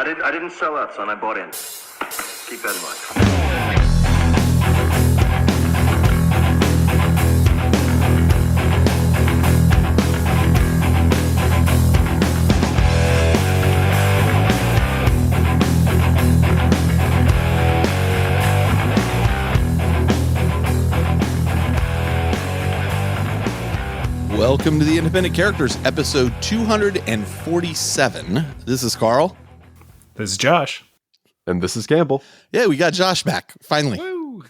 I didn't sell out, son. I bought in. Keep that in mind. Welcome to the Independent Characters, episode 247. This is Carl. This is Josh. And this is Campbell. Yeah, we got Josh back. Finally. Woo!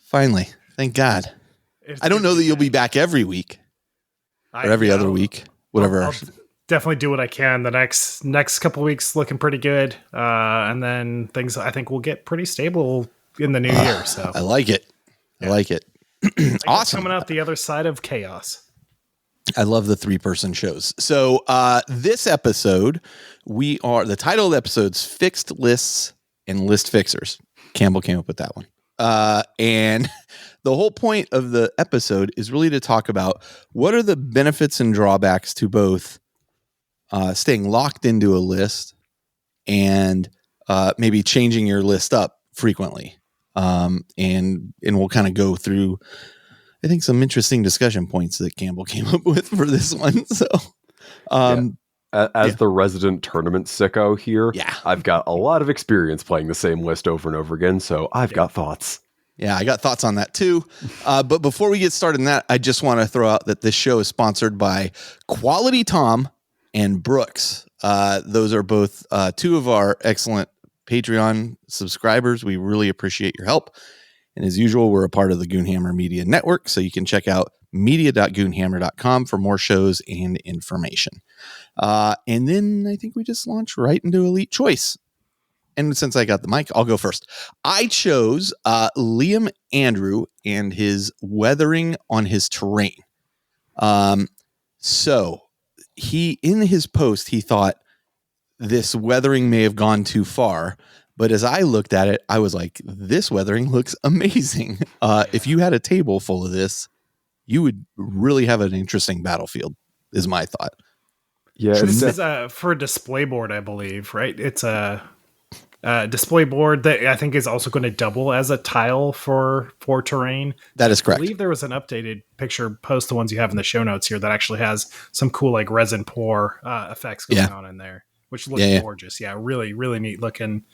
Finally. Thank God. I don't know that you'll be back every week. Or every other week. Whatever. I'll definitely do what I can. The next couple of weeks looking pretty good. And then things I think will get pretty stable in the new year. So I like it. Yeah. I like it. Awesome. Coming out the other side of chaos. I love the 3-person shows. So this episode, the title of the episode's Fixed Lists and List Fixers. Campbell came up with that one. And the whole point of the episode is really to talk about what are the benefits and drawbacks to both staying locked into a list and maybe changing your list up frequently. And we'll kind of go through, I think, some interesting discussion points that Campbell came up with for this one. So, as the resident tournament sicko here, I've got a lot of experience playing the same list over and over again. So I've got thoughts. Yeah, I got thoughts on that too. But before we get started in that, I just want to throw out that this show is sponsored by Quality Tom and Brooks. Those are both two of our excellent Patreon subscribers. We really appreciate your help. And as usual, we're a part of the Goonhammer Media Network, so you can check out media.goonhammer.com for more shows and information. And then I think we just launched right into Elite Choice. And since I got the mic, I'll go first. I chose Liam Andrew and his weathering on his terrain. So he, in his post, he thought this weathering may have gone too far. But as I looked at it, I was like, this weathering looks amazing. If you had a table full of this, you would really have an interesting battlefield, is my thought. Yeah, this is for a display board, I believe, right? It's a display board that I think is also going to double as a tile for terrain. That is correct. I believe there was an updated picture post, the ones you have in the show notes here, that actually has some cool like resin pour effects going on in there, which looks gorgeous. Yeah, really, really neat looking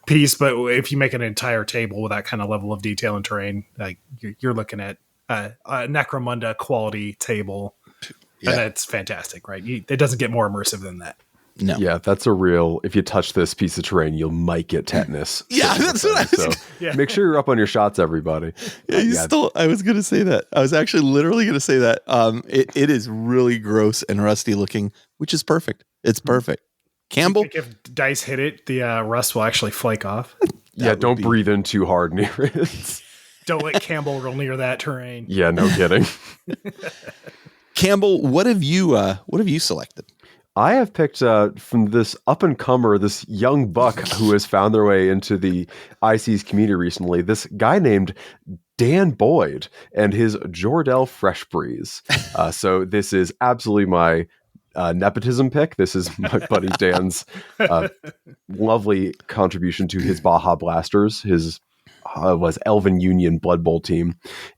piece. But if you make an entire table with that kind of level of detail and terrain, like you're looking at a Necromunda quality table. And that's fantastic, right? It doesn't get more immersive than that. No. Yeah, that's a real, if you touch this piece of terrain, you might get tetanus. Yeah, that's what I was. So make sure you're up on your shots, everybody. I was going to say that. I was actually literally going to say that. It is really gross and rusty looking, which is perfect. It's perfect. Campbell? If dice hit it, the rust will actually flake off. Yeah, don't breathe in too hard near it. Don't let Campbell roll near that terrain. Yeah, no kidding. Campbell, what have you selected? I have picked from this up-and-comer, this young buck who has found their way into the IC's community recently, this guy named Dan Boyd and his Jordell Fresh Breeze. So this is absolutely my nepotism pick. This is my buddy Dan's lovely contribution to his Baja Blasters, his was Elven Union Blood Bowl team.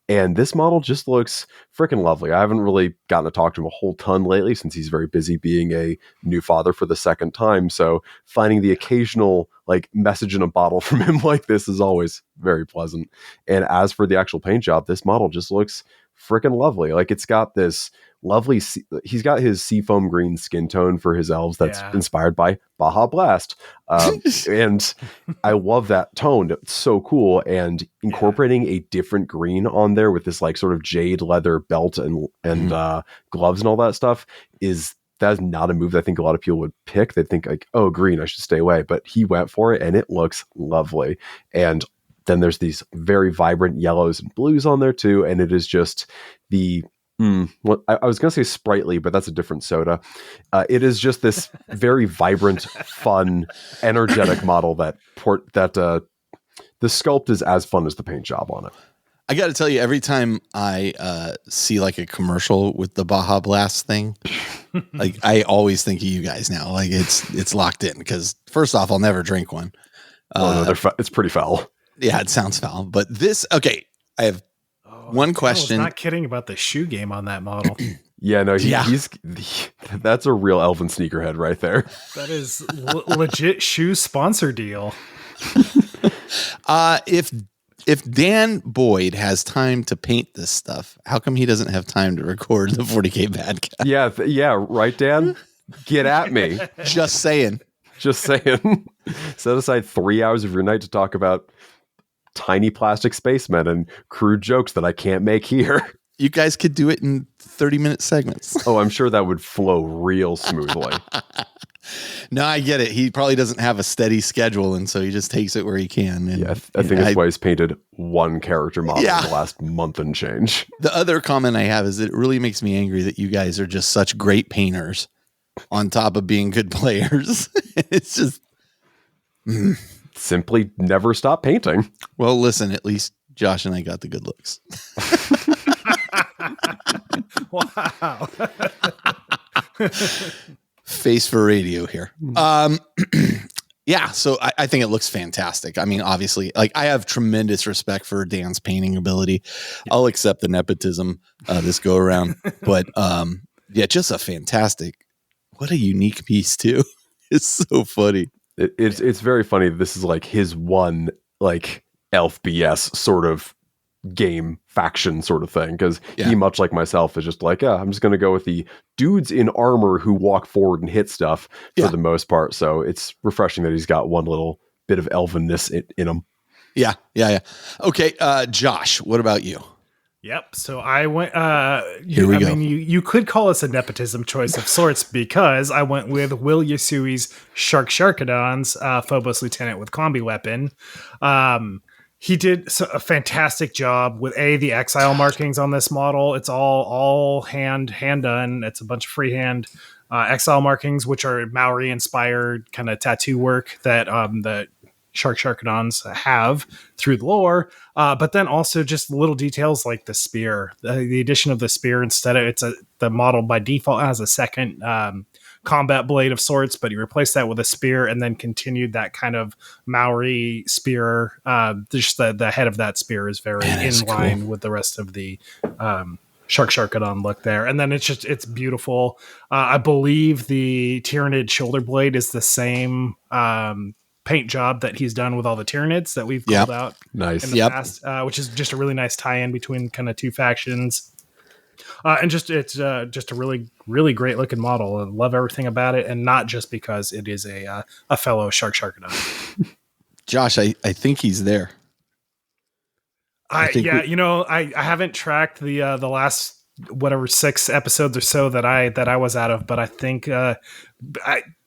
And this model just looks freaking lovely. I haven't really gotten to talk to him a whole ton lately since he's very busy being a new father for the second time. So finding the occasional like message in a bottle from him like this is always very pleasant. And as for the actual paint job, this model just looks freaking lovely. Like it's got this lovely, he's got his seafoam green skin tone for his elves that's inspired by Baja Blast. And I love that tone. It's so cool. And incorporating a different green on there with this like sort of jade leather belt and gloves and all that stuff that's not a move that I think a lot of people would pick. They'd think like, oh, green, I should stay away. But he went for it and it looks lovely. And then there's these very vibrant yellows and blues on there too. And it is just the I was going to say sprightly, but that's a different soda. It is just this very vibrant, fun, energetic model that the sculpt is as fun as the paint job on it. I got to tell you, every time I see like a commercial with the Baja Blast thing, Like I always think of you guys now. Like it's locked in because first off, I'll never drink one. No, it's pretty foul. Yeah, it sounds foul. But this, okay, I have one question. I was not kidding about the shoe game on that model. Yeah, no, he's that's a real elven sneakerhead right there. That is legit shoe sponsor deal. If Dan Boyd has time to paint this stuff, how come he doesn't have time to record the 40K Badcast? Yeah, right, Dan? Get at me. Just saying. Just saying. Set aside 3 hours of your night to talk about tiny plastic spacemen and crude jokes that I can't make here. You guys could do it in 30-minute segments. Oh, I'm sure that would flow real smoothly. No, I get it. He probably doesn't have a steady schedule, and so he just takes it where he can. And, yeah, I think that's why he's painted one character model in the last month and change. The other comment I have is that it really makes me angry that you guys are just such great painters on top of being good players. It's just... Simply never stop painting. Well, listen, at least Josh and I got the good looks. Wow. Face for radio here. Yeah, so I think it looks fantastic. I mean, obviously, like I have tremendous respect for Dan's painting ability. I'll accept the nepotism this go around, but yeah, just a fantastic. What a unique piece too. It's so funny. It's very funny. This is like his one like elf BS sort of game faction sort of thing, because he, much like myself, is just like, I'm just going to go with the dudes in armor who walk forward and hit stuff for the most part. So it's refreshing that he's got one little bit of elvenness in him. Yeah. Okay, Josh, what about you? Yep. So I went. Here we go. I mean, you could call us a nepotism choice of sorts because I went with Will Yasui's Sharkadon's Phobos Lieutenant with combi weapon. He did a fantastic job with the exile markings on this model. It's all hand done. It's a bunch of freehand exile markings, which are Maori inspired kind of tattoo work that the Sharkadons have through the lore. But then also just little details like the spear, the addition of the spear instead of the model by default has a second combat blade of sorts, but he replaced that with a spear and then continued that kind of Maori spear. Just the head of that spear is very in line with the rest of the Sharkadon look there. And then it's beautiful. I believe the Tyrannid shoulder blade is the same paint job that he's done with all the Tyranids that we've called out in the past, which is just a really nice tie-in between kind of two factions. And it's just a really, really great looking model. I love everything about it, and not just because it is a fellow Sharkadon. Josh, I think he's there. I haven't tracked the last whatever 6 episodes or so that I was out of, but I think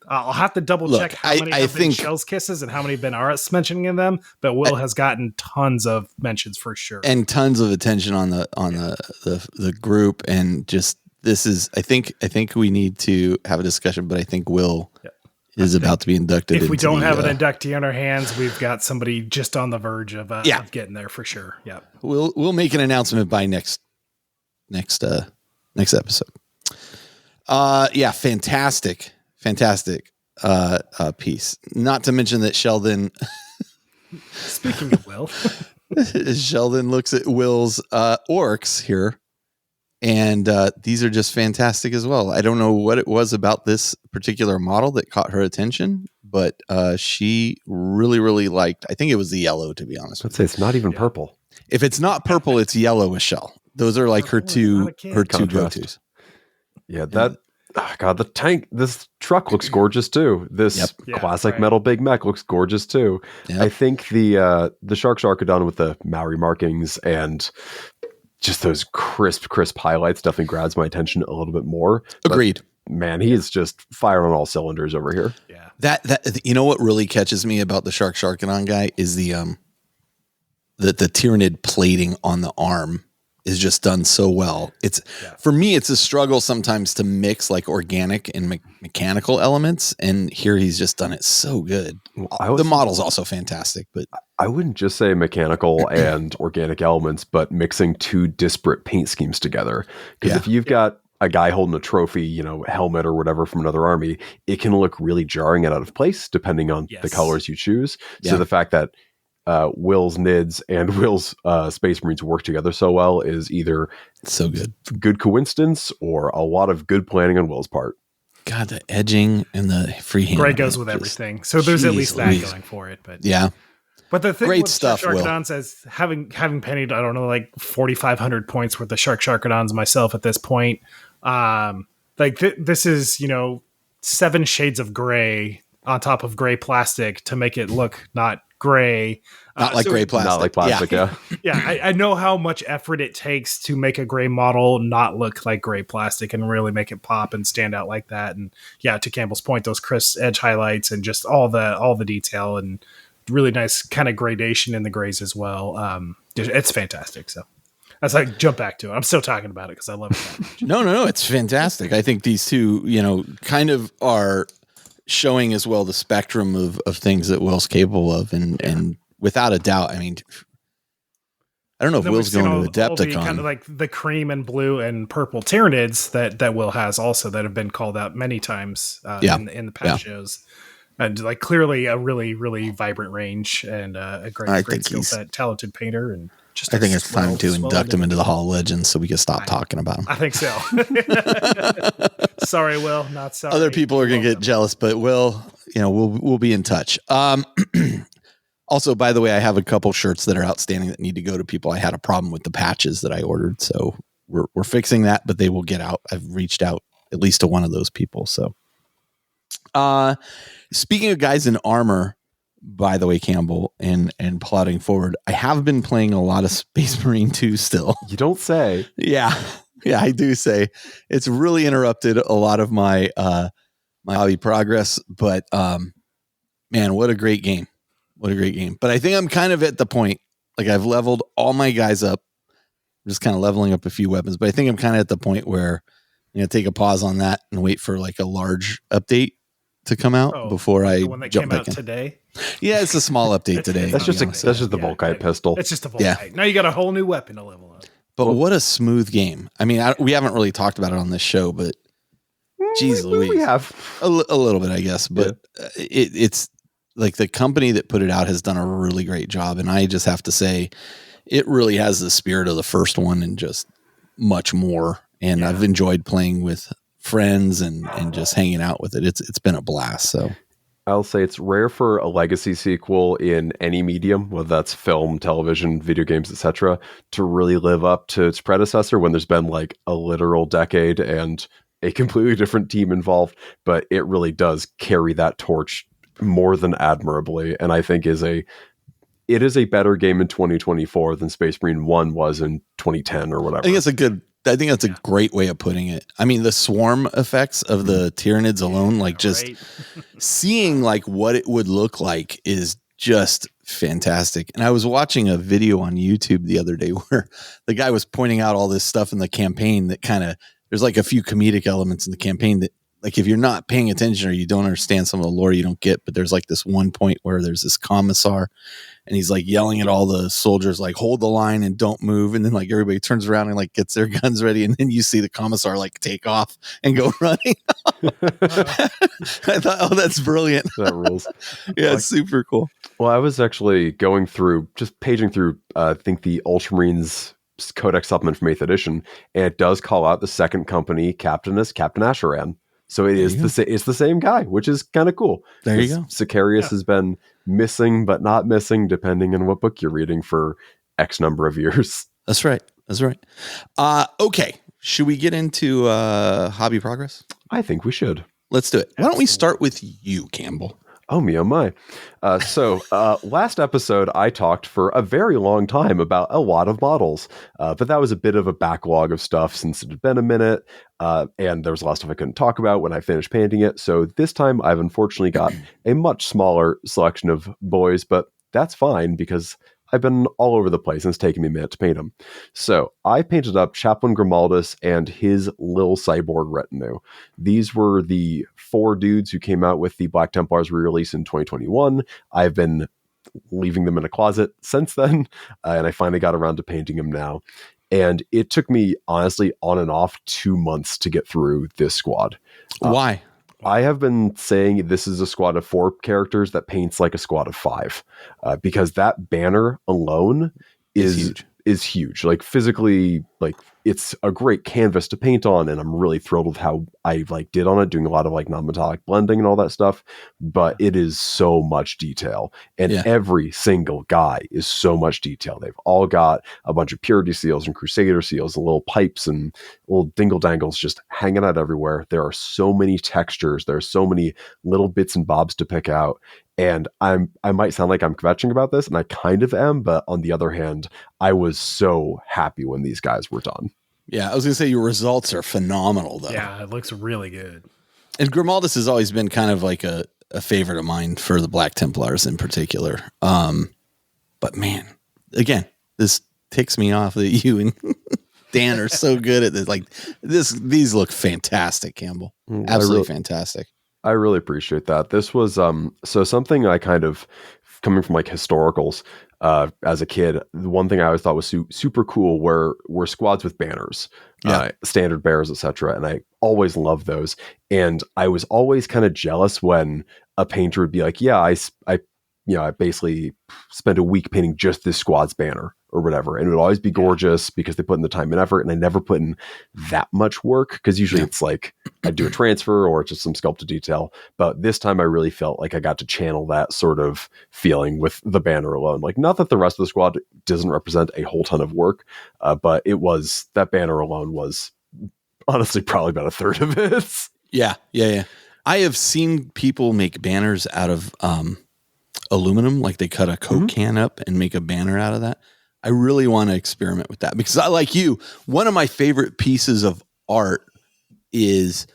I'll have to double check how many have been Shell's Kisses and how many have been RS mentioning in them. But Will has gotten tons of mentions for sure, and tons of attention on the group. And just this is, I think we need to have a discussion. But I think Will is about to be inducted. If we don't have an inductee on our hands, we've got somebody just on the verge of getting there for sure. Yeah, we'll make an announcement by next episode. Fantastic piece. Not to mention that Sheldon. Speaking of Will, Sheldon looks at Will's orcs here, and these are just fantastic as well. I don't know what it was about this particular model that caught her attention, but she really, really liked. I think it was the yellow, to be honest. Let's say it's not even purple. If it's not purple, it's yellow with Shell. Those are like her two go-tos. Yeah, God, the tank, this truck looks gorgeous too. This classic metal big mech looks gorgeous too. Yep. I think the Sharkadon with the Maori markings and just those crisp highlights definitely grabs my attention a little bit more. Agreed. But, man, he is just firing on all cylinders over here. Yeah. That you know what really catches me about the Sharkadon guy is the Tyrannid plating on the arm is just done so well. For me, it's a struggle sometimes to mix like organic and mechanical elements. And here he's just done it so good. The model's also fantastic, but I wouldn't just say mechanical and organic elements, but mixing two disparate paint schemes together. Because if you've got a guy holding a trophy, helmet or whatever from another army, it can look really jarring and out of place depending on the colors you choose. Yeah. So the fact that Will's Nids and Will's Space Marines work together so well is either so good coincidence or a lot of good planning on Will's part. God, the edging and the freehand. Gray goes with everything. So there's at least that going for it. But yeah. But the thing Great with stuff, Sharkadons is having pennied, I don't know, like 4,500 points worth of Sharkadons myself at this point. This is, 7 shades of gray on top of gray plastic to make it look not gray. Not like gray plastic. Not like plastic, yeah. Yeah, I know how much effort it takes to make a gray model not look like gray plastic and really make it pop and stand out like that. And yeah, to Campbell's point, those crisp edge highlights and just all the detail and really nice kind of gradation in the grays as well. It's fantastic. So as I jump back to it, I'm still talking about it because I love it that much. No, it's fantastic. I think these two, kind of are showing as well the spectrum of things that Will's capable of, and without a doubt, I mean, I don't know if Will's going to Adepticon. Kind of like the cream and blue and purple Tyranids that Will has also that have been called out many times in the past shows. And like clearly a really, really vibrant range and a great skill set, talented painter. And just I think it's time to induct him into the Hall of Legends so we can stop talking about him. I think so. Sorry, Will, not sorry. Other people are going to get jealous, but Will, we'll be in touch. Also, by the way, I have a couple shirts that are outstanding that need to go to people. I had a problem with the patches that I ordered, so we're fixing that, but they will get out. I've reached out at least to one of those people. So, speaking of guys in armor, by the way, Campbell, and plotting forward, I have been playing a lot of Space Marine 2 still. You don't say. Yeah, I do say. It's really interrupted a lot of my my hobby progress, but man, what a great game. What a great game. But I think I'm kind of at the point, like I've leveled all my guys up. I'm just kind of leveling up a few weapons, but I think I'm kind of at the point where I'm going to take a pause on that and wait for like a large update to come out before I jump back in. Today? Yeah, it's a small update today. That's just the Volkite pistol. It's just a Volkite. Yeah. Now you got a whole new weapon to level up. But what a smooth game. I mean, we haven't really talked about it on this show, but geez Louise. We have. A little bit, I guess. But it's like the company that put it out has done a really great job. And I just have to say, it really has the spirit of the first one and just much more. And I've enjoyed playing with friends and just hanging out with it. It's been a blast. So I'll say it's rare for a legacy sequel in any medium, whether that's film, television, video games, etc., to really live up to its predecessor when there's been like a literal decade and a completely different team involved. But it really does carry that torch more than admirably, and I think it is a better game in 2024 than Space Marine 1 was in 2010 or whatever. I think that's a great way of putting it. I mean, the swarm effects of the Tyranids alone, like just seeing like what it would look like is just fantastic. And I was watching a video on YouTube the other day where the guy was pointing out all this stuff in the campaign that there's like a few comedic elements in the campaign that, like, if you're not paying attention or you don't understand some of the lore, you don't get. But there's like this one point where there's this commissar and he's like yelling at all the soldiers, like, hold the line and don't move. And then like everybody turns around and like gets their guns ready. And then you see the commissar like take off and go running. I thought, that's brilliant. That rules. Yeah, it's super cool. Well, I was actually paging through, I think the Ultramarines Codex supplement from 8th edition. And it does call out the second company captain as Captain Asheran. So it's the same guy, which is kind of cool. There you go. Sicarius has been missing, but not missing, depending on what book you're reading for X number of years. That's right. Okay. Should we get into hobby progress? I think we should. Let's do it. Why don't we start with you, Campbell? Oh, me, oh my. So last episode, I talked for a very long time about a lot of models, but that was a bit of a backlog of stuff since it had been a minute, and there was a lot of stuff I couldn't talk about when I finished painting it. So this time, I've unfortunately got a much smaller selection of boys, but that's fine because I've been all over the place and it's taken me a minute to paint them. So I painted up Chaplain Grimaldus and his Lil Cyborg retinue. These were the 4 dudes who came out with the Black Templars re-release in 2021. I've been leaving them in a closet since then, and I finally got around to painting them now. And it took me, honestly, on and off 2 months to get through this squad. Why? I have been saying this is a squad of 4 characters that paints like a squad of 5, because that banner alone is huge. Like physically, like it's a great canvas to paint on, and I'm really thrilled with how I like did on it, doing a lot of like non-metallic blending and all that stuff. But it is so much detail, and every single guy is so much detail. They've all got a bunch of purity seals and crusader seals and little pipes and little dingle dangles just hanging out everywhere. There are so many textures. There are so many little bits and bobs to pick out. And I might sound like I'm kvetching about this, and I kind of am, but on the other hand, I was so happy when these guys were done. Yeah, I was going to say your results are phenomenal, though. Yeah, it looks really good. And Grimaldus has always been kind of like a favorite of mine for the Black Templars in particular. But man, again, this ticks me off that you and Dan are so good at this. Like these look fantastic, Campbell. Absolutely fantastic. I really appreciate that. This was so something I kind of, coming from like historicals as a kid, the one thing I always thought was super cool were squads with banners, standard bearers, etc. And I always loved those. And I was always kind of jealous when a painter would be like, yeah, I basically spent a week painting just this squad's banner or whatever. And it would always be gorgeous because they put in the time and effort, and I never put in that much work because usually it's like I do a transfer or just some sculpted detail. But this time I really felt like I got to channel that sort of feeling with the banner alone. Like, not that the rest of the squad doesn't represent a whole ton of work, but it was, that banner alone was honestly probably about a third of it. Yeah. I have seen people make banners out of aluminum, like they cut a Coke can up and make a banner out of that. I really want to experiment with that because I, like you, one of my favorite pieces of art is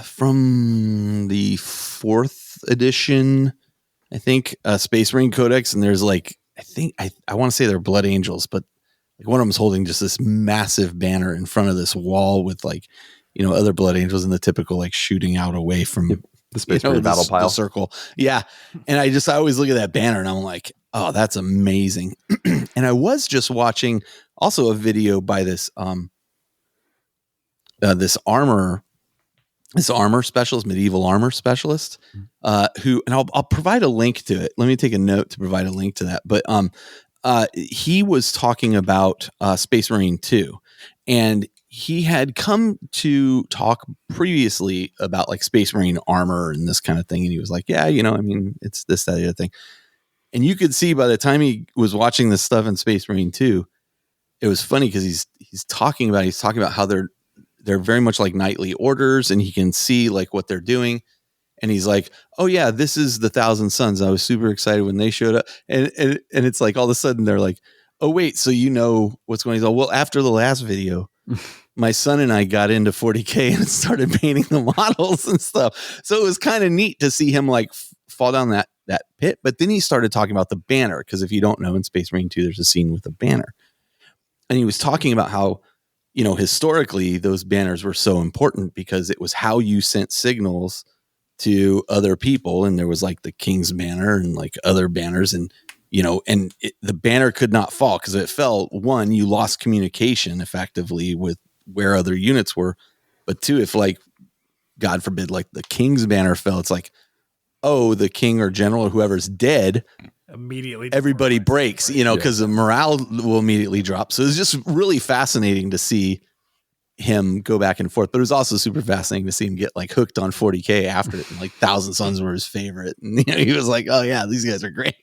from the 4th edition, I think, Space Marine Codex. And there's like, I want to say they're Blood Angels, but like one of them's holding just this massive banner in front of this wall with like, other Blood Angels in the typical like shooting out away from the Space Marine battle pile, the circle. Yeah. And I always look at that banner and I'm like, oh, that's amazing. And I was just watching also a video by this armor specialist, medieval armor specialist, who, and I'll provide a link to it. Let me take a note to provide a link to that. But he was talking about Space Marine 2, and he had come to talk previously about like Space Marine armor and this kind of thing. And he was like, yeah, it's this, that, the other thing. And you could see by the time he was watching this stuff in Space Marine 2, it was funny because he's talking about how they're very much like knightly orders, and he can see like what they're doing. And he's like, oh yeah, this is the Thousand Sons. I was super excited when they showed up. And it's like all of a sudden they're like, oh wait, so you know what's going on? Well, after the last video, my son and I got into 40K and started painting the models and stuff. So it was kind of neat to see him like fall down that pit. But then he started talking about the banner, because if you don't know, in Space Marine 2, there's a scene with a banner. And he was talking about how, historically those banners were so important because it was how you sent signals to other people. And there was like the King's banner and like other banners, and the banner could not fall, because if it fell, one, you lost communication effectively with where other units were. But two, if like, God forbid, like the King's banner fell, it's like, oh, the king or general or whoever's dead, immediately everybody breaks, because the morale will immediately drop. So it's just really fascinating to see him go back and forth. But it was also super fascinating to see him get like hooked on 40K after it, and like Thousand Sons were his favorite. And he was like, oh yeah, these guys are great.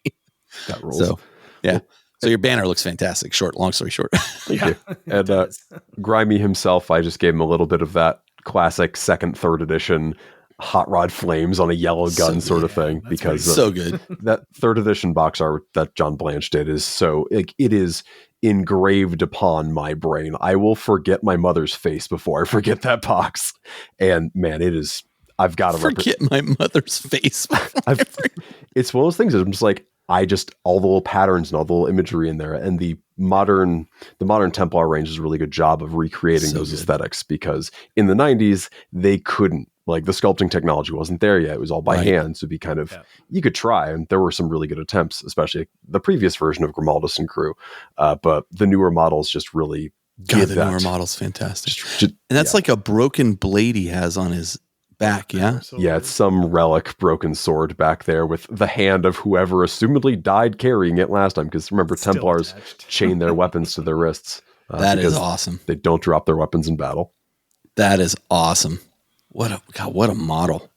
That rules. So yeah. So your banner looks fantastic. Long story short. Thank you. And Grimy himself, I just gave him a little bit of that classic 2nd, 3rd edition hot rod flames on a yellow gun sort of thing, because so good. That 3rd edition box art that John Blanche did is so, it is engraved upon my brain. I will forget my mother's face before I forget that box. And man, it is, I've got to forget my mother's face. It's one of those things. I'm just like, all the little patterns and all the little imagery in there, and the modern Templar range does a really good job of recreating those aesthetics, because in the 90s they couldn't, like, the sculpting technology wasn't there yet. It was all by hand. So it'd be kind of, you could try, and there were some really good attempts, especially the previous version of Grimaldus and crew. But the newer models just really God, the newer model's fantastic. And that's like a broken blade he has on his back, yeah? Yeah, it's some relic broken sword back there with the hand of whoever assumedly died carrying it last time. Because remember, Still Templars attached. chain their weapons to their wrists. That is awesome. They don't drop their weapons in battle. That is awesome. What a model.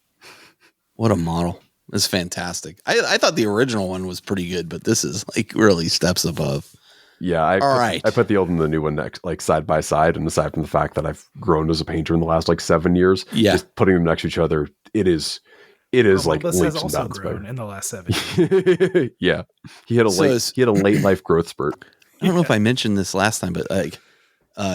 What a model. It's fantastic. I thought the original one was pretty good, but this is like really steps above. Yeah, I put the old and the new one next, like side by side, and aside from the fact that I've grown as a painter in the last like 7 years, just putting them next to each other, it is like this has leaps and also bounds grown better. in the last 7 years. Yeah, he had a late life growth spurt. I don't know if I mentioned this last time, but like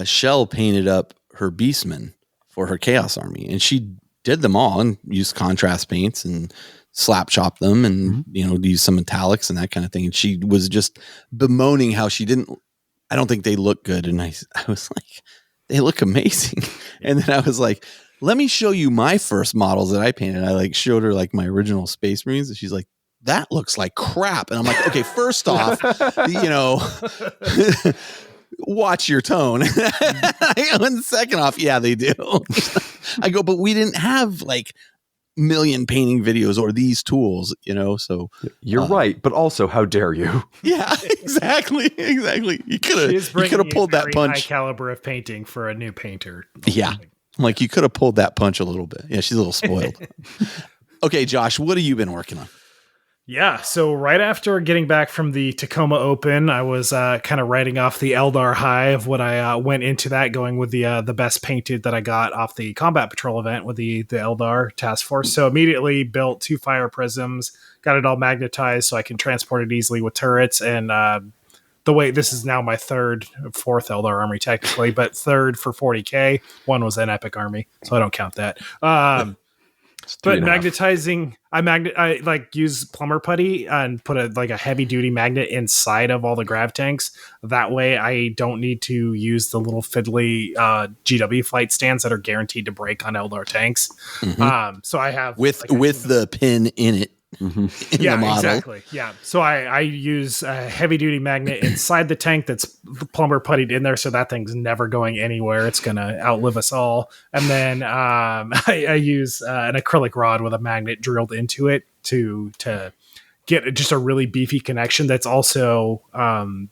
Shell painted up her Beastmen for her Chaos Army, and she did them all and used contrast paints and slap chop them and use some metallics and that kind of thing. And she was just bemoaning how I don't think they look good. And I was like, they look amazing. And then I was like, let me show you my first models that I painted. I like showed her like my original Space Marines, and she's like, that looks like crap. And I'm like, okay, first off, watch your tone. And second off, yeah, they do. I go, but we didn't have like million painting videos or these tools, so you're right, but also how dare you? Yeah, exactly. You could have pulled that punch. High caliber of painting for a new painter. Yeah, I'm like, you could have pulled that punch a little bit. Yeah, she's a little spoiled. Okay, Josh, what have you been working on? Yeah, so right after getting back from the Tacoma Open, I was kind of riding off the Eldar high of what I went into that, going with the best painted that I got off the Combat Patrol event with the Eldar Task Force. So immediately built 2 fire prisms, got it all magnetized so I can transport it easily with turrets. And the way this is now my fourth Eldar army technically, but third for 40K. One was an epic army, so I don't count that. But magnetizing, I like use plumber putty and put a heavy duty magnet inside of all the grav tanks. That way I don't need to use the little fiddly GW flight stands that are guaranteed to break on Eldar tanks. Mm-hmm. So I have with the pin in it. In yeah, the model. exactly. Yeah. So I use a heavy duty magnet inside the tank that's plumber puttied in there. So that thing's never going anywhere. It's going to outlive us all. And then I use an acrylic rod with a magnet drilled into it to get just a really beefy connection that's also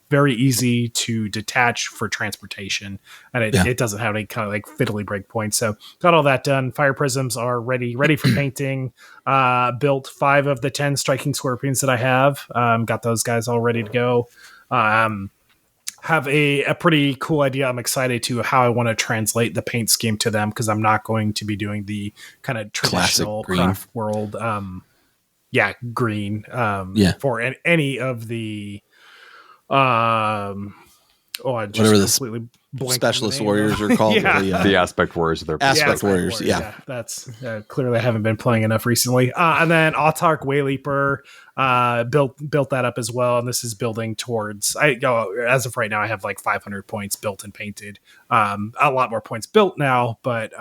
very easy to detach for transportation, and it doesn't have any kind of like fiddly break points. So got all that done. Fire prisms are ready for painting. Built 5 of the 10 striking scorpions that I have. Got those guys all ready to go. Have a pretty cool idea. I'm excited to how I want to translate the paint scheme to them, because I'm not going to be doing the kind of traditional craft world green for any of the whatever the specialist warriors are called. The aspect warriors. Aspect warriors. Yeah. That's clearly I haven't been playing enough recently. And then Autarch Wayleaper built that up as well. And this is building towards, as of right now, I have like 500 points built and painted. A lot more points built now, but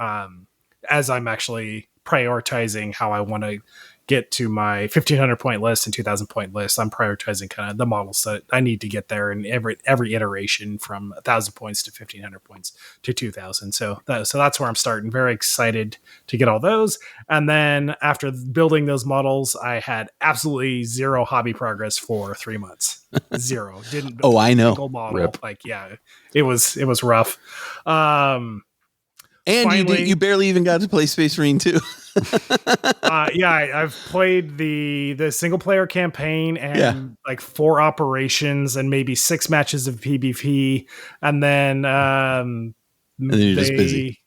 as I'm actually prioritizing how I want to get to my 1,500 point list and 2,000 point list, I'm prioritizing kind of the models that I need to get there in every iteration from 1,000 points to 1,500 points to 2,000. So that's where I'm starting. Very excited to get all those. And then after building those models, I had absolutely zero hobby progress for 3 months. Zero. Didn't build I know. a single model. Rip. It was rough. And finally, you barely even got to play Space Marine 2. I've played the single player campaign and like 4 operations and maybe 6 matches of PvP, and then you're just busy.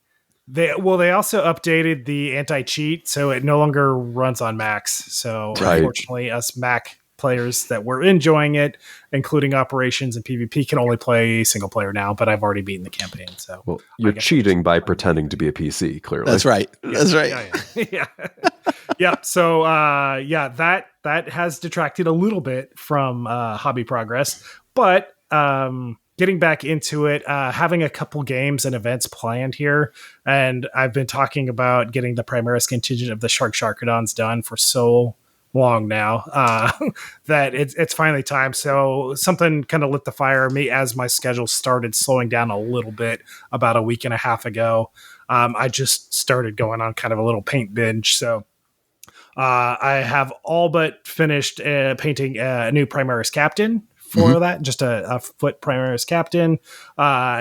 They also updated the anti-cheat, so it no longer runs on Max. So unfortunately, us Mac players that were enjoying it, including operations and PvP, can only play single player now, but I've already beaten the campaign. So you're cheating by pretending to be a PC, clearly. That's right. That's right. Yeah. So that has detracted a little bit from hobby progress, but getting back into it, having a couple games and events planned here, and I've been talking about getting the Primaris contingent of the Sharkadons done for so long now, that it's finally time. So something kind of lit the fire in me as my schedule started slowing down a little bit about a week and a half ago. I just started going on kind of a little paint binge. So I have all but finished painting a new Primaris Captain for that, just a foot Primaris Captain,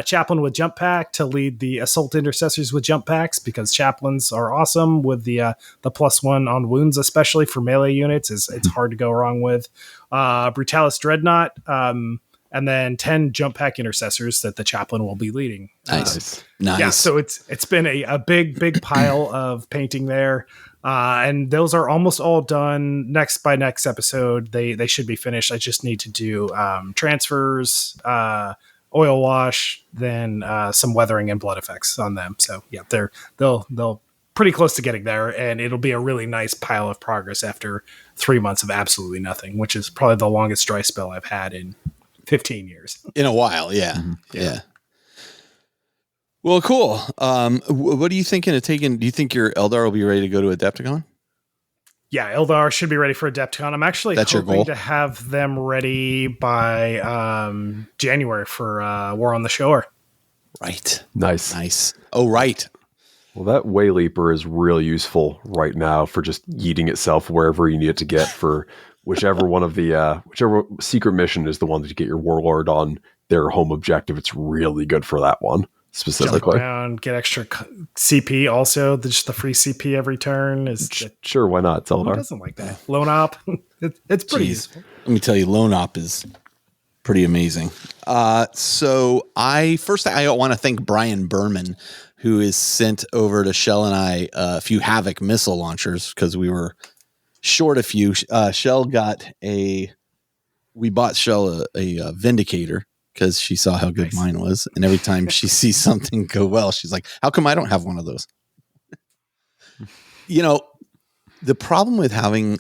Chaplain with jump pack to lead the Assault Intercessors with jump packs, because Chaplains are awesome with the +1 on wounds, especially for melee units. It's hard to go wrong with. Brutalis Dreadnought, and then 10 jump pack Intercessors that the Chaplain will be leading. Nice. Yeah, so it's been a big pile of painting there. And those are almost all done. Next episode, they should be finished. I just need to do transfers, oil wash, then some weathering and blood effects on them. So yeah, they'll pretty close to getting there, and it'll be a really nice pile of progress after 3 months of absolutely nothing, which is probably the longest dry spell I've had in 15 years. In a while, yeah. Mm-hmm. Yeah. Well, cool. What are you thinking of taking? Do you think your Eldar will be ready to go to Adepticon? Yeah, Eldar should be ready for Adepticon. I'm actually hoping to have them ready by January for War on the Shore. Right. Nice. Oh, right. Well, that Way Leaper is real useful right now for just yeeting itself wherever you need it to get for whichever one of the whichever secret mission is the one to get your Warlord on their home objective. It's really good for that one. Specifically, jump around, get extra CP. Also, just the free CP every turn is sure. Why not? Who doesn't like that? Lone Op, it's pretty useful. Let me tell you, Lone Op is pretty amazing. So I want to thank Brian Berman, who is sent over to Shell and I a few Havoc missile launchers because we were short a few. Shell we bought Shell a Vindicator, because she saw how good mine was. And every time she sees something go well, she's like, how come I don't have one of those? The problem with having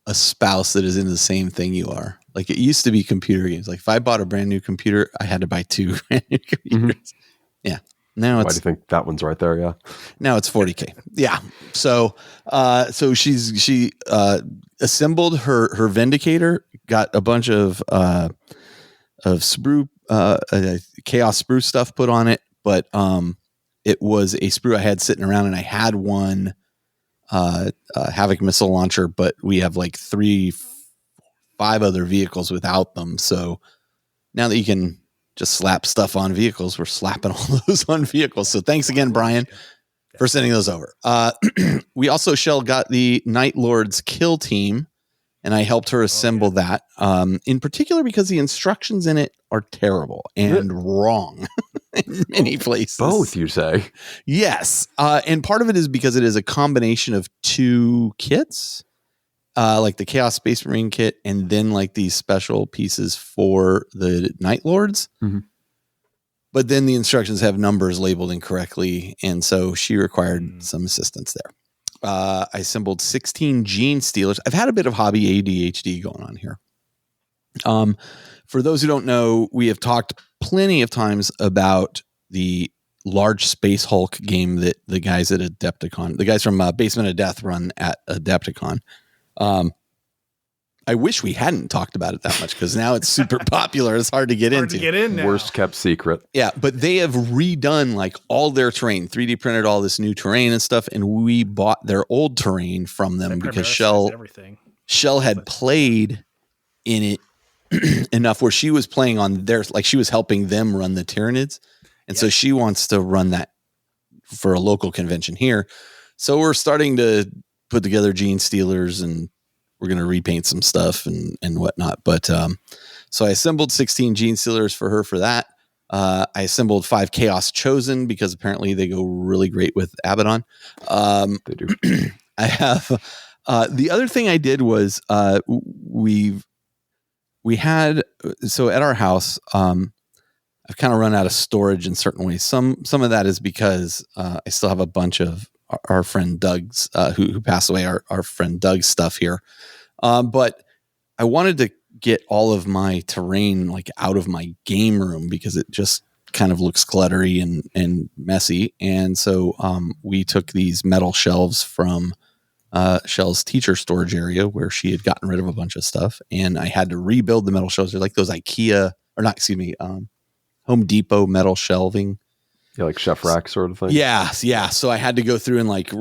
a spouse that is into the same thing you are, like it used to be computer games. Like if I bought a brand new computer, I had to buy 2 brand new computers. Mm-hmm. Yeah. Now why do you think that one's right there? Yeah. Now it's $40K. Yeah. So she assembled her Vindicator, got a bunch of sprue, chaos sprue stuff put on it, but it was a sprue I had sitting around, and I had one Havoc missile launcher, but we have like 5 other vehicles without them. So now that you can just slap stuff on vehicles, we're slapping all those on vehicles. So thanks again, Brian, for sending those over. We also, Shell, got the Night Lord's kill team, and I helped her assemble that, in particular because the instructions in it are terrible and wrong in many places. Both, you say? Yes. And part of it is because it is a combination of 2 kits, like the Chaos Space Marine kit, and then like these special pieces for the Night Lords. Mm-hmm. But then the instructions have numbers labeled incorrectly, and so she required some assistance there. I assembled 16 Gene Stealers. I've had a bit of hobby ADHD going on here. For those who don't know, we have talked plenty of times about the large Space Hulk game that the guys at Adepticon, the guys from Basement of Death run at Adepticon. I wish we hadn't talked about it that much because now it's super popular. It's hard to get into. Worst kept secret. Yeah, but they have redone like all their terrain, 3D printed all this new terrain and stuff, and we bought their old terrain from them because Shell had played in it enough where she was playing on theirs, like she was helping them run the Tyranids, and so she wants to run that for a local convention here. So we're starting to put together Gene Stealers, and we're going to repaint some stuff and whatnot. But so I assembled 16 Gene Stealers for her for that. I assembled 5 Chaos Chosen because apparently they go really great with Abaddon. They do. I have the other thing I did was we had, so at our house, I've kind of run out of storage in certain ways. Some of that is because I still have a bunch of our friend Doug's, who passed away, our friend Doug's stuff here. But I wanted to get all of my terrain like out of my game room because it just kind of looks cluttery and messy. And so we took these metal shelves from Shell's teacher storage area where she had gotten rid of a bunch of stuff, and I had to rebuild the metal shelves. They're like those IKEA or not, excuse me, Home Depot metal shelving. Yeah, like chef rack sort of thing. Yeah. So I had to go through and like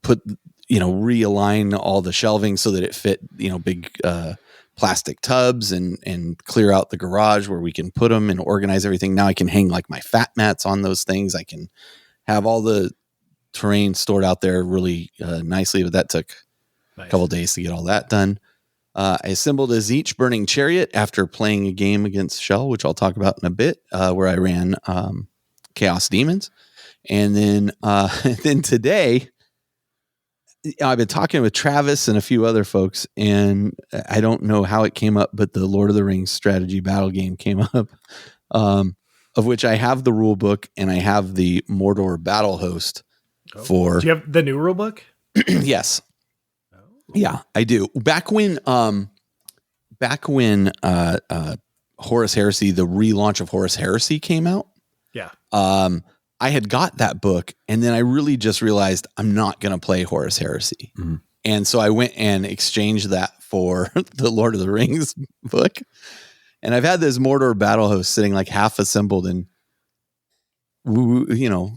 put, realign all the shelving so that it fit, big plastic tubs and clear out the garage where we can put them and organize everything. Now I can hang like my fat mats on those things. I can have all the terrain stored out there really nicely, but that took a couple of days to get all that done. I assembled a Zeech burning chariot after playing a game against Shell, which I'll talk about in a bit, where I ran Chaos Demons. And then then today, I've been talking with Travis and a few other folks, and I don't know how it came up, but the Lord of the Rings strategy battle game came up, of which I have the rule book and I have the Mordor battle host for. Do you have the new rule book? Yes. Oh. Yeah, I do. Back when Horus Heresy, the relaunch of Horus Heresy came out. Yeah. I had got that book, and then I really just realized I'm not going to play Horus Heresy. Mm-hmm. And so I went and exchanged that for the Lord of the Rings book. And I've had this Mordor battle host sitting like half assembled, and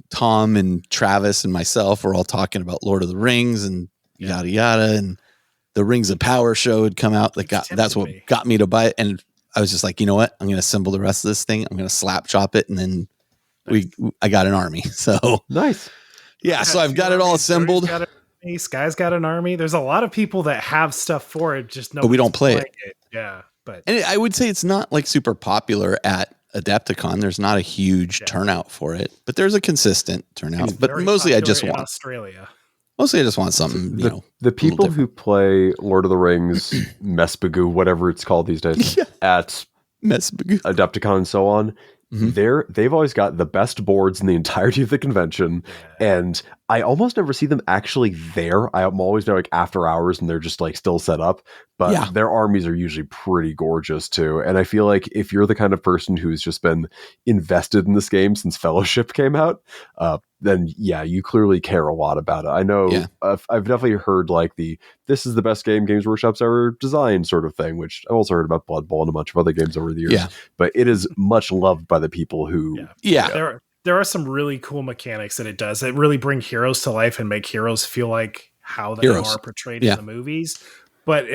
Tom and Travis and myself were all talking about Lord of the Rings and yada yada, and the Rings of Power show had come out. That's what got me to buy it. And I was just like, you know what? I'm going to assemble the rest of this thing. I'm going to slap chop it, and then I got an army. So nice. Yeah. So I've got it all assembled. Sky's got an army. There's a lot of people that have stuff for it. Just no, but we don't play it. Yeah. And I would say it's not like super popular at Adepticon. There's not a huge turnout for it, but there's a consistent turnout. But mostly I just want Australia. Mostly I just want something, the people who play Lord of the Rings, Mespagoo, whatever it's called these days, at Mespagoo, Adepticon and so on, they've always got the best boards in the entirety of the convention, and I almost never see them actually there. I'm always there like after hours, and they're just like still set up. But their armies are usually pretty gorgeous too. And I feel like if you're the kind of person who's just been invested in this game since Fellowship came out, then you clearly care a lot about it. I know I've definitely heard like this is the best game Games Workshop's ever designed sort of thing, which I've also heard about Blood Bowl and a bunch of other games over the years. Yeah. But it is much loved by the people who... There are some really cool mechanics that it does that really bring heroes to life and make heroes feel like how they are portrayed in the movies, but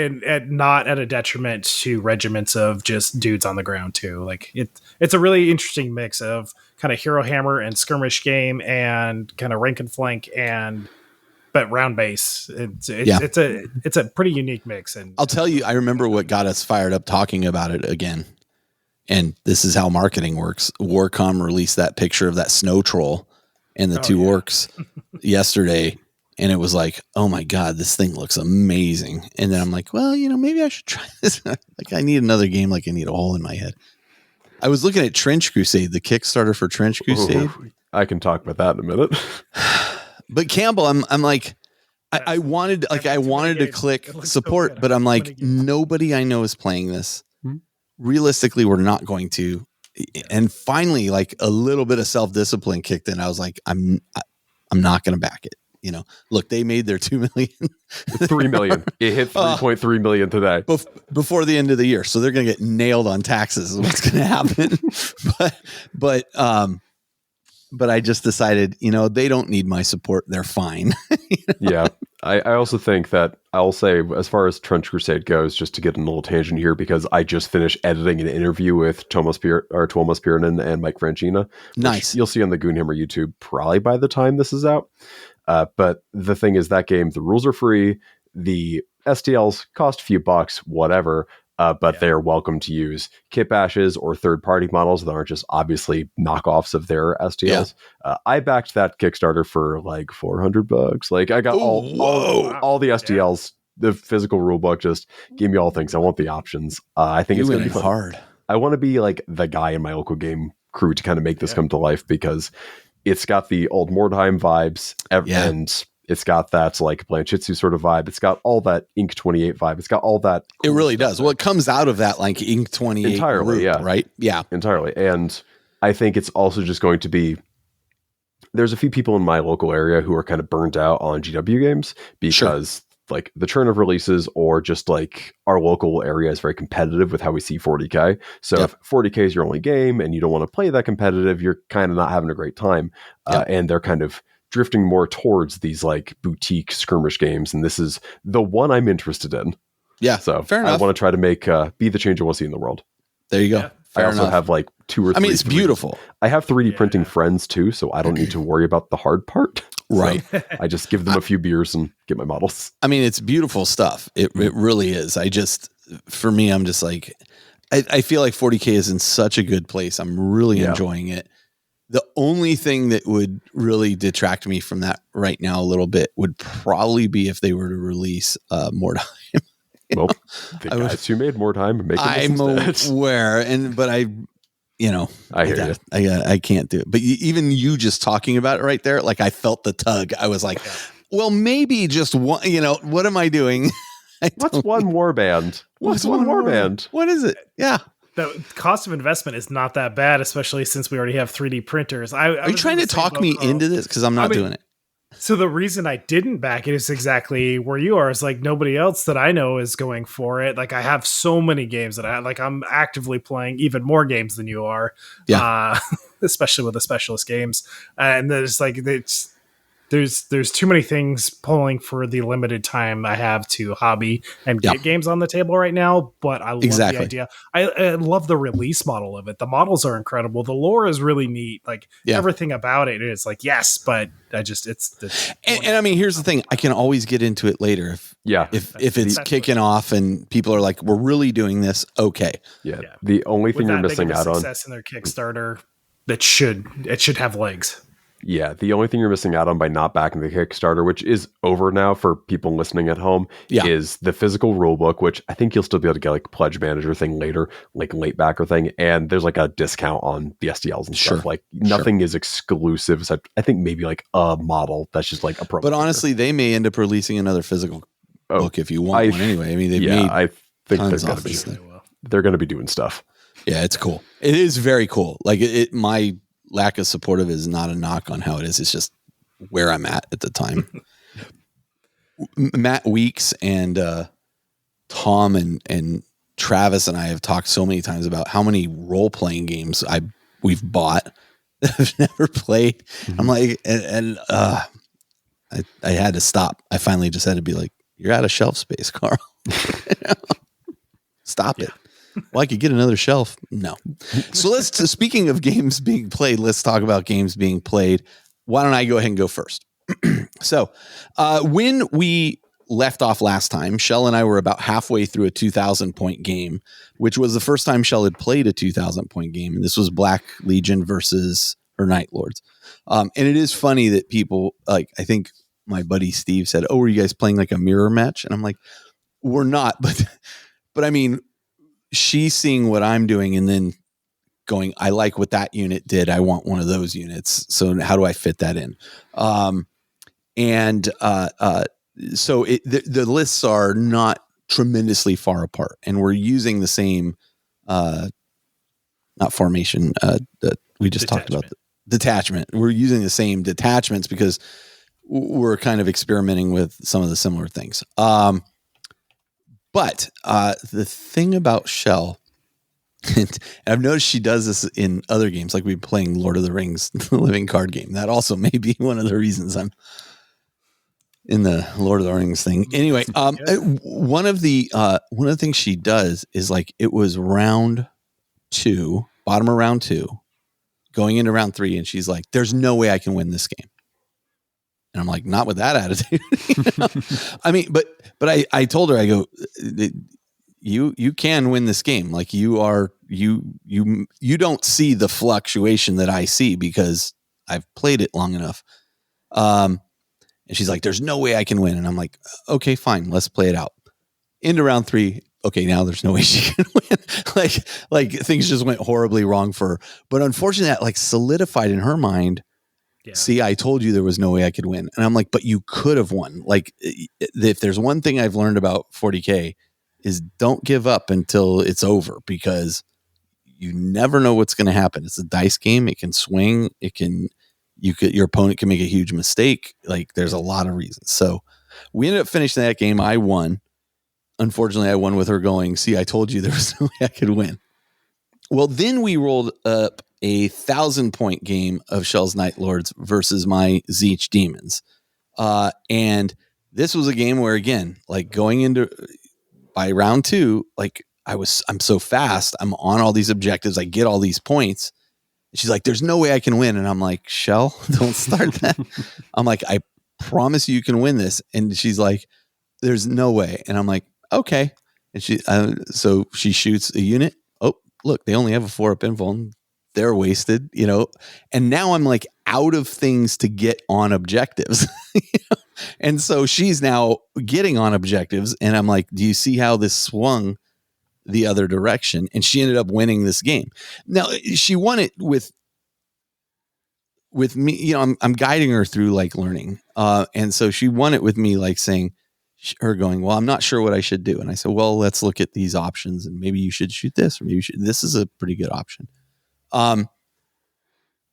not at a detriment to regiments of just dudes on the ground too. Like it's a really interesting mix of kind of hero hammer and skirmish game and kind of rank and flank but round base. It's a pretty unique mix. And I'll tell you, I remember what got us fired up talking about it again. And this is how marketing works. Warcom released that picture of that snow troll and the two orcs yesterday. And it was like, oh my God, this thing looks amazing. And then I'm like, well, maybe I should try this. Like I need another game. Like I need a hole in my head. I was looking at Trench Crusade, the Kickstarter for Trench Crusade. Ooh, I can talk about that in a minute. But Campbell, I'm like, I wanted to click support, but I'm like, nobody I know is playing this. Realistically, we're not going to. And finally, like a little bit of self-discipline kicked in. I was like, I'm not going to back it. Look, they made their 2 million, 3 million. It hit 3.3 million today before the end of the year. So they're going to get nailed on taxes is what's going to happen. But I just decided, they don't need my support. They're fine. Yeah. I also think that I'll say, as far as Trench Crusade goes, just to get in a little tangent here, because I just finished editing an interview with Tuomas Pirinen and Mike Francina. Nice. You'll see on the Goonhammer YouTube probably by the time this is out. But the thing is, that game, the rules are free. The STLs cost a few bucks, whatever. But they're welcome to use kit bashes or third-party models that aren't just obviously knockoffs of their STLs. Yeah. I backed that Kickstarter for like $400. Like I got all the STLs, the physical rule book. Just give me all things. I want the options. I think it's going to be hard. I want to be like the guy in my local game crew to kind of make this come to life, because it's got the old Mordheim vibes and it's got that like Blanchitsu sort of vibe. It's got all that Inc. 28 vibe. It's got all that. Cool it really does. Well, it comes out of that like Inc. 28 entirely, group, right? Yeah, entirely. And I think it's also just going to be there's a few people in my local area who are kind of burnt out on GW games because like the churn of releases, or just like our local area is very competitive with how we see 40K. So if 40K is your only game and you don't want to play that competitive, you're kind of not having a great time. And they're kind of drifting more towards these like boutique skirmish games. And this is the one I'm interested in. Yeah. So fair enough. I want to try to make, be the change I want to see in the world. There you go. Yeah. I also have like 2 or 3. I mean, it's beautiful. I have 3D printing friends too, so I don't need to worry about the hard part. Right. So I just give them a few beers and get my models. I mean, it's beautiful stuff. It really is. For me, I'm just like, I feel like 40K is in such a good place. I'm really enjoying it. The only thing that would really detract me from that right now a little bit would probably be if they were to release more time. Well, the guys who made more time are making this I'm aware, but I hear you. I can't do it. But even you just talking about it right there, like I felt the tug. I was like, well, maybe just one. What am I doing? What's one warband? What's one warband? What is it? Yeah. The cost of investment is not that bad, especially since we already have 3D printers. Are you trying to talk me into this? Because I'm not doing it. So the reason I didn't back it is exactly where you are. Is like nobody else that I know is going for it. Like I have so many games that I'm actively playing even more games than you are. Yeah. Especially with the specialist games. And there's too many things pulling for the limited time I have to hobby and get games on the table right now. But I love the idea. I love the release model of it. The models are incredible. The lore is really neat. Like everything about it is like, yes, but and I mean, here's the thing. I can always get into it later. If it's kicking off and people are like, we're really doing this. Okay. Yeah. The only thing you're missing out on success in their Kickstarter, it should have legs. Yeah, the only thing you're missing out on by not backing the Kickstarter, which is over now for people listening at home, is the physical rulebook, which I think you'll still be able to get like a pledge manager thing later, like late backer thing, and there's like a discount on the STLs and stuff. Like nothing is exclusive, except I think maybe like a model that's just like a pro. But honestly, they may end up releasing another physical book if you want one anyway. I mean, I think they're going to be doing stuff. Yeah, it's cool. It is very cool. Like my lack of supportive is not a knock on how it is. It's just where I'm at the time. Matt Weeks and Tom and Travis and I have talked so many times about how many role-playing games we've bought that I've never played. I'm like, I had to stop. I finally just had to be like, you're out of shelf space, Carl. Stop it. Well, I could get another shelf. No. So speaking of games being played, let's talk about games being played. Why don't I go ahead and go first? So when we left off last time, Shell and I were about halfway through a 2,000-point game, which was the first time Shell had played a 2,000-point game. And this was Black Legion versus her Night Lords. And it is funny that people, like, I think my buddy Steve said, oh, were you guys playing like a mirror match? And I'm like, we're not. But I mean, she's seeing what I'm doing and then going, I like what that unit did. I want one of those units. So how do I fit that in? So the lists are not tremendously far apart, and we're using the same, not formation. That we just talked about the detachment. We're using the same detachments because we're kind of experimenting with some of the similar things. But the thing about Shell, and I've noticed she does this in other games, like we've been playing Lord of the Rings, the living card game. That also may be one of the reasons I'm in the Lord of the Rings thing. Anyway, one of the things she does is like it was round 2, bottom of round 2, going into round 3, and she's like, "There's no way I can win this game." And I'm like, not with that attitude. I mean, but I told her, I go, you can win this game. Like you don't see the fluctuation that I see because I've played it long enough. And she's like, there's no way I can win. And I'm like, okay, fine. Let's play it out. Into round 3. Okay. Now there's no way she can win. like things just went horribly wrong for her. But unfortunately that like solidified in her mind. Yeah. See, I told you there was no way I could win. And I'm like, but you could have won. Like, if there's one thing I've learned about 40K is don't give up until it's over, because you never know what's going to happen. It's a dice game. It can swing. your opponent can make a huge mistake. Like there's a lot of reasons. So we ended up finishing that game. I won. Unfortunately, I won with her going, see, I told you there was no way I could win. Well, then we rolled up a 1,000-point game of Shell's Night Lords versus my Zeech Demons. And this was a game where, again, like going into by round 2, like I'm so fast. I'm on all these objectives. I get all these points. She's like, there's no way I can win. And I'm like, Shell, don't start that. I'm like, I promise you can win this. And she's like, there's no way. And I'm like, okay. And so she shoots a unit. Oh, look, they only have a 4-up invuln. They're wasted, and now I'm like out of things to get on objectives. And so she's now getting on objectives. And I'm like, do you see how this swung the other direction? And she ended up winning this game. Now she won it with me, I'm guiding her through like learning. And so she won it with me, like saying, her going, well, I'm not sure what I should do. And I said, well, let's look at these options and maybe you should shoot this, or maybe this is a pretty good option.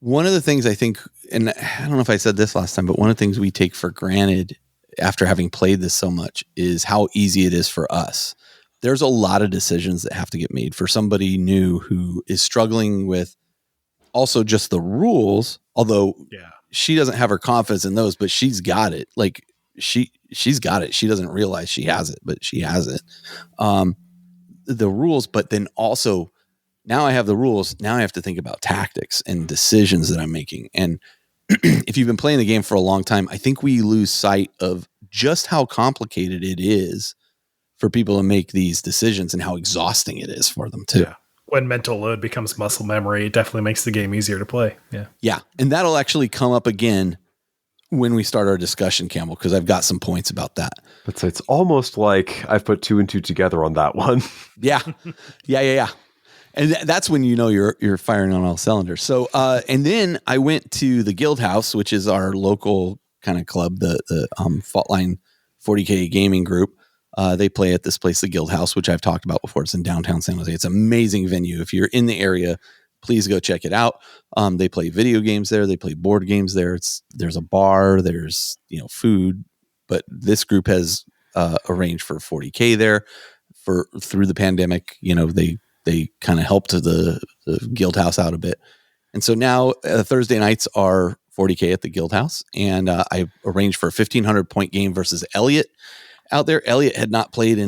One of the things I think, and I don't know if I said this last time, but one of the things we take for granted after having played this so much is how easy it is for us. There's a lot of decisions that have to get made for somebody new who is struggling with also just the rules, although she doesn't have her confidence in those, but she's got it. Like she's got it. She doesn't realize she has it, but she has it. The rules, but then also now I have the rules. Now I have to think about tactics and decisions that I'm making. And if you've been playing the game for a long time, I think we lose sight of just how complicated it is for people to make these decisions and how exhausting it is for them too. Yeah. When mental load becomes muscle memory, it definitely makes the game easier to play. Yeah. Yeah. And that'll actually come up again when we start our discussion, Campbell, because I've got some points about that. But it's almost like I've put 2 and 2 together on that one. Yeah. And that's when you're firing on all cylinders. So, and then I went to the Guild House, which is our local kind of club, the Faultline 40K gaming group. They play at this place, the Guild House, which I've talked about before. It's in downtown San Jose. It's an amazing venue. If you're in the area, please go check it out. They play video games there. They play board games there. There's a bar. There's food. But this group has arranged for 40K there through the pandemic. They kind of helped the Guild House out a bit. And so now Thursday nights are 40K at the Guild House. And I arranged for a 1,500 point game versus Elliot out there. Elliot had not played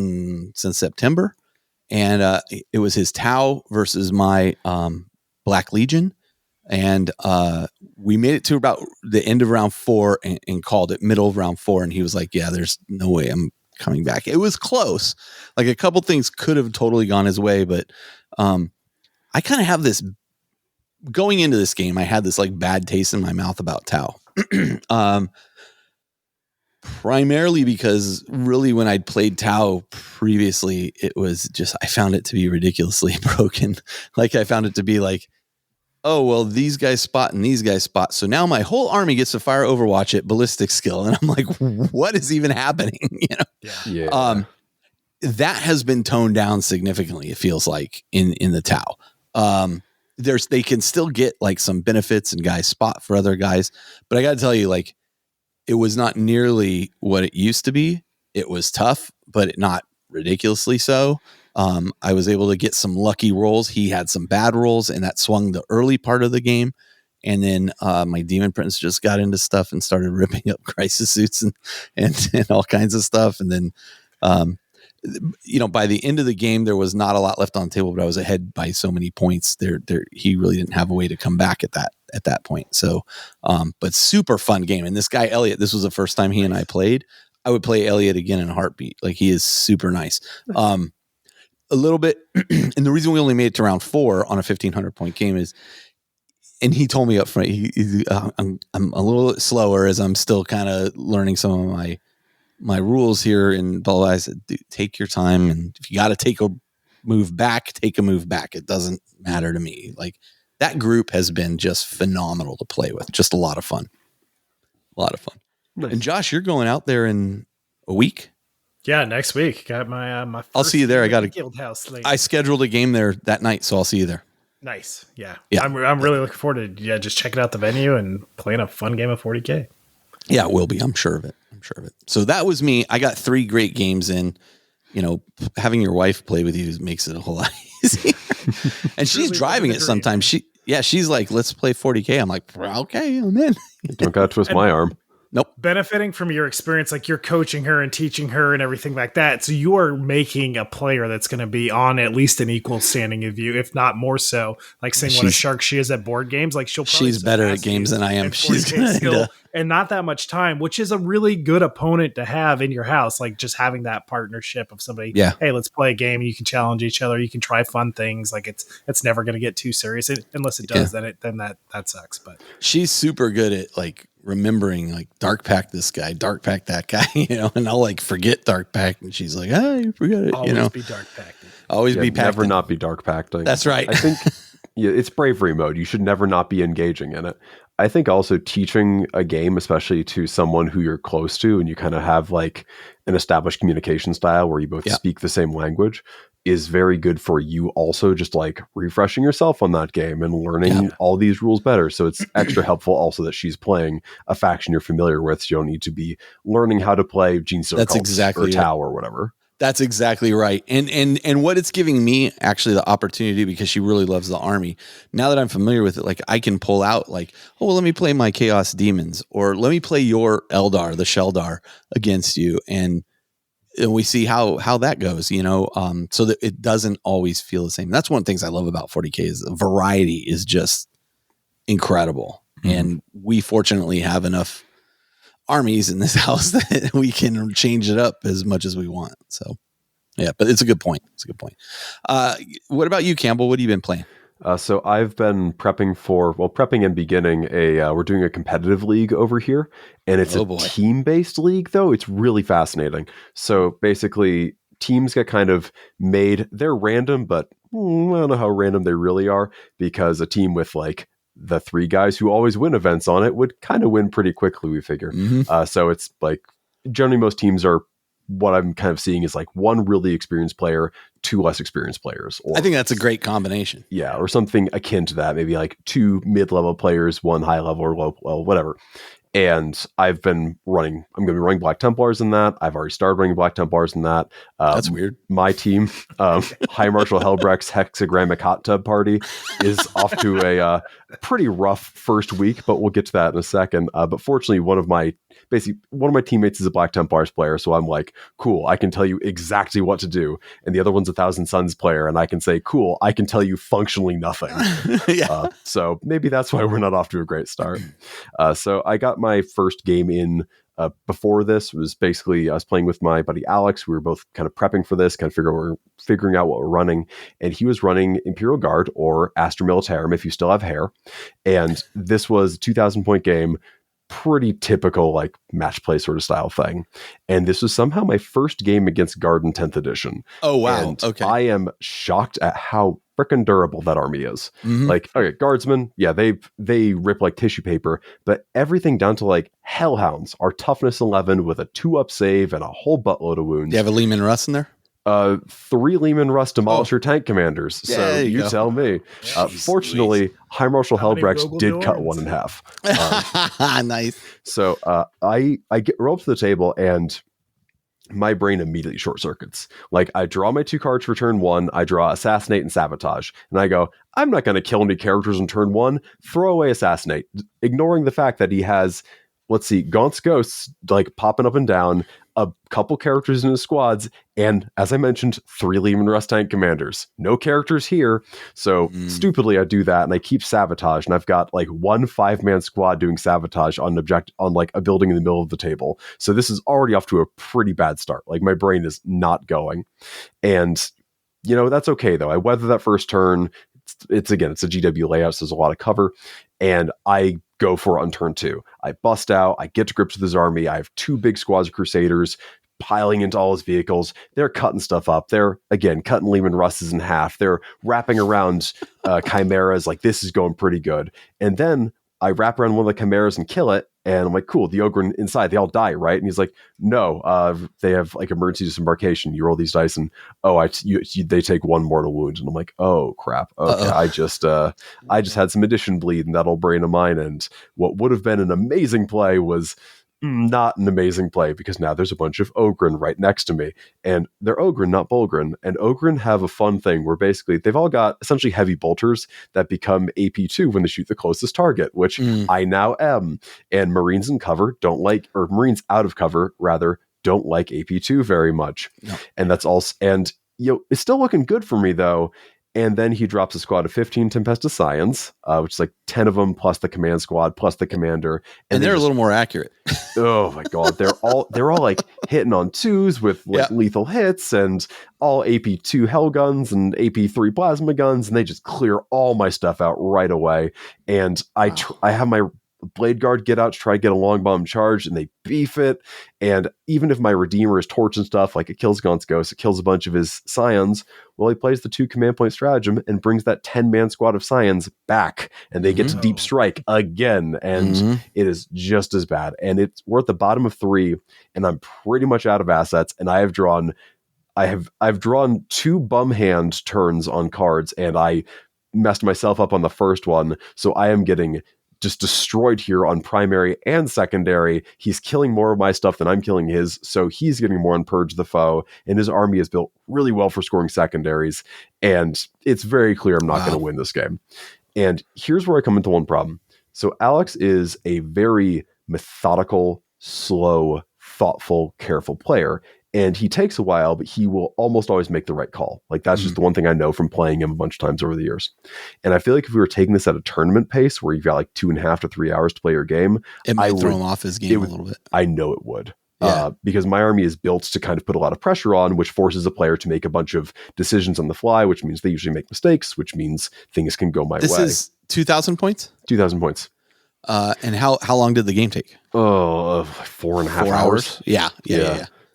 since September. And it was his Tau versus my Black Legion. And we made it to about the end of round 4 and called it middle of round 4. And he was like, yeah, there's no way I'm coming back. It was close. Like a couple things could have totally gone his way, but I kind of have this going into this game. I had this like bad taste in my mouth about Tau. Primarily because really when I'd played Tau previously, it was just, I found it to be ridiculously broken. Like I found it to be like, oh, well, these guys spot and these guys spot. So now my whole army gets to fire Overwatch at ballistic skill. And I'm like, what is even happening? Yeah. That has been toned down significantly. It feels like in the Tau, they can still get like some benefits and guys spot for other guys. But I got to tell you, like, it was not nearly what it used to be. It was tough, but not ridiculously so. I was able to get some lucky rolls. He had some bad rolls, and that swung the early part of the game. And then my Demon Prince just got into stuff and started ripping up crisis suits and all kinds of stuff. And then, by the end of the game, there was not a lot left on the table, but I was ahead by so many points. He really didn't have a way to come back at that point. So, but super fun game. And this guy Elliot, this was the first time he and I played. I would play Elliot again in a heartbeat. Like he is super nice. A little bit, and the reason we only made it to round 4 on a 1,500 point game is, and he told me up front, I'm a little slower as I'm still kind of learning some of my rules here. And blah, blah. I said, take your time, and if you got to take a move back, take a move back. It doesn't matter to me. Like that group has been just phenomenal to play with. Just a lot of fun. Nice. And Josh, you're going out there in a week. Yeah, next week. Got my first I'll see you there. I got a Guild House slate. I scheduled a game there that night, so I'll see you there. Nice. Yeah. Yeah. I'm really looking forward to just checking out the venue and playing a fun game of 40K. Yeah, it will be. I'm sure of it. So that was me. I got 3 great games in. Having your wife play with you makes it a whole lot easier. And she's driving it sometimes. She's like, let's play 40K. I'm like, okay, I'm in. Don't gotta twist my arm. Nope. Benefiting from your experience, like you're coaching her and teaching her and everything like that. So you are making a player that's going to be on at least an equal standing of you, if not more so. Like saying what a shark she is at board games. Like she's better at games than I am. She's skill and not that much time, which is a really good opponent to have in your house. Like just having that partnership of somebody. Yeah. Hey, let's play a game. You can challenge each other. You can try fun things. Like it's never going to get too serious unless it does. Then that sucks. But she's super good at like remembering like dark pack this guy, dark pack that guy, and I'll like forget dark pack, and she's like, you forgot it, always be dark packed. Always be packed. Never not be dark packed. That's right. I think it's bravery mode. You should never not be engaging in it. I think also teaching a game, especially to someone who you're close to and you kind of have like an established communication style where you both speak the same language, is very good for you also just like refreshing yourself on that game and learning all these rules better. So it's extra helpful also that she's playing a faction you're familiar with. So you don't need to be learning how to play Gene Circle or Tau or whatever. That's exactly right. And what it's giving me actually the opportunity, because she really loves the army. Now that I'm familiar with it, like I can pull out like, oh, well, let me play my Chaos Demons, or let me play your Eldar, the Sheldar against you. And we see how that goes, so that it doesn't always feel the same. That's one of the things I love about 40K is the variety is just incredible. Mm-hmm. And we fortunately have enough armies in this house that we can change it up as much as we want. So yeah, but it's a good point. What about you, Campbell? What have you been playing? So I've been prepping and beginning we're doing a competitive league over here, and it's a team-based league though. It's really fascinating. So basically teams get kind of made, they're random, but I don't know how random they really are, because a team with like the 3 guys who always win events on it would kind of win pretty quickly, we figure. Mm-hmm. So it's like generally most teams are, what I'm kind of seeing is like 1 really experienced player, 2 less experienced players. Or, I think that's a great combination. Yeah, or something akin to that. Maybe like 2 mid-level players, 1 high level or low, well, whatever. And I'm going to be running Black Templars in that. I've already started running Black Templars in that. That's weird. My team, High Marshal Helbrecht's Hexagrammic Hot Tub Party, is off to a pretty rough first week, but we'll get to that in a second. But fortunately, one of my teammates is a Black Templars player, so I'm like, cool, I can tell you exactly what to do. And the other one's a Thousand Suns player, and I can say, cool, I can tell you functionally nothing. So maybe that's why we're not off to a great start. So I got my first game in before this. Was basically I was playing with my buddy Alex. We were both kind of prepping for this, kind of figuring out what we're running, and he was running Imperial Guard or Astra Militarum if you still have hair. And this was a 2,000 point game, pretty typical like match play sort of style thing. And this was somehow my first game against Guard in 10th edition. Oh wow. And okay. I am shocked at how freaking durable that army is. Mm-hmm. Like, okay, Guardsmen, yeah, they rip like tissue paper, but everything down to like Hellhounds are toughness 11 with a 2-up save and a whole buttload of wounds. Do you have a Lehman Russ in there? 3 Lehman Russ Demolisher tank commanders. Yeah, so you tell me. Fortunately, High Marshal Helbrecht did cut one in half. Nice. So I roll up to the table and my brain immediately short circuits. Like I draw my 2 cards for turn 1. I draw Assassinate and Sabotage. And I go, I'm not going to kill any characters in turn 1. Throw away Assassinate. Ignoring the fact that he has, let's see, Gaunt's Ghosts like popping up and down, a couple characters in his squads, and as I mentioned, 3 Lehman Russ tank commanders. No characters here. So stupidly I do that and I keep Sabotage, and I've got like 1 5-man squad doing Sabotage on like a building in the middle of the table. So this is already off to a pretty bad start. Like my brain is not going. And that's okay though. I weather that first turn. It's a GW layout, so there's a lot of cover, and I go for it on turn 2. I bust out, I get to grips with his army. I have 2 big squads of Crusaders piling into all his vehicles. They're cutting stuff up. They're, again, cutting Lehman Russes in half. They're wrapping around Chimeras. Like, this is going pretty good. And then I wrap around one of the Chimeras and kill it, And I'm like, cool, the Ogren inside, they all die, right? And he's like, no, they have like emergency disembarkation. You roll these dice and, they take 1 mortal wound. And I'm like, oh, crap. Okay, I just had some addition bleed and that'll brain of mine. And what would have been an amazing play was not an amazing play because now there's a bunch of Ogren right next to me. And they're Ogren, not Bulgren. And Ogren have a fun thing where basically they've all got essentially heavy bolters that become AP2 when they shoot the closest target, which I now am. And Marines in cover Marines out of cover, rather, don't like AP2 very much. No. And that's also, and it's still looking good for me though. And then he drops a squad of 15 Tempestus Scions, which is like 10 of them plus the command squad plus the commander. And they're a little more accurate. Oh my God. They're all like hitting on 2s with like lethal hits and all AP2 hell guns and AP3 plasma guns. And they just clear all my stuff out right away. And I have my Blade Guard get out to try to get a long bomb charge and they beef it. And even if my Redeemer is torch and stuff, like it kills Gaunt's Ghost, it kills a bunch of his Scions, well, he plays the 2 command point stratagem and brings that 10-man squad of Scions back and they get to deep strike again. And it is just as bad. And we're at the bottom of 3 and I'm pretty much out of assets. And I've drawn 2 bum hand turns on cards and I messed myself up on the first one. So I am getting just destroyed here on primary and secondary. He's killing more of my stuff than I'm killing his, so he's getting more on Purge the Foe, and his army is built really well for scoring secondaries, and it's very clear I'm not going to win this game. And here's where I come into one problem. So Alex is a very methodical, slow, thoughtful, careful player, and he takes a while, but he will almost always make the right call. Like that's just the one thing I know from playing him a bunch of times over the years. And I feel like if we were taking this at a tournament pace where you've got like 2.5 to 3 hours to play your game, it might throw him off his game a little bit. I know it would. Because my army is built to kind of put a lot of pressure on, which forces a player to make a bunch of decisions on the fly, which means they usually make mistakes, which means things can go my way. This is 2,000 points? 2,000 points. And how long did the game take? 4.5 hours. Yeah.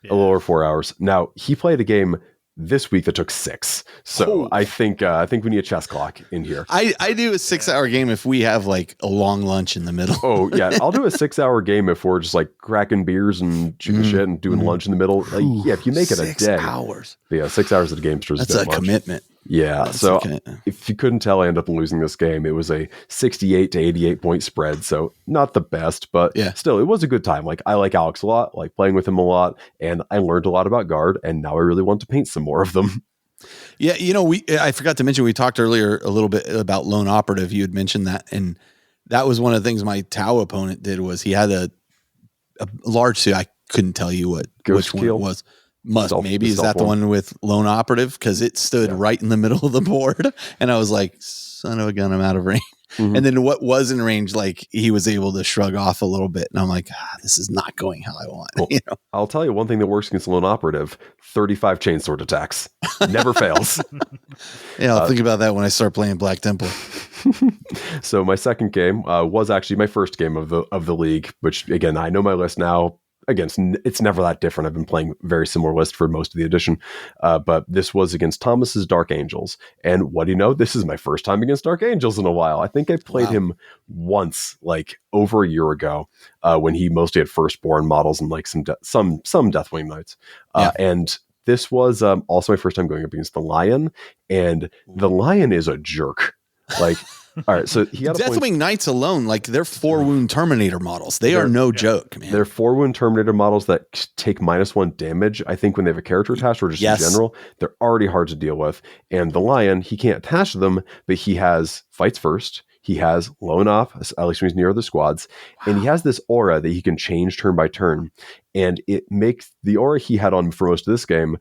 A little over 4 hours. Now, he played a game this week that took 6. So I think we need a chess clock in here. I do a 6-hour game if we have like a long lunch in the middle. Oh yeah, I'll do a 6-hour game if we're just like cracking beers and shooting shit and doing lunch in the middle. Like, if you make it a day. 6 hours. Yeah, 6 hours of the game. That's a commitment. Yeah. That's so if you couldn't tell, I ended up losing this game. It was a 68 to 88 point spread. So not the best, but still, it was a good time. Like I like Alex a lot, like playing with him a lot, and I learned a lot about Guard, and now I really want to paint some more of them. Yeah, I forgot to mention, we talked earlier a little bit about Lone Operative. You had mentioned that, and that was one of the things my Tau opponent did. Was he had a large suit. I couldn't tell you which one it was. Maybe is that the one with Lone Operative, because it stood right in the middle of the board, and I was like, son of a gun, I'm out of range. And then what was in range, like he was able to shrug off a little bit, and I'm like, this is not going how I want. Well, I'll tell you one thing that works against Lone Operative: 35 chainsword attacks never fails. I'll think about that when I start playing Black Temple. So my second game was actually my first game of the league, which again, I know my list now. Again, it's never that different. I've been playing very similar list for most of the edition. But this was against Thomas's Dark Angels. And what do you know? This is my first time against Dark Angels in a while. I think I played him once, like over a year ago, when he mostly had Firstborn models and like some Deathwing Knights. And this was also my first time going up against the Lion. And the Lion is a jerk. Like... All right, so he got Deathwing Knights alone, like they're 4-wound Terminator models. They're no joke, man. They're 4-wound Terminator models that take -1 damage. I think when they have a character attached, or just in general, they're already hard to deal with. And the Lion, he can't attach to them, but he has fights first. He has lone off, at least when he's near the squads, and he has this aura that he can change turn by turn. And it makes the aura he had on for most of this game.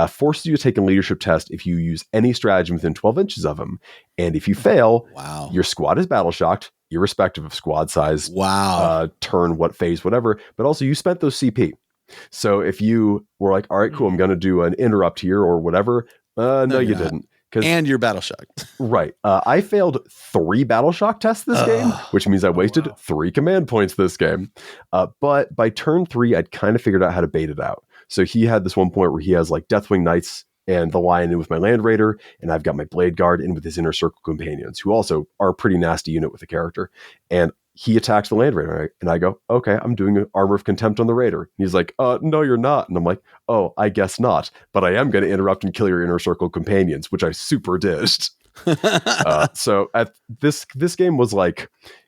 Forces you to take a leadership test if you use any strategy within 12 inches of him. And if you fail, your squad is battle shocked, irrespective of squad size, turn, what phase, whatever. But also you spent those CP. So if you were like, all right, cool, I'm going to do an interrupt here or whatever. No, you didn't. And you're battle shocked. Right. I failed 3 battle shock tests this game, which means I wasted 3 command points this game. But by turn 3, I'd kind of figured out how to bait it out. So he had this one point where he has like Deathwing Knights and the Lion in with my Land Raider, and I've got my Blade Guard in with his Inner Circle companions, who also are a pretty nasty unit with the character. And he attacks the Land Raider. And I go, okay, I'm doing an Armor of Contempt on the Raider. And he's like, no, you're not. And I'm like, oh, I guess not. But I am going to interrupt and kill your Inner Circle companions, which I super did. So at this game was one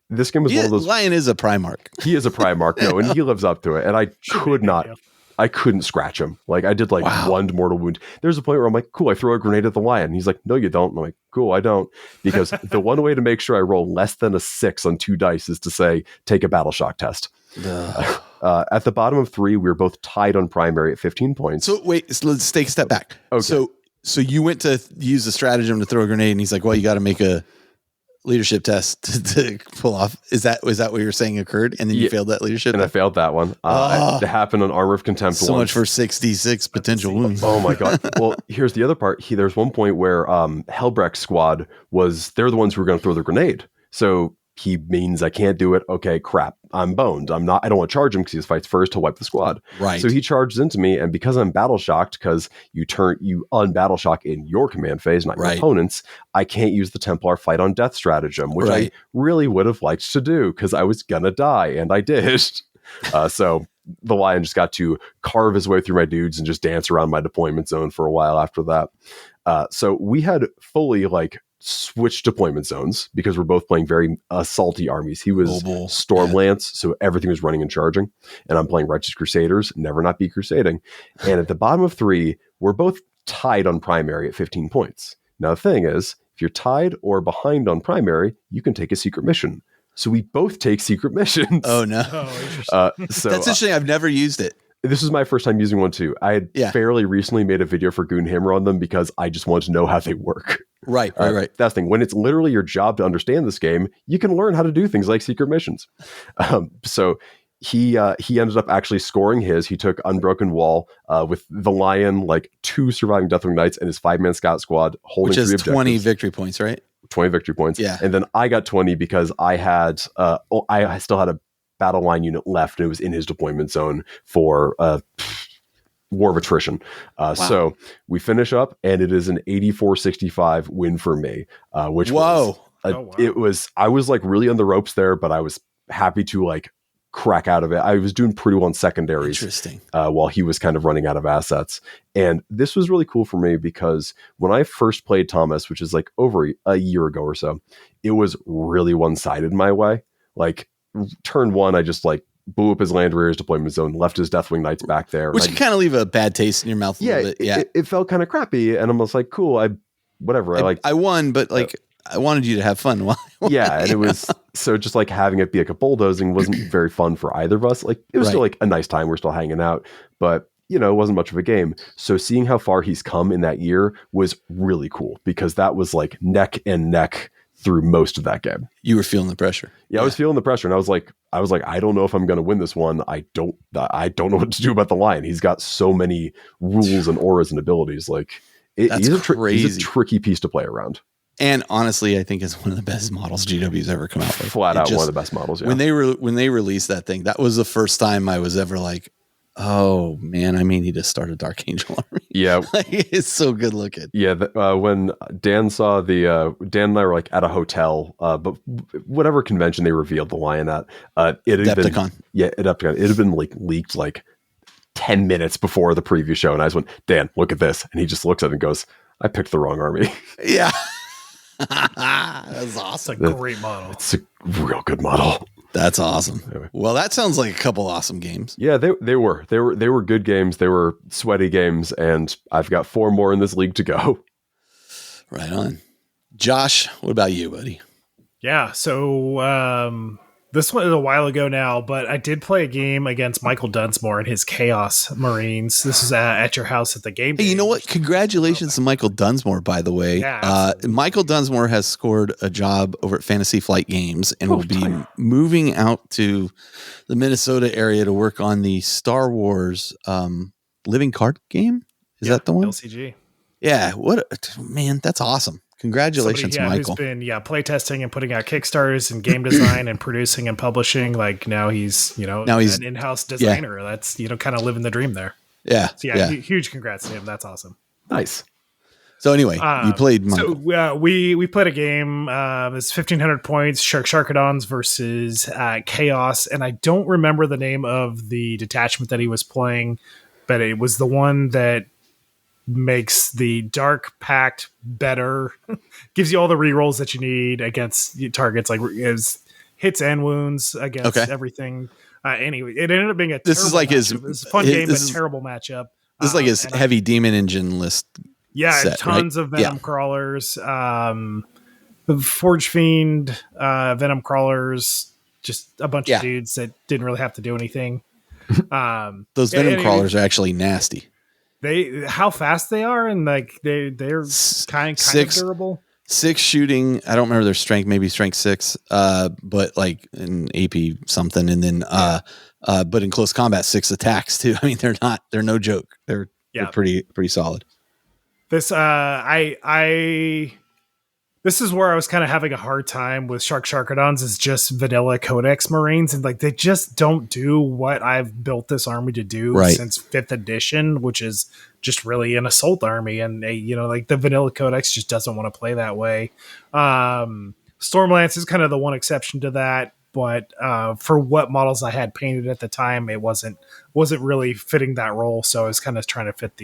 of those. Lion is a Primarch. He is a Primarch, no, and he lives up to it. And I couldn't scratch him. Like I did one mortal wound. There's a point where I'm like, cool, I throw a grenade at the Lion. And he's like, no, you don't. And I'm like, cool, I don't. Because the one way to make sure I roll less than a 6 on 2 dice is to say, take a battle shock test. At the bottom of 3, we were both tied on primary at 15 points. So wait, let's take a step back. Okay. So you went to use the stratagem to throw a grenade, and he's like, well, you got to make a leadership test to pull off. Was that what you're saying occurred? And then you failed that leadership? And I failed that one. It happened on Armor of Contempt. So much for 66 potential wounds. Oh my God. Well, here's the other part. There's one point where Helbrecht's squad they're the ones who were going to throw the grenade. So he means I can't do it. Okay, crap. I'm boned. I don't want to charge him because he fights first to wipe the squad. Right. So he charges into me, and because I'm battle shocked, because you unbattle shock in your command phase, not your opponent's, I can't use the Templar fight on death stratagem, which I really would have liked to do because I was gonna die, and I did. So the Lion just got to carve his way through my dudes and just dance around my deployment zone for a while after that. So we had fully switch deployment zones because we're both playing very salty armies. He was Stormlance, so everything was running and charging, and I'm playing Righteous Crusaders, never not be crusading. And at the bottom of 3, we're both tied on primary at 15 points. Now the thing is, if you're tied or behind on primary, you can take a secret mission. So we both take secret missions. Oh no! So that's interesting. I've never used it. This is my first time using one too. I had fairly recently made a video for Goonhammer on them because I just wanted to know how they work. Right. That's the thing. When it's literally your job to understand this game, you can learn how to do things like secret missions. So he ended up actually scoring his. He took Unbroken Wall with the Lion, 2 surviving Deathwing Knights, and his 5-man scout squad holding 3 objectives. 20 victory points, right? 20 victory points. Yeah. And then I got 20 because I had I still had a battle line unit left, and it was in his deployment zone for War of Attrition. So we finish up, and it is an 84-65 win for me, which it was, I was really on the ropes there, but I was happy to crack out of it. I was doing pretty well in secondaries. Interesting. While he was kind of running out of assets. And this was really cool for me because when I first played Thomas, which is over a year ago or so, it was really one-sided my way. Turn 1, I just blew up his Land Raiders deployment zone, left his Deathwing Knights back there. Which can kind of leave a bad taste in your mouth a little bit. Yeah. It felt kind of crappy. And I'm just cool. I won, but I wanted you to have fun. Yeah. And it was, so just having it be a bulldozing wasn't very fun for either of us. It was still a nice time. We're still hanging out, but it wasn't much of a game. So seeing how far he's come in that year was really cool because that was neck and neck through most of that game. You were feeling the pressure. Yeah, I was feeling the pressure, and I was like, I don't know if I'm going to win this one. I don't know what to do about the Lion. He's got so many rules and auras and abilities. He's a tricky piece to play around. And honestly, I think it's one of the best models GW's ever come out with. Flat out one of the best models. Yeah. When they released that thing, that was the first time I was ever oh man, I may need to start a Dark Angel army. Yeah. It's so good looking. Yeah. When Dan saw Dan and I were at a hotel, but whatever convention they revealed the Lion at, it had Adepticon. Adepticon. It had been leaked 10 minutes before the preview show. And I just went, Dan, look at this. And he just looks at it and goes, I picked the wrong army. Yeah. That's awesome. It's a great model. It's a real good model. That's awesome. Anyway. Well, that sounds like a couple awesome games. Yeah, they were good games. They were sweaty games, and I've got 4 more in this league to go. Right on. Josh, what about you, buddy? Yeah, so this one is a while ago now, but I did play a game against Michael Dunsmore and his Chaos Marines. This is at your house at the game. Hey, you know what? Congratulations to Michael Dunsmore, by the way. Yeah, Michael Dunsmore has scored a job over at Fantasy Flight Games and will be moving out to the Minnesota area to work on the Star Wars living card game. Is that the one? LCG. Yeah. Man, that's awesome. Congratulations, Michael. Who's been playtesting and putting out Kickstarters and game design and producing and publishing. Now he's an in-house designer. That's kind of living the dream there. Yeah. So huge congrats to him. That's awesome. Nice. So anyway, you played Michael. So we played a game. It's 1,500 points. Sharkadons versus Chaos, and I don't remember the name of the detachment that he was playing, but it was the one that makes the Dark Pact better. Gives you all the rerolls that you need against targets, like hits and wounds against everything. Anyway, it ended up being it was a fun game, but a terrible matchup. This is like his heavy demon engine list. Yeah, set, tons right? of Venom crawlers, Forge Fiend, Venom crawlers, just a bunch of dudes that didn't really have to do anything. Those Venom crawlers are actually nasty. How fast they are, and like they're kind of durable. 6 shooting. I don't remember their strength, maybe strength 6, but like in AP something, and then but in close combat 6 attacks too. I mean, they're no joke. They're pretty solid. This this is where I was kind of having a hard time with Sharkadons is just vanilla Codex Marines, and like they just don't do what I've built this army to do since 5th edition, which is just really an assault army, and like the vanilla Codex just doesn't want to play that way. Stormlance is kind of the one exception to that, but for what models I had painted at the time, it wasn't really fitting that role, so I was kind of trying to fit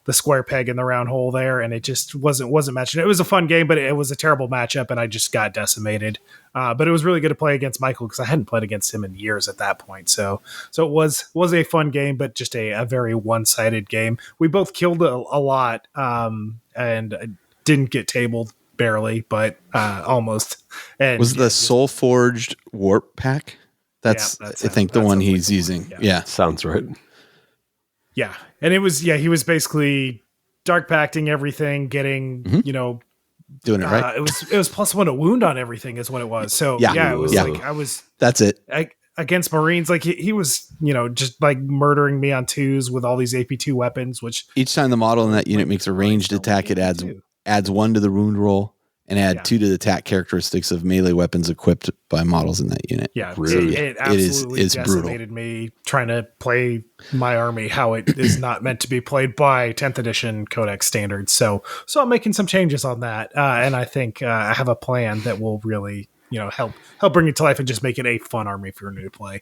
the square peg in the round hole there, and it just wasn't matching. It was a fun game, but it was a terrible matchup, and I just got decimated. But it was really good to play against Michael because I hadn't played against him in years at that point. So it was a fun game, but just a very one-sided game. We both killed a lot, and didn't get tabled barely, but almost. And was the Soul Forged Warp Pack? That's I think the one he's using. Yeah, sounds right. Yeah. And it was, he was basically dark pacting everything, getting, doing it right. It was +1 a wound on everything is what it was. So it was like, that's it. Against Marines, like he was, just like murdering me on 2s with all these AP2 weapons, which each time the model in that unit makes a ranged attack, it adds 1 to the wound roll and add 2 to the attack characteristics of melee weapons equipped by models in that unit. Yeah, it absolutely decimated brutal. Me trying to play my army how it is not meant to be played by 10th edition Codex standards. So I'm making some changes on that, and I think I have a plan that will really help bring it to life and just make it a fun army for new to play.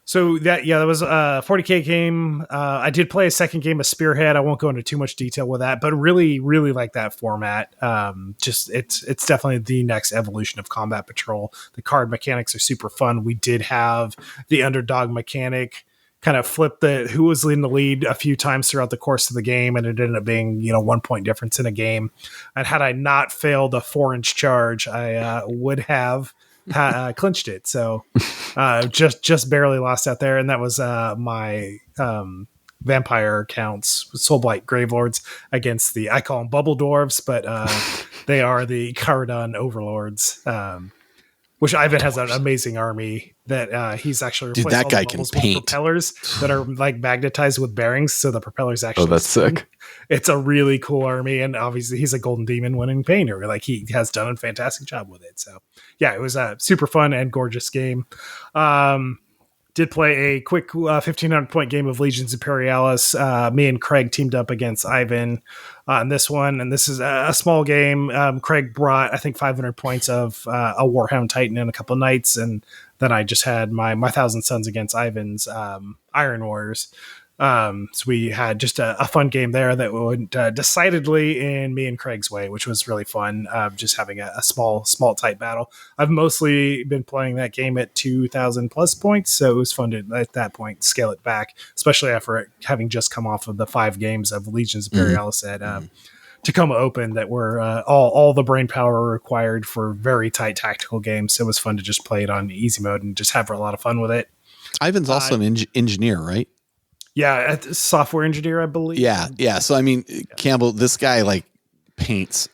So that was a 40K game. I did play a second game of Spearhead. I won't go into too much detail with that, but really, really like that format. It's definitely the next evolution of Combat Patrol. The card mechanics are super fun. We did have the underdog mechanic kind of flip who was in the lead a few times throughout the course of the game, and it ended up being 1 point difference in a game. And had I not failed a 4-inch charge, I would have clinched it. So just barely lost out there, and that was my vampire accounts, Soulblight Gravelords, against I call them Bubble Dwarves, but they are the Caradon Overlords, which Ivan has an amazing army that he's actually replaced that guy can paint propellers that are like magnetized with bearings, so the propellers actually that's sick. It's a really cool army, and obviously he's a Golden Demon winning painter. Like he has done a fantastic job with it. So yeah, it was a super fun and gorgeous game. Did play a quick 1,500 point game of Legions Imperialis. Me and Craig teamed up against Ivan on this one, and this is a small game. Craig brought, I think, 500 points of a Warhound Titan in a couple of nights, and then I just had my 1,000 Suns against Ivan's Iron Warriors. So we had just a fun game there that went decidedly in me and Craig's way, which was really fun. Just having a small tight battle. I've mostly been playing that game at 2,000 plus points, so it was fun to at that point scale it back, especially after having just come off of the 5 games of Legions Imperialis at Tacoma Open that were all the brain power required for very tight tactical games. So it was fun to just play it on easy mode and just have a lot of fun with it. Ivan's also an engineer, right? Yeah, software engineer, I believe. Yeah. So I mean, Campbell, this guy like paints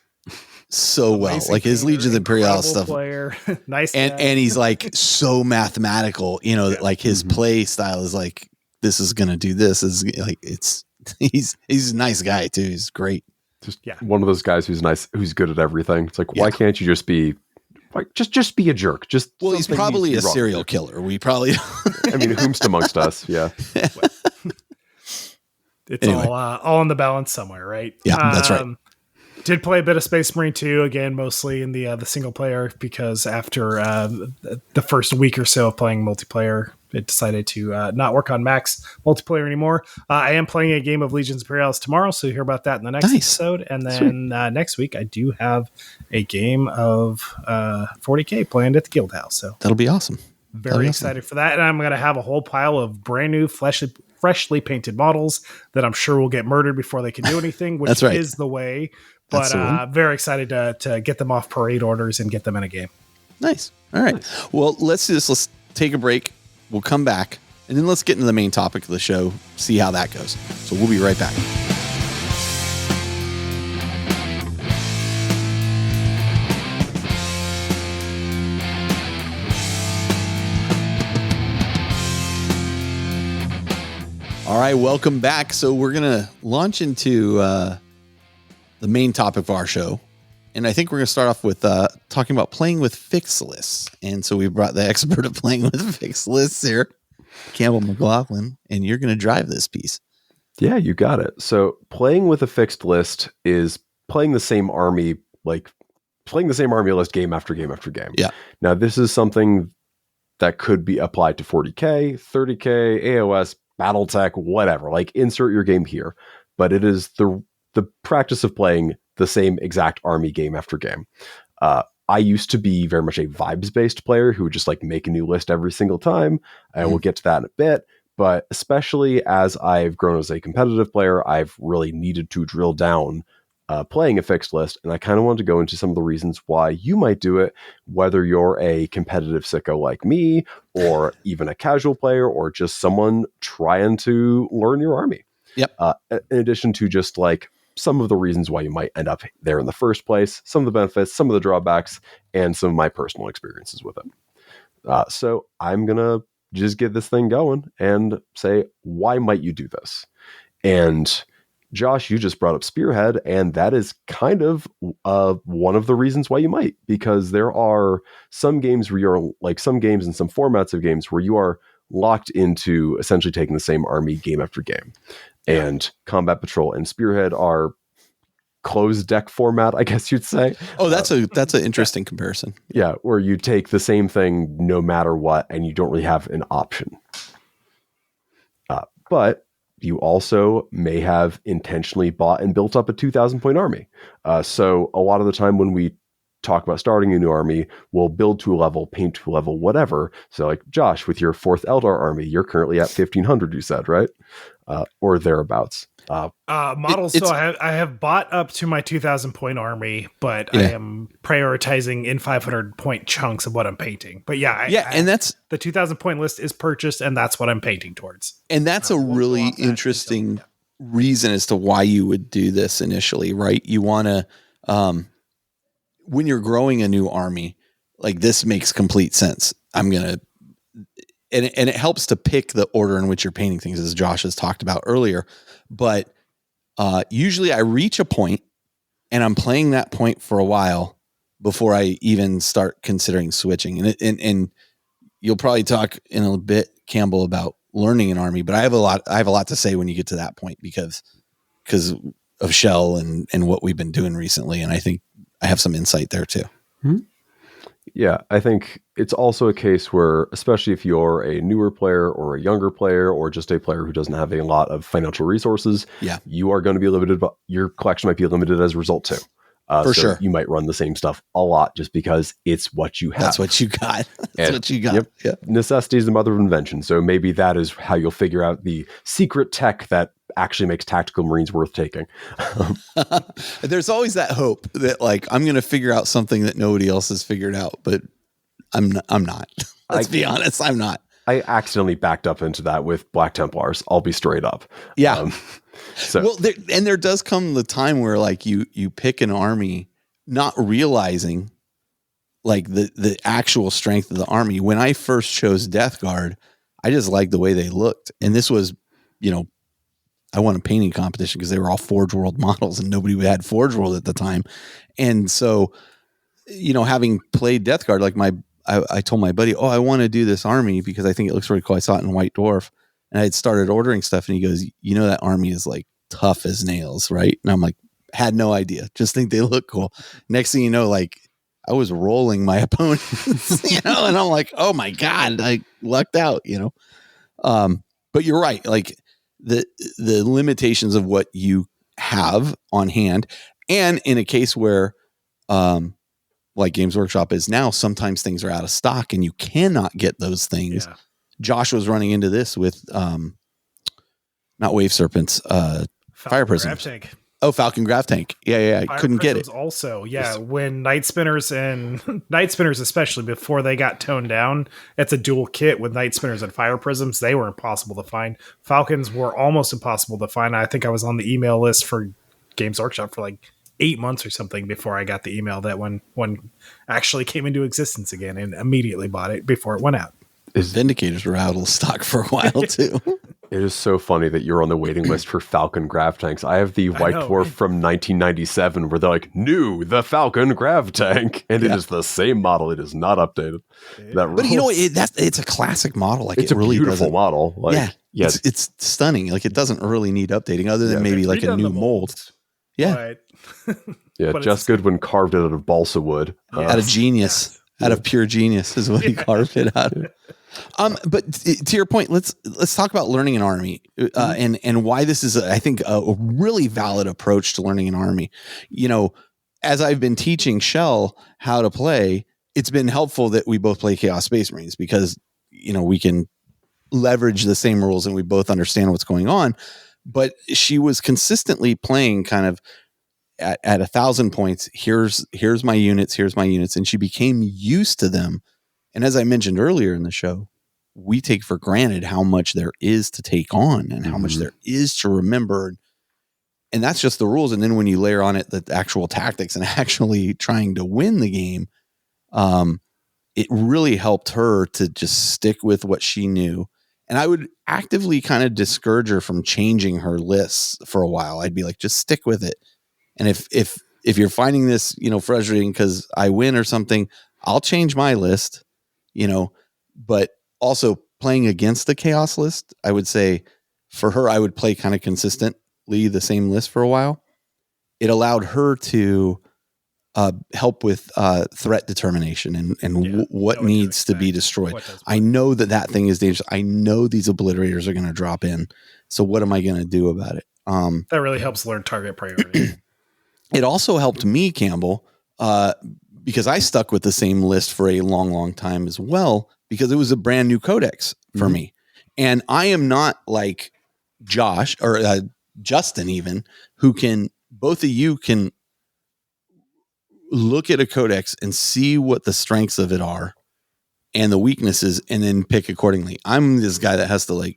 so well. Amazing like his Legions Imperialis stuff. Player. Nice. And he's like so mathematical. Like his play style is like, this is gonna do this. Is like he's a nice guy too. He's great. Just one of those guys who's nice, who's good at everything. It's like, why can't you just be like just be a jerk? He's probably a serial killer. We probably I mean, whomst amongst us, yeah. it's all in the balance somewhere, right? Yeah, that's right. Did play a bit of Space Marine 2, again, mostly in the single player, because after the first week or so of playing multiplayer, it decided to not work on max multiplayer anymore. I am playing a game of Legions Imperialis tomorrow, so you'll hear about that in the next episode. And then next week, I do have a game of 40K planned at the Guild House. So that'll be awesome. Very excited for that. And I'm going to have a whole pile of brand new freshly painted models that I'm sure will get murdered before they can do anything, which is the way. But very excited to get them off parade orders and get them in a game. Nice. All right. Nice. Well, let's take a break. We'll come back, and then let's get into the main topic of the show, see how that goes. So we'll be right back. All right, welcome back. So we're going to launch into the main topic of our show. And I think we're going to start off with talking about playing with fixed lists. And so we brought the expert of playing with fixed lists here, Campbell McLaughlin, and you're going to drive this piece. Yeah, you got it. So playing with a fixed list is playing the same army, like playing the same army list game after game after game. Yeah. Now, this is something that could be applied to 40K, 30K, AOS, Battletech, whatever. Like, insert your game here. But it is the practice of playing the same exact army game after game. I used to be very much a vibes-based player who would just like make a new list every single time. And we'll get to that in a bit. But especially as I've grown as a competitive player, I've really needed to drill down playing a fixed list. And I kind of wanted to go into some of the reasons why you might do it, whether you're a competitive sicko like me, or even a casual player, or just someone trying to learn your army. Yep. In addition to just like some of the reasons why you might end up there in the first place, some of the benefits, some of the drawbacks, and some of my personal experiences with it. So I'm going to just get this thing going and say, why might you do this? And Josh, you just brought up Spearhead, and that is kind of one of the reasons why you might, because there are some games where you're like some games and some formats of games where you are locked into essentially taking the same army game after game. And Combat Patrol and Spearhead are closed deck format, I guess you'd say. Oh, that's an interesting comparison. Yeah, where you take the same thing no matter what, and you don't really have an option. But you also may have intentionally bought and built up a 2,000 point army. So a lot of the time when we talk about starting a new army, we'll build to a level, paint to a level, whatever. So like Josh, with your 4th Eldar army, you're currently at 1,500, you said, right? Or thereabouts. Models. So I have bought up to my 2,000 point army, but I am prioritizing in 500 point chunks of what I'm painting. But and that's the 2,000 point list is purchased, and that's what I'm painting towards. And that's a really interesting reason as to why you would do this initially, right? You want to, when you're growing a new army, like this makes complete sense. And it helps to pick the order in which you're painting things, as Josh has talked about earlier. But usually I reach a point and I'm playing that point for a while before I even start considering switching. And you'll probably talk in a bit, Campbell, about learning an army, but I have a lot to say when you get to that point because of Shell and what we've been doing recently. And I think I have some insight there too. Mm-hmm. Yeah, I think it's also a case where, especially if you're a newer player or a younger player or just a player who doesn't have a lot of financial resources, you are going to be limited, but your collection might be limited as a result too. For sure. You might run the same stuff a lot just because it's what you have. That's what you got. What you got. Yep. Yeah. Necessity is the mother of invention. So maybe that is how you'll figure out the secret tech that actually makes tactical Marines worth taking. There's always that hope that like I'm going to figure out something that nobody else has figured out, but I'm not. Let's be honest, I'm not. I accidentally backed up into that with Black Templars. I'll be straight up. Yeah. There does come the time where like you pick an army not realizing like the actual strength of the army. When I first chose Death Guard, I just liked the way they looked. And this was, I won a painting competition because they were all Forge World models and nobody had Forge World at the time. And so, having played Death Guard, like I told my buddy, I want to do this army because I think it looks really cool. I saw it in White Dwarf. And I'd started ordering stuff, and he goes, that army is like tough as nails, right? And I'm like, had no idea. Just think they look cool. Next thing you know, like I was rolling my opponents, and I'm like, oh my God, I lucked out, But you're right. Like the limitations of what you have on hand, and in a case where, like Games Workshop is now, sometimes things are out of stock and you cannot get those things. Yeah. Josh was running into this with, not Wave Serpents, Fire Prisms. Oh, Falcon Grav Tank. Yeah. I couldn't get it. Also, when Night Spinners and Night Spinners, especially before they got toned down, it's a dual kit with Night Spinners and Fire Prisms. They were impossible to find. Falcons were almost impossible to find. I think I was on the email list for Games Workshop for like 8 months or something before I got the email that one actually came into existence again, and immediately bought it before it went out. Vindicators were out of stock for a while too. It is so funny that you're on the waiting list for Falcon Grav Tanks. I have the White Dwarf from 1997 where they're like, new, the Falcon Grav Tank. And it is the same model. It is not updated. But it's a classic model. Like it's a really beautiful model. Like, it's stunning. Like it doesn't really need updating other than maybe like a new mold. Yeah. But Jess Goodwin carved it out of balsa wood. Out of genius. Out of pure genius is what he carved it out of. But to your point, let's talk about learning an army and why this is, I think, a really valid approach to learning an army. As I've been teaching Shell how to play, it's been helpful that we both play Chaos Space Marines because, we can leverage the same rules and we both understand what's going on. But she was consistently playing kind of at 1,000 points. Here's my units. And she became used to them. And as I mentioned earlier in the show, we take for granted how much there is to take on and how much there is to remember. And that's just the rules. And then when you layer on it the actual tactics and actually trying to win the game, it really helped her to just stick with what she knew. And I would actively kind of discourage her from changing her lists for a while. I'd be like, just stick with it. And if you're finding this, frustrating because I win or something, I'll change my list. But also playing against the chaos list, I would say for her, I would play kind of consistently the same list for a while. It allowed her to help with threat determination and what needs to be destroyed. I know that thing is dangerous. I know these obliterators are going to drop in. So what am I going to do about it? That really helps learn target priority. It also helped me, Campbell, because I stuck with the same list for a long, long time as well, because it was a brand new codex for me. And I am not like Josh or Justin even, who both of you can look at a codex and see what the strengths of it are and the weaknesses and then pick accordingly. I'm this guy that has to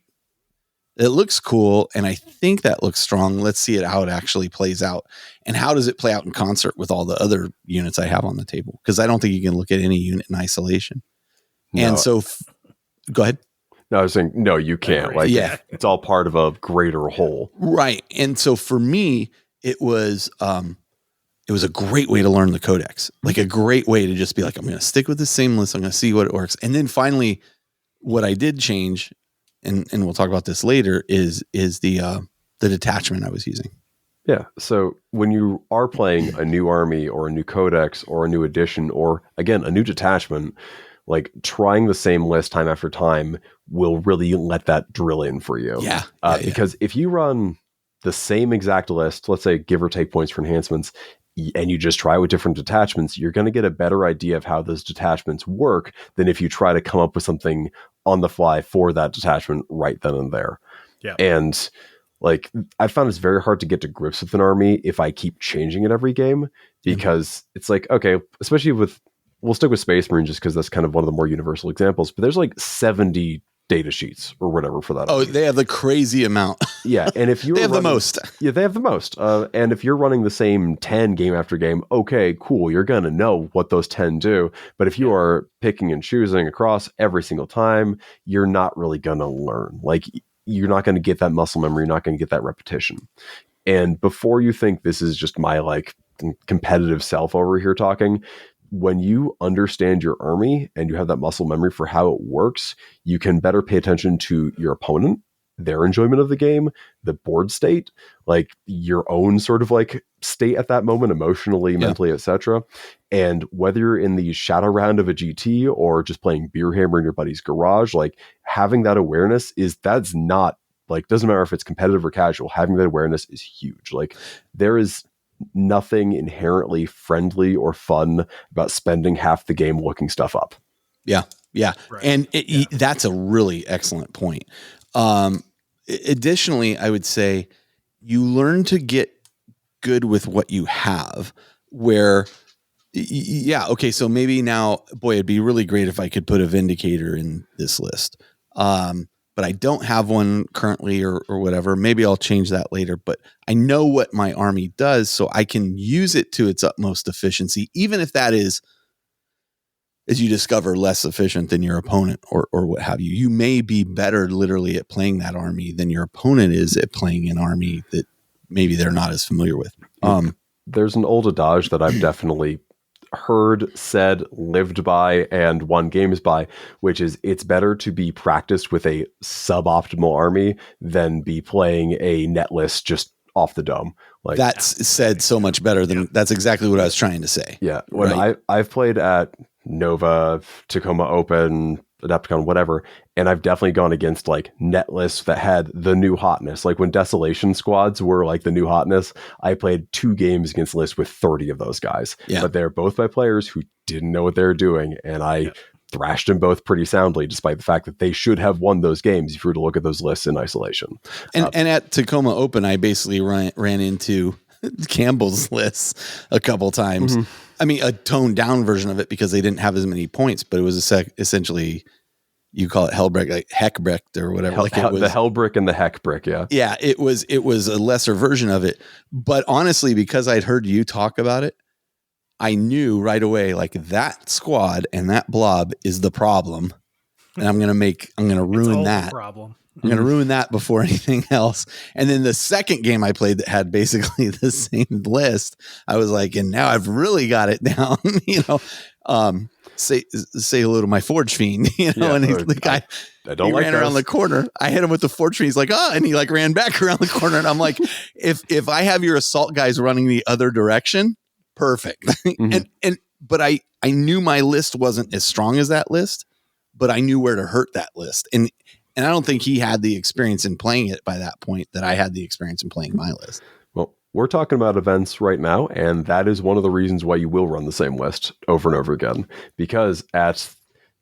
it looks cool. And I think that looks strong. Let's see how it actually plays out. And how does it play out in concert with all the other units I have on the table? Because I don't think you can look at any unit in isolation. No. And so go ahead. No, I was saying, no, you can't. It's all part of a greater whole. Right. And so for me, it was a great way to learn the codex, like a great way to just be like, I'm going to stick with the same list. I'm going to see what it works. And then finally, what I did change, and we'll talk about this later, is the detachment I was using. Yeah. So when you are playing a new army or a new codex or a new edition, or again, a new detachment, like trying the same list time after time will really let that drill in for you. Yeah. Because if you run the same exact list, let's say give or take points for enhancements, and you just try with different detachments, you're going to get a better idea of how those detachments work than if you try to come up with something on the fly for that detachment right then and there. Yeah. And I found it's very hard to get to grips with an army if I keep changing it every game, because it's like, okay, especially we'll stick with Space Marine just because that's kind of one of the more universal examples, but there's 70 data sheets or whatever for that. Oh, they have the crazy amount. Yeah. And if you they have the most. Yeah, they have the most. And if you're running the same 10 game after game, okay, cool. You're going to know what those 10 do. But if you are picking and choosing across every single time, you're not really going to learn. You're not going to get that muscle memory. You're not going to get that repetition. And before you think this is just my competitive self over here talking, when you understand your army and you have that muscle memory for how it works, you can better pay attention to your opponent their enjoyment of the game, the board state, like your own sort of like state at that moment, emotionally, mentally, etc. And whether you're in the shadow round of a GT or just playing Beer Hammer in your buddy's garage, like having that awareness that's not like, doesn't matter if it's competitive or casual, having that awareness is huge. Like there is nothing inherently friendly or fun about spending half the game looking stuff up. Yeah. Yeah. Right. And that's a really excellent point. Additionally, I would say you learn to get good with what you have where, okay. So maybe now, boy, it'd be really great if I could put a Vindicator in this list. But I don't have one currently or whatever. Maybe I'll change that later, but I know what my army does, so I can use it to its utmost efficiency, even if that is, as you discover, less efficient than your opponent or what have you. You may be better literally at playing that army than your opponent is at playing an army that maybe they're not as familiar with. There's an old adage that I've definitely heard, said, lived by, and won games by, which is it's better to be practiced with a suboptimal army than be playing a net list just off the dome. Like that's said so much better than that's exactly what I was trying to say. Yeah. When I've played at Nova, Tacoma Open, Adepticon, whatever, and I've definitely gone against like net lists that had the new hotness. Like when Desolation squads were like the new hotness, I played 2 games against lists with 30 of those guys. Yeah. But they're both by players who didn't know what they were doing, and I thrashed them both pretty soundly, despite the fact that they should have won those games if you were to look at those lists in isolation. And at Tacoma Open, I basically ran into Campbell's lists a couple times. Mm-hmm. I mean, a toned down version of it because they didn't have as many points, but it was essentially, you call it Hellbrick, like Heckbrick or whatever. It was the Hellbrick and the Heckbrick. Yeah. Yeah. It was a lesser version of it, but honestly, because I'd heard you talk about it, I knew right away, like that squad and that blob is the problem. And I'm going to ruin that problem. I'm going to ruin that before anything else. And then the second game I played that had basically the same list, I was like, and now I've really got it down, say hello to my Forge Fiend, and the guy, he ran around the corner. I hit him with the Forge Fiend. He's like, and he like ran back around the corner. And I'm like, if I have your assault guys running the other direction, perfect. Mm-hmm. But I knew my list wasn't as strong as that list, but I knew where to hurt that list. And I don't think he had the experience in playing it by that point that I had the experience in playing my list. Well, we're talking about events right now, and that is one of the reasons why you will run the same list over and over again. Because at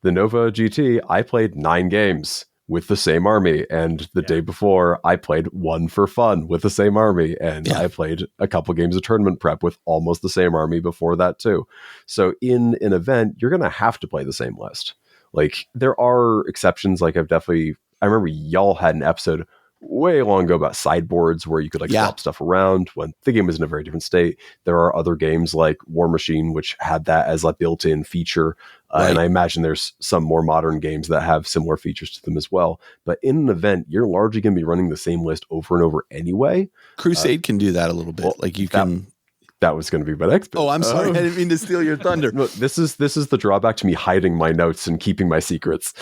the Nova GT, I played 9 games with the same army, and the day before, I played 1 for fun with the same army, and I played a couple games of tournament prep with almost the same army before that too. So in an event, you're going to have to play the same list. Like, there are exceptions. Like, I remember y'all had an episode way long ago about sideboards where you could swap stuff around when the game was in a very different state. There are other games like War Machine, which had that as a built-in feature. And I imagine there's some more modern games that have similar features to them as well. But in an event, you're largely going to be running the same list over and over anyway. Crusade can do that a little bit. That was going to be my next bit. Oh, I'm sorry. I didn't mean to steal your thunder. No, this is the drawback to me hiding my notes and keeping my secrets.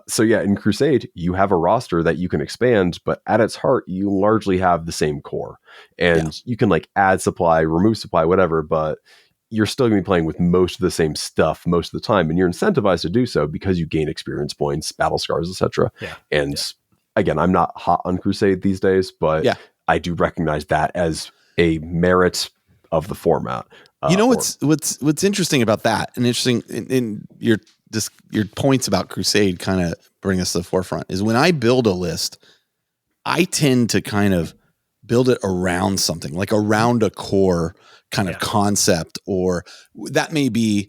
So yeah, in Crusade, you have a roster that you can expand, but at its heart, you largely have the same core. And you can add supply, remove supply, whatever, but you're still going to be playing with most of the same stuff most of the time. And you're incentivized to do so because you gain experience points, battle scars, etc. Again, I'm not hot on Crusade these days, but I do recognize that as a merit of the format. What's interesting about that, and interesting in your points about Crusade kind of bring us to the forefront, is when I build a list, I tend to kind of build it around something, like around a core kind of concept, or that may be,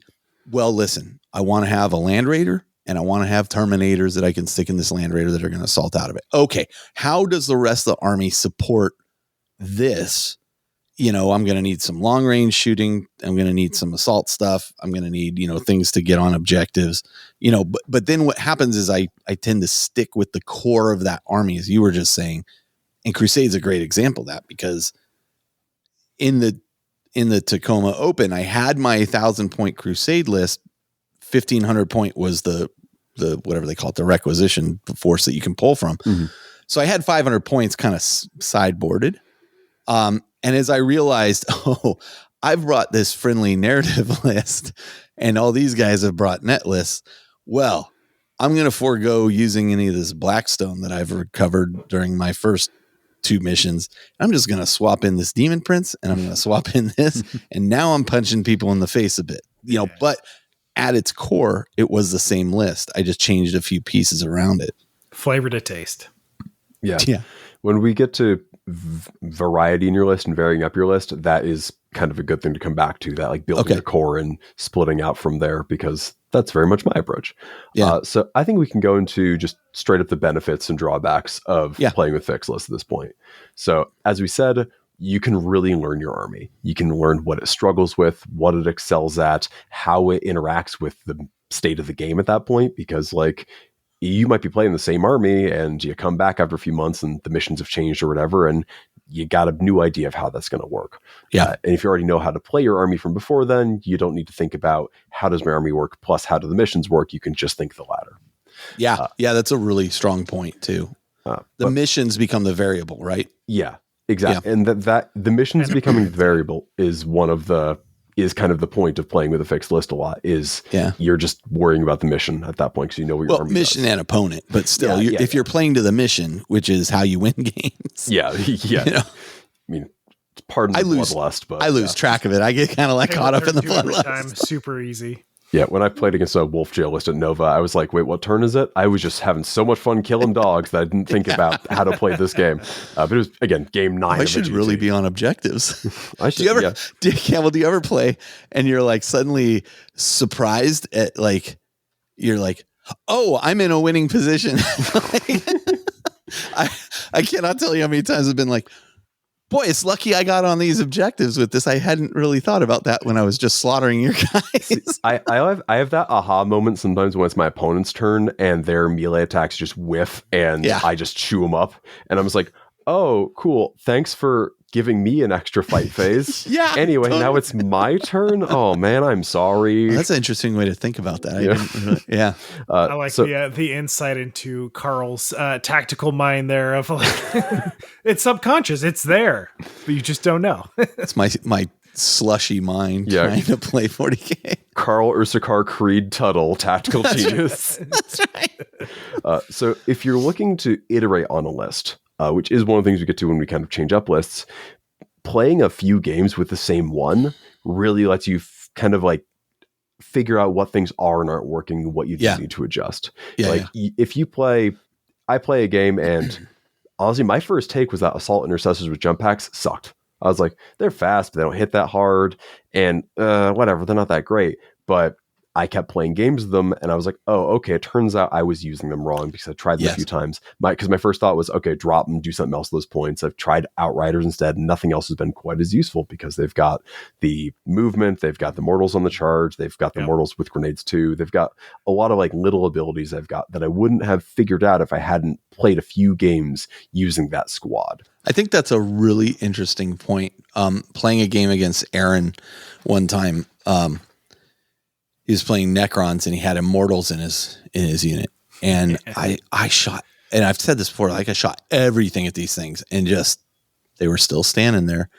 well, listen, I want to have a Land Raider and I want to have Terminators that I can stick in this Land Raider that are going to assault out of it. Okay, how does the rest of the army support this? I'm going to need some long range shooting. I'm going to need some assault stuff. I'm going to need, things to get on objectives, but then what happens is I tend to stick with the core of that army, as you were just saying. And Crusade's a great example of that, because in the Tacoma Open, I had my 1,000-point Crusade list. 1,500 point was the whatever they call it, the requisition force that you can pull from. Mm-hmm. So I had 500 points kind of sideboarded. And as I realized, I've brought this friendly narrative list and all these guys have brought net lists. Well, I'm going to forego using any of this Blackstone that I've recovered during my first 2 missions. I'm just going to swap in this Demon Prince and I'm going to swap in this. And now I'm punching people in the face a bit, but at its core, it was the same list. I just changed a few pieces around it. Flavor to taste. Yeah. When we get to variety in your list and varying up your list, that is kind of a good thing to come back to, that like building a core and splitting out from there, because that's very much my approach. So I think we can go into just straight up the benefits and drawbacks of playing with fixed lists at this point. So as we said, you can really learn your army. You can learn what it struggles with, what it excels at, how it interacts with the state of the game at that point, because like you might be playing the same army and you come back after a few months and the missions have changed or whatever, and you got a new idea of how that's going to work. And if you already know how to play your army from before then, you don't need to think about how does my army work plus how do the missions work. You can just think the latter. That's a really strong point too. The missions become the variable, right? Yeah, exactly. And that the missions becoming variable is kind of the point of playing with a fixed list a lot, is you're just worrying about the mission at that point because you know what your army mission does. And opponent, but still, if you're playing to the mission, which is how you win games. I mean, pardon the bloodlust, but I lose track of it. I get kind of like caught up in the bloodlust. Super easy. Yeah, when I played against a wolf jail list at Nova, I was like, wait, what turn is it? I was just having so much fun killing dogs that I didn't think about how to play this game. But it was, again, game 9. I should really be on objectives. Do you ever play and you're like suddenly surprised at like, you're like, oh, I'm in a winning position. I cannot tell you how many times I've been like, boy, it's lucky I got on these objectives with this. I hadn't really thought about that when I was just slaughtering your guys. I have that aha moment sometimes when it's my opponent's turn and their melee attacks just whiff and I just chew them up. And I'm just like, oh, cool. Thanks for giving me an extra fight phase. Anyway, totally. Now it's my turn. Oh man, I'm sorry. That's an interesting way to think about that. I like the insight into Carl's tactical mind there of like, it's subconscious. It's there, but you just don't know. It's my slushy mind trying to play 40K. Carl Ursakar Creed Tuttle, tactical genius. That's right. So if you're looking to iterate on a list, which is one of the things we get to when we kind of change up lists, playing a few games with the same one really lets you kind of like figure out what things are and aren't working, what you need to adjust. If I play a game and honestly, my first take was that Assault Intercessors with jump packs sucked. I was like, they're fast, but they don't hit that hard. And whatever, they're not that great. But I kept playing games with them and I was like, oh, okay. It turns out I was using them wrong because I tried them a few times. Because my first thought was, okay, drop them, do something else with those points. I've tried Outriders instead. And nothing else has been quite as useful because they've got the movement. They've got the mortals on the charge. They've got the mortals with grenades too. They've got a lot of like little abilities I've got that I wouldn't have figured out if I hadn't played a few games using that squad. I think that's a really interesting point. Playing a game against Aaron one time, he was playing Necrons and he had Immortals in his unit. And I shot, and I've said this before, like I shot everything at these things and just, they were still standing there.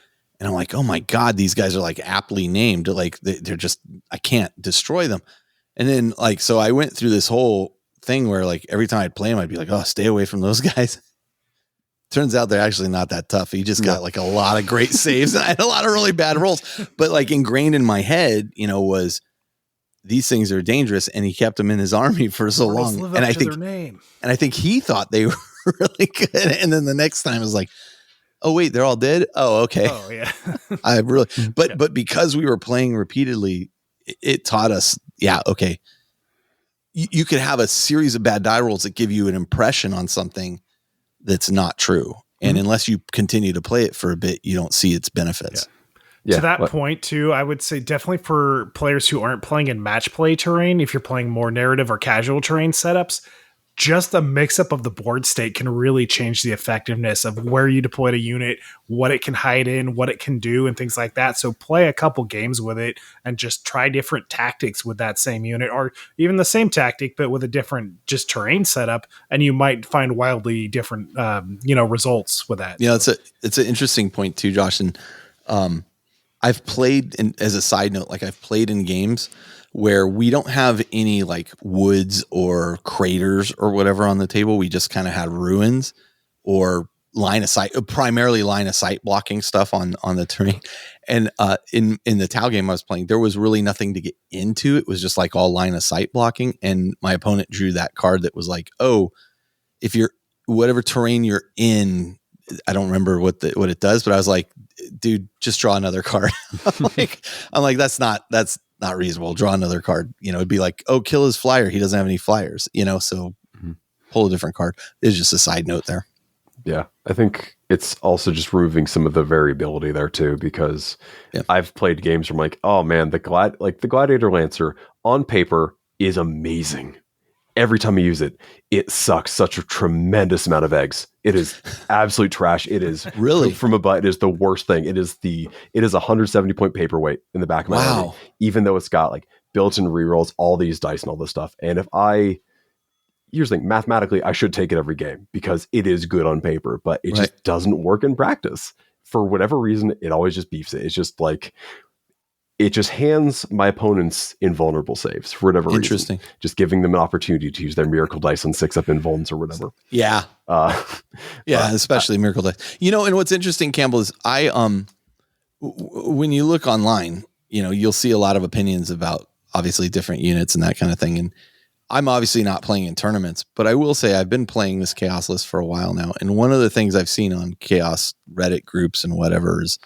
And I'm like, oh my God, these guys are like aptly named. Like they're just, I can't destroy them. And then like, so I went through this whole thing where like every time I'd play him, I'd be like, oh, stay away from those guys. Turns out they're actually not that tough. He just got like a lot of great saves and I had a lot of really bad rolls, but like ingrained in my head, was, these things are dangerous, and he kept them in his army for so long. And I think he thought they were really good. And then the next time it was like, oh wait, they're all dead. Oh, okay. Oh yeah. I really, but because we were playing repeatedly, it taught us, okay. You could have a series of bad die rolls that give you an impression on something that's not true. And unless you continue to play it for a bit, you don't see its benefits. To that point too, I would say definitely for players who aren't playing in match play terrain, if you're playing more narrative or casual terrain setups, just a mix-up of the board state can really change the effectiveness of where you deployed a unit, what it can hide in, what it can do, and things like that. So play a couple games with it and just try different tactics with that same unit, or even the same tactic, but with a different just terrain setup, and you might find wildly different, results with that. Yeah, it's an interesting point too, Josh. And I've played as a side note, like I've played in games where we don't have any like woods or craters or whatever on the table. We just kind of had ruins or primarily line of sight blocking stuff on the terrain. And in the Tau game I was playing, there was really nothing to get into. It was just like all line of sight blocking. And my opponent drew that card that was like, oh, if you're whatever terrain you're in, I don't remember what it does, but I was like, dude, just draw another card. I'm like, that's not reasonable. Draw another card. It'd be like, oh, kill his flyer. He doesn't have any flyers, so pull a different card. It's just a side note there. Yeah. I think it's also just removing some of the variability there too, because I've played games where I'm like, oh man, the Gladiator Lancer on paper is amazing. Every time I use it, it sucks such a tremendous amount of eggs. It is absolute trash. It is really from a butt. It is the worst thing. It is 170 point paperweight in the back of my army, even though it's got like built-in rerolls, all these dice and all this stuff. And here's the thing, mathematically, I should take it every game because it is good on paper, but it just doesn't work in practice. For whatever reason, it always just beefs it. It's just like, it just hands my opponents invulnerable saves for whatever reason. Just giving them an opportunity to use their miracle dice on 6-up invulns or whatever. Yeah. Especially miracle dice. And what's interesting, Campbell, is when you look online, you'll see a lot of opinions about obviously different units and that kind of thing. And I'm obviously not playing in tournaments, but I will say I've been playing this Chaos list for a while now. And one of the things I've seen on Chaos Reddit groups and whatever is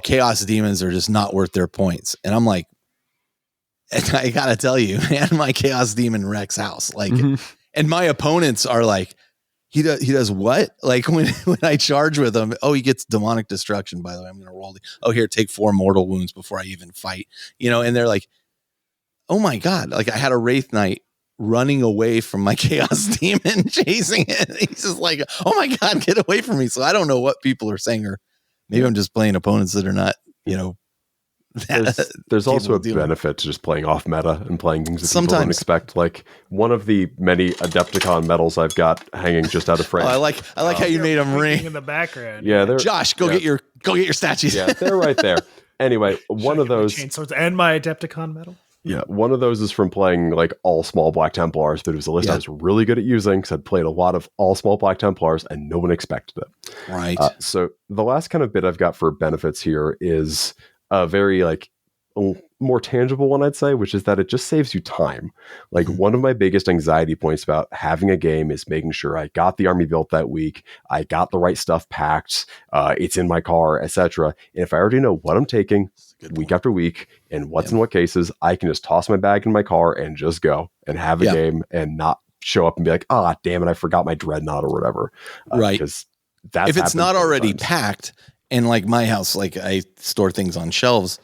Chaos Demons are just not worth their points. And I'm like, I gotta tell you, man, my Chaos Demon wrecks house. Like, and my opponents are like, he does what? Like when I charge with him, he gets demonic destruction. By the way, I'm gonna roll. Here, take 4 mortal wounds before I even fight. And they're like, oh my god! Like I had a Wraith Knight running away from my Chaos Demon, chasing it. He's just like, oh my god, get away from me! So I don't know what people are saying, or maybe I'm just playing opponents that are not, There's also a benefit to just playing off meta and playing things that people don't expect. Like one of the many Adepticon medals I've got hanging just out of frame. I like how you made them ring in the background. Yeah, Josh, get your statues. Yeah, they're right there. Anyway, one of those chainswords and my Adepticon medal. Yeah, one of those is from playing like all small Black Templars, but it was a list I was really good at using because I'd played a lot of all small Black Templars and no one expected it. Right. So the last kind of bit I've got for benefits here is a very like more tangible one, I'd say, which is that it just saves you time. Like one of my biggest anxiety points about having a game is making sure I got the army built that week, I got the right stuff packed, it's in my car, etc. And if I already know what I'm taking week after week and what's in what cases, I can just toss my bag in my car and just go and have a game and not show up and be like, damn it, I forgot my dreadnought or whatever. Right. Because that's if it's not already packed, and like my house, like I store things on shelves,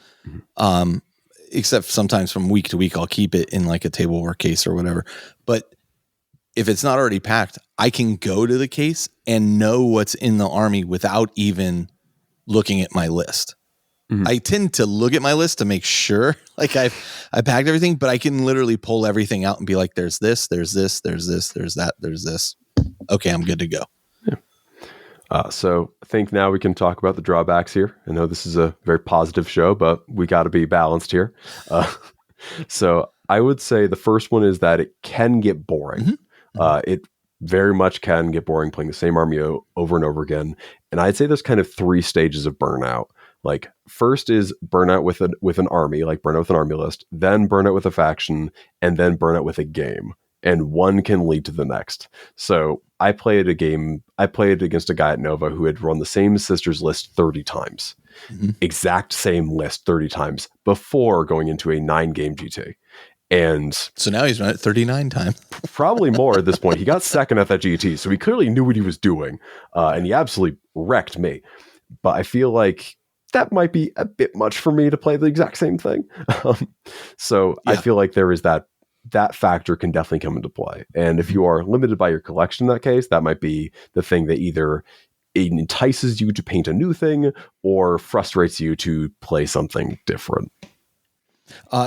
except sometimes from week to week, I'll keep it in like a tableware case or whatever. But if it's not already packed, I can go to the case and know what's in the army without even looking at my list. I tend to look at my list to make sure like I packed everything, but I can literally pull everything out and be like, there's this, there's this, there's this, there's that, there's this. Okay, I'm good to go. So I think now we can talk about the drawbacks here. I know this is a very positive show, but we got to be balanced here. So I would say the first one is that it can get boring. It very much can get boring playing the same army over and over again. And I'd say there's kind of 3 stages of burnout. Like first is burnout with an army, like burnout with an army list, then burnout with a faction, and then burnout with a game. And one can lead to the next. So I played against a guy at Nova who had run the same Sisters list 30 times. Exact same list 30 times before going into a 9-game GT. And so now he's run it 39 times. Probably more at this point. He got second at that GT, so he clearly knew what he was doing. And he absolutely wrecked me. But I feel like that might be a bit much for me to play the exact same thing. I feel like there is that that factor can definitely come into play. And if you are limited by your collection in that case, that might be the thing that either it entices you to paint a new thing or frustrates you to play something different.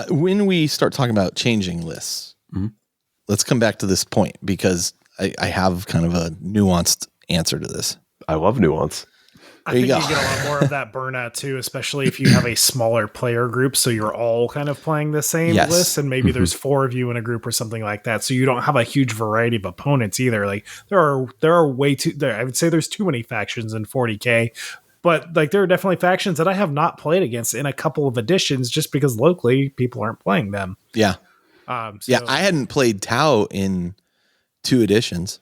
When we start talking about changing lists, let's come back to this point because I have kind of a nuanced answer to this. I love nuance. I think you get a lot more of that burnout too, especially if you have a smaller player group. So you're all kind of playing the same list, and maybe there's 4 of you in a group or something like that. So you don't have a huge variety of opponents either. Like there are way too there. I would say there's too many factions in 40K, but like there are definitely factions that I have not played against in a couple of editions just because locally people aren't playing them. Yeah. I hadn't played Tau in 2 editions,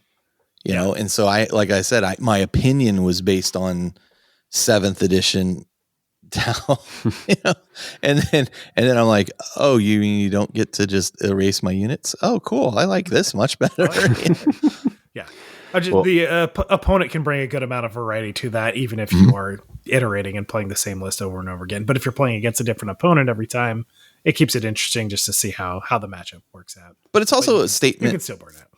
you know, and so like I said, my opinion was based on 7th edition Tau, you know, and then I'm like, oh, you mean you don't get to just erase my units? Oh, cool. I like this much better. Yeah. The opponent can bring a good amount of variety to that, even if you are iterating and playing the same list over and over again. But if you're playing against a different opponent every time, it keeps it interesting just to see how the matchup works out. But it's also a statement. You can still burn out.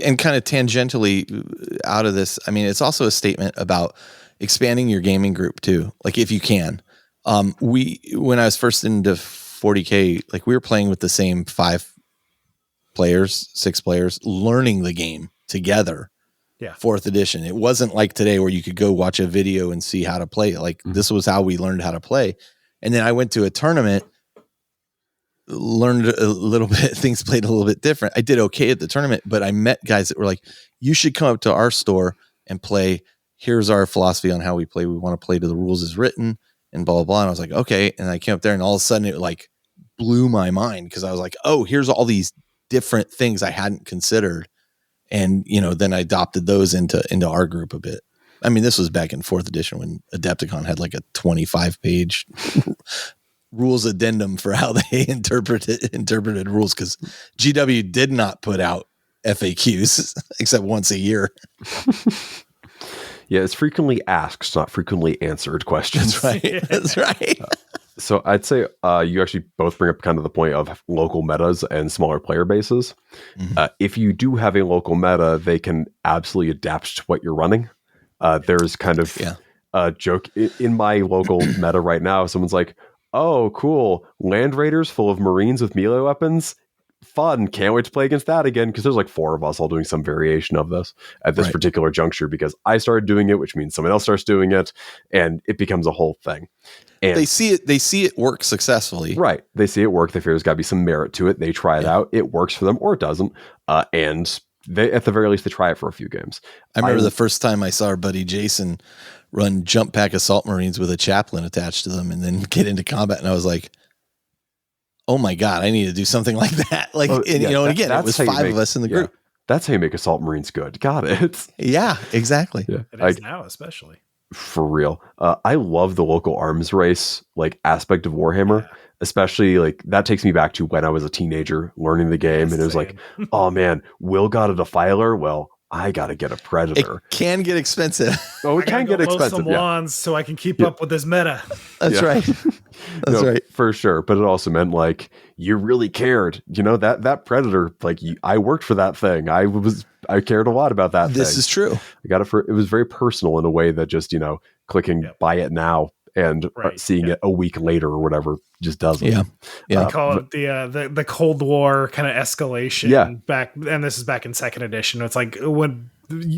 And kind of tangentially out of this, I mean, it's also a statement about expanding your gaming group too. Like if you can, when I was first into 40K, like we were playing with the same 5 players, 6 players, learning the game together. Yeah. 4th edition. It wasn't like today where you could go watch a video and see how to play. Like this was how we learned how to play. And then I went to a tournament, learned a little bit, things played a little bit different. I did okay at the tournament, but I met guys that were like, you should come up to our store and play. Here's our philosophy on how we play. We want to play to the rules as written and blah, blah, blah. And I was like, okay. And I came up there and all of a sudden it like blew my mind because I was like, oh, here's all these different things I hadn't considered. And, you know, then I adopted those into our group a bit. I mean, this was back in 4th edition when Adepticon had like a 25-page rules addendum for how they interpreted rules because GW did not put out FAQs except once a year. Yeah, it's frequently asked, not frequently answered questions. That's right. That's right. So I'd say you actually both bring up kind of the point of local metas and smaller player bases. If you do have a local meta, they can absolutely adapt to what you're running. There's kind of a joke in my local meta right now. Someone's like, oh, cool. Land raiders full of Marines with melee weapons. Fun. Can't wait to play against that again. Because there's like 4 of us all doing some variation of this at this particular juncture because I started doing it, which means someone else starts doing it. And it becomes a whole thing. And they see it work successfully. Right. They see it work. They figure there's got to be some merit to it. They try it out. It works for them or it doesn't. And they, at the very least, they try it for a few games. I remember the first time I saw our buddy Jason run jump pack assault Marines with a chaplain attached to them and then get into combat. And I was like, oh my God, I need to do something like that. Like, you know, and again, it was 5 of us in the group. That's how you make assault Marines good. Got it. Yeah, exactly. Yeah. It is now, especially. For real. I love the local arms race, like aspect of Warhammer, especially like that takes me back to when I was a teenager learning the game. And it was like, oh man, Will got a Defiler. Well, I got to get a Predator. It can get expensive. Oh, it can get expensive. Some wands so I can keep up with this meta. That's right. That's right. For sure. But it also meant like you really cared, you know, that Predator, like I worked for that thing. I cared a lot about that thing. This is true. I got it it was very personal in a way that just, you know, clicking buy it now and seeing it a week later or whatever just doesn't. Yeah. They call it the Cold War kind of escalation back. And this is back in 2nd edition. It's like when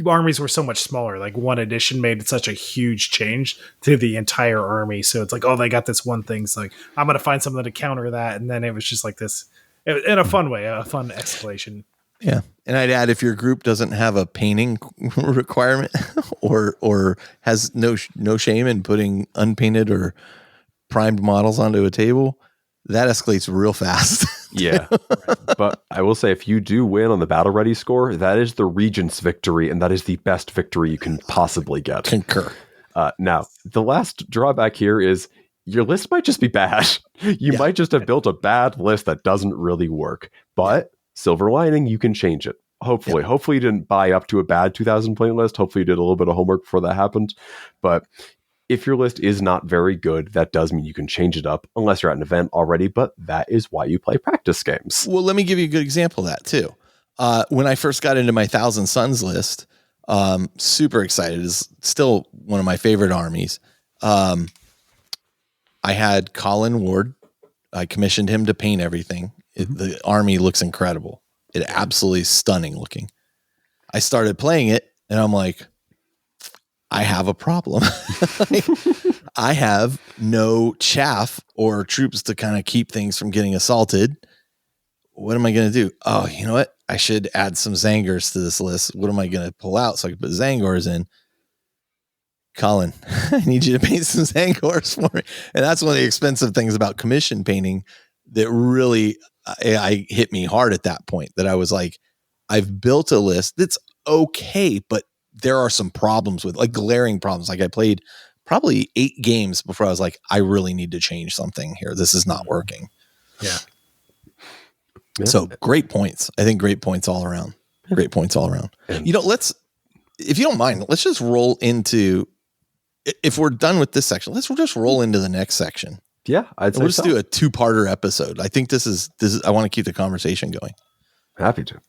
armies were so much smaller, like 1 edition made such a huge change to the entire army. So it's like, oh, they got this one thing. It's like, I'm going to find something to counter that. And then it was just like this in a fun way, a fun escalation. Yeah. And I'd add, if your group doesn't have a painting requirement or has no shame in putting unpainted or primed models onto a table, that escalates real fast. Yeah. But I will say, if you do win on the battle ready score, that is the Regent's victory, and that is the best victory you can possibly get. Concur. Now, the last drawback here is your list might just be bad. You might just have built a bad list that doesn't really work. But silver lining, you can change it. Hopefully. Hopefully you didn't buy up to a bad 2,000 point list. Hopefully you did a little bit of homework before that happened. But If your list is not very good, that does mean you can change it up unless you're at an event already, but that is why you play practice games. Well, let me give you a good example of that too. When I first got into my Thousand Suns list, super excited. Is still one of my favorite armies. I had Colin Ward. I commissioned him to paint everything. The army looks incredible. It absolutely stunning looking. I started playing it and I'm like, I have a problem. I have no chaff or troops to kind of keep things from getting assaulted. What am I going to do? Oh, you know what? I should add some Zangors to this list. What am I going to pull out so I can put Zangors in? Colin, I need you to paint some Zangors for me. And that's one of the expensive things about commission painting that really I hit me hard at that point, that I was like, I've built a list that's okay, but there are some problems with, like, glaring problems. Like, I played probably 8 games before I was like, I really need to change something here. This is not working. Yeah. So great points. I think great points all around. Great points all around. You know, if you don't mind, let's just roll into, if we're done with this section, let's just roll into the next section. Yeah, I'd say we'll just do a 2-parter episode. I think this is, I want to keep the conversation going. Happy to.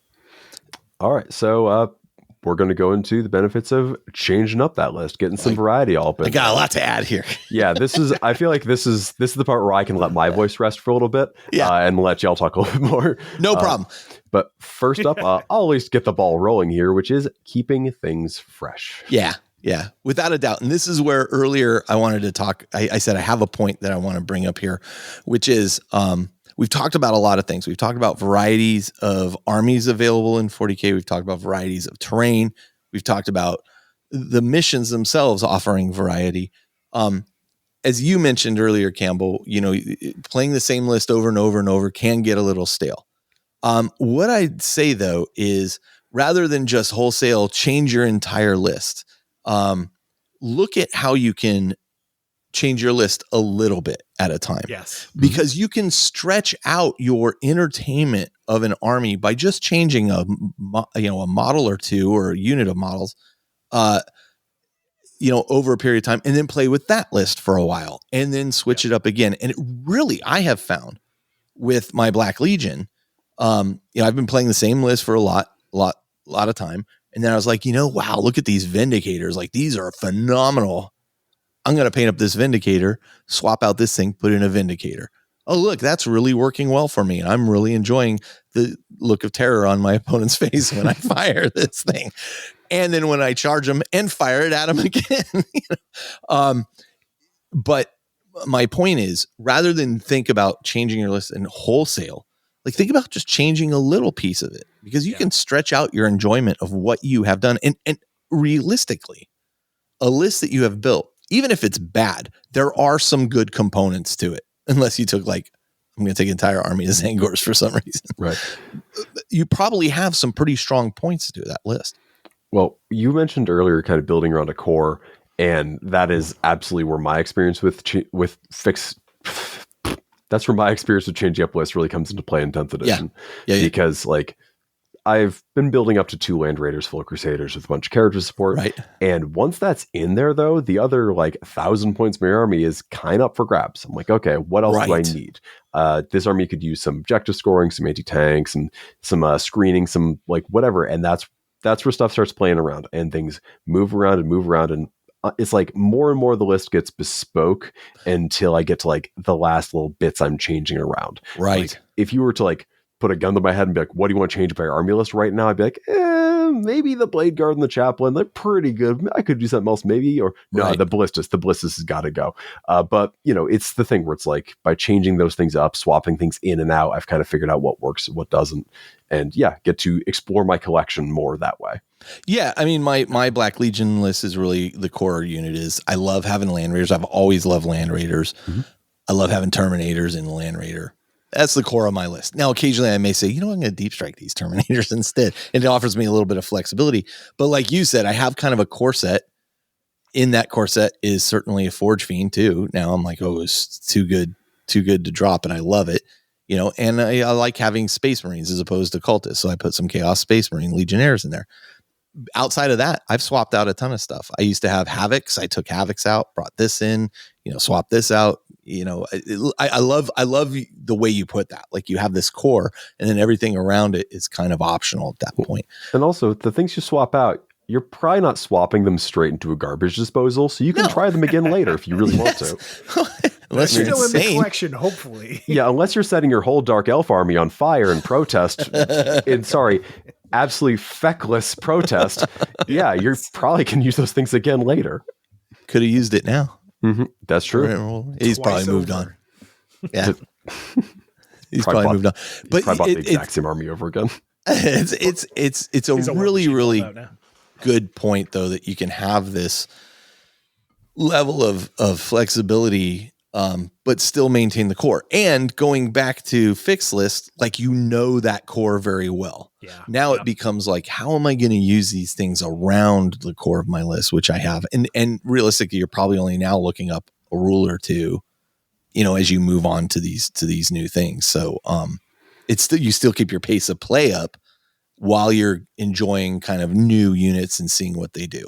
All right. So, we're going to go into the benefits of changing up that list, getting some variety all up. I got a lot to add here. Yeah, I feel like this is the part where I can let my voice rest for a little bit, and let y'all talk a little bit more. No problem. But first up, I'll at least get the ball rolling here, which is keeping things fresh. Yeah, without a doubt. And this is where earlier I wanted to talk. I said I have a point that I want to bring up here, which is we've talked about a lot of things. We've talked about varieties of armies available in 40K. We've talked about varieties of terrain. We've talked about the missions themselves offering variety. As you mentioned earlier, Campbell, you know, playing the same list over and over and over can get a little stale. What I'd say, though, is rather than just wholesale change your entire list, look at how you can change your list a little bit at a time. Yes. Because you can stretch out your entertainment of an army by just changing a model or two or a unit of models, over a period of time, and then play with that list for a while and then switch it up again. And it really, I have found with my Black Legion, I've been playing the same list for a lot of time. And then I was like, wow, look at these Vindicators. Like, these are phenomenal. I'm going to paint up this Vindicator, swap out this thing, put in a Vindicator. Oh, look, that's really working well for me. I'm really enjoying the look of terror on my opponent's face when I fire this thing. And then when I charge them and fire it at them again. But my point is, rather than think about changing your list in wholesale, like, think about just changing a little piece of it, because you can stretch out your enjoyment of what you have done. And realistically, a list that you have built, even if it's bad, there are some good components to it. Unless you took, like, I'm going to take an entire army of Zangors for some reason. Right. You probably have some pretty strong points to that list. Well, you mentioned earlier kind of building around a core, and that is absolutely where my experience that's where my experience with changing up lists really comes into play in 10th edition. Yeah. Because, like, I've been building up to 2 Land Raiders, full Crusaders with a bunch of character support. Right. And once that's in there, though, the other, like, 1,000 points my army is kind of up for grabs. I'm like, okay, what else do I need? This army could use some objective scoring, some anti-tanks, and some screening, some, like, whatever. And that's where stuff starts playing around, and things move around. And it's like more and more the list gets bespoke until I get to, like, the last little bits I'm changing around. Right. Like, if you were to, like, put a gun to my head and be like, what do you want to change about your army list right now? I'd be like, maybe the Blade Guard and the Chaplain, they're pretty good. I could do something else maybe, or no, the Ballistus has got to go. But, it's the thing where it's like, by changing those things up, swapping things in and out, I've kind of figured out what works and what doesn't. And get to explore my collection more that way. Yeah, I mean, my Black Legion list is really the core unit. I love having Land Raiders. I've always loved Land Raiders. Mm-hmm. I love having Terminators in the Land Raider. That's the core of my list. Now, occasionally I may say, I'm going to deep strike these Terminators instead. And it offers me a little bit of flexibility. But like you said, I have kind of a core set. In that core set is certainly a Forge Fiend too. Now I'm like, it's too good to drop, and I love it. And I like having Space Marines as opposed to Cultists. So I put some Chaos Space Marine Legionnaires in there. outside of that, I've swapped out a ton of stuff. I used to have Havocs. I took Havocs out, brought this in, swapped this out. I love the way you put that. Like, you have this core, and then everything around it is kind of optional at that point. And also, the things you swap out, you're probably not swapping them straight into a garbage disposal, so you can try them again later if you really want to. Unless you're still insane. in the collection, hopefully. Yeah, unless you're setting your whole Dark Elf army on fire in protest. Absolutely feckless protest. Yeah, you probably can use those things again later. Could have used it now. Mm-hmm. That's true. He's probably moved on. Yeah. He's probably moved on. But probably bought the exact same army over again. It's a really, really good point, though, that you can have this level of flexibility, but still maintain the core. And going back to fixed list, like, that core very well. Yeah. Now it becomes like, how am I going to use these things around the core of my list, which I have? And realistically, you're probably only now looking up a rule or two, as you move on to these new things. So it's still, you still keep your pace of play up while you're enjoying kind of new units and seeing what they do.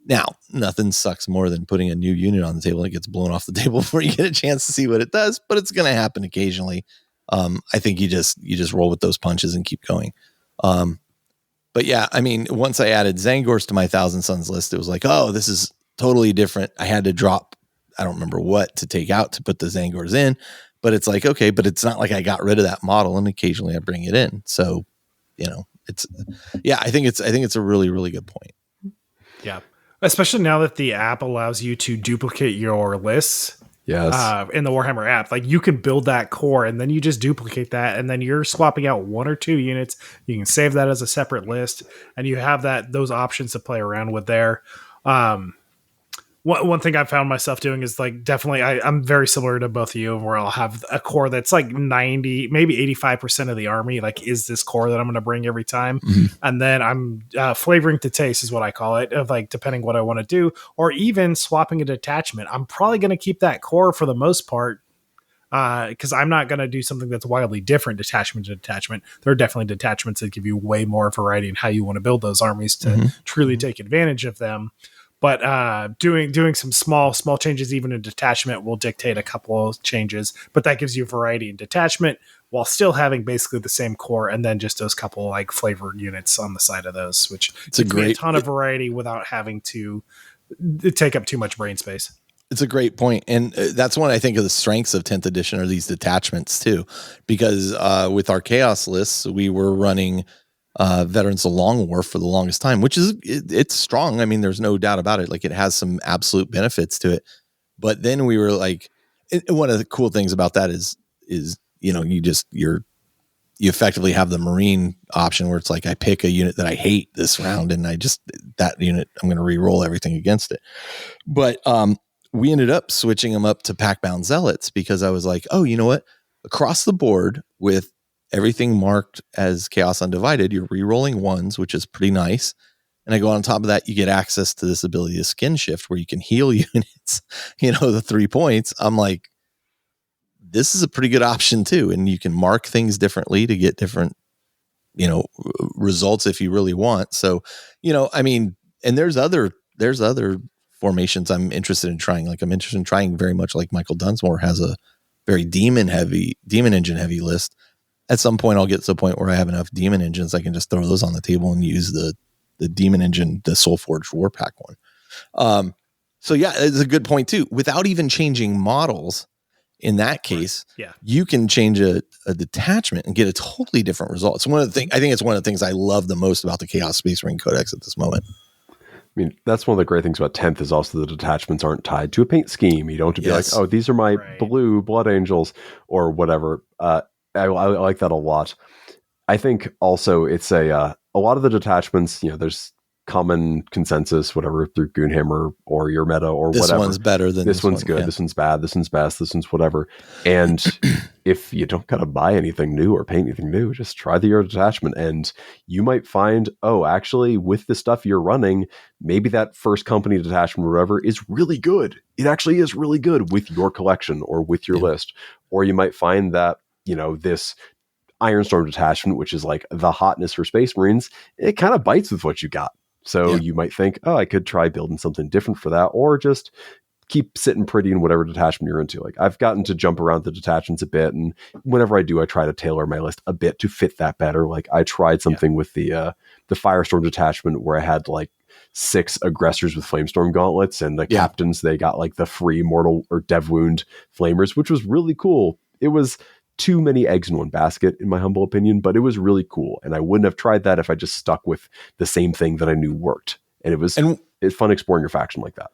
Now, nothing sucks more than putting a new unit on the table and it gets blown off the table before you get a chance to see what it does, but it's going to happen occasionally. I think you just roll with those punches and keep going. But yeah, I mean, once I added Zangors to my Thousand Suns list, it was like, oh, this is totally different. I had to drop, I don't remember what to take out to put the Zangors in, but it's like, okay, but it's not like I got rid of that model, and occasionally I bring it in. So, I think it's a really, really good point. Yeah. Especially now that the app allows you to duplicate your lists. Yes. In the Warhammer app, like, you can build that core and then you just duplicate that, and then you're swapping out 1 or 2 units. You can save that as a separate list, and you have those options to play around with there. One thing I've found myself doing is, like, definitely I'm very similar to both of you, where I'll have a core that's like 90, maybe 85% of the army. Like, is this core that I'm going to bring every time? Mm-hmm. And then I'm flavoring to taste is what I call it, of, like, depending what I want to do, or even swapping a detachment. I'm probably going to keep that core for the most part, because I'm not going to do something that's wildly different detachment to detachment. There are definitely detachments that give you way more variety in how you want to build those armies to truly take advantage of them. But doing some small changes, even in detachment, will dictate a couple of changes. But that gives you variety in detachment while still having basically the same core, and then just those couple, like, flavored units on the side of those, which gives me a ton of variety without having to take up too much brain space. It's a great point. And that's one, I think, of the strengths of 10th edition are these detachments too, because with our chaos lists, we were running Veterans of Long War for the longest time, which is it's strong. I mean, there's no doubt about it. Like, it has some absolute benefits to it. But then we were like, one of the cool things about that is you effectively have the Marine option, where it's like, I pick a unit that I hate this round, and that unit, I'm going to re-roll everything against it. But we ended up switching them up to Pack-Bound Zealots, because I was like, oh, you know what? Across the board, with everything marked as Chaos Undivided, you're re-rolling 1s, which is pretty nice. And I go on top of that, you get access to this ability to skin shift, where you can heal units, the 3 points. I'm like, this is a pretty good option too. And you can mark things differently to get different, results if you really want. So, I mean, and there's other formations I'm interested in trying. Like, I'm interested in trying very much like Michael Dunsmore has a very demon engine heavy list. At some point, I'll get to the point where I have enough demon engines, I can just throw those on the table and use the demon engine, the Soulforged Warpack one. So yeah, it's a good point too. Without even changing models, in that case, you can change a detachment and get a totally different result. It's one of the things. I think it's one of the things I love the most about the Chaos Space Marine Codex at this moment. I mean, that's one of the great things about 10th is also the detachments aren't tied to a paint scheme. You don't have to be like, oh, these are my blue Blood Angels or whatever. I like that a lot. I think also it's a lot of the detachments, there's common consensus, whatever, through Goonhammer or your meta or this whatever. This one's better than this one's good. Yeah. This one's bad. This one's best. This one's whatever. And if you don't gotta buy anything new or paint anything new, just try the Euro detachment, and you might find, oh, actually, with the stuff you're running, maybe that first company detachment or whatever is really good. It actually is really good with your collection or with your list. Or you might find that, this Ironstorm detachment, which is like the hotness for Space Marines, it kind of bites with what you got. So you might think, oh, I could try building something different for that, or just keep sitting pretty in whatever detachment you're into. Like I've gotten to jump around the detachments a bit, and whenever I do, I try to tailor my list a bit to fit that better. Like I tried something with the Firestorm detachment where I had like 6 aggressors with Flamestorm gauntlets, and the captains, they got like the free mortal or dev wound flamers, which was really cool. It was too many eggs in one basket, in my humble opinion, but it was really cool. And I wouldn't have tried that if I just stuck with the same thing that I knew worked. And it's fun exploring your faction like that.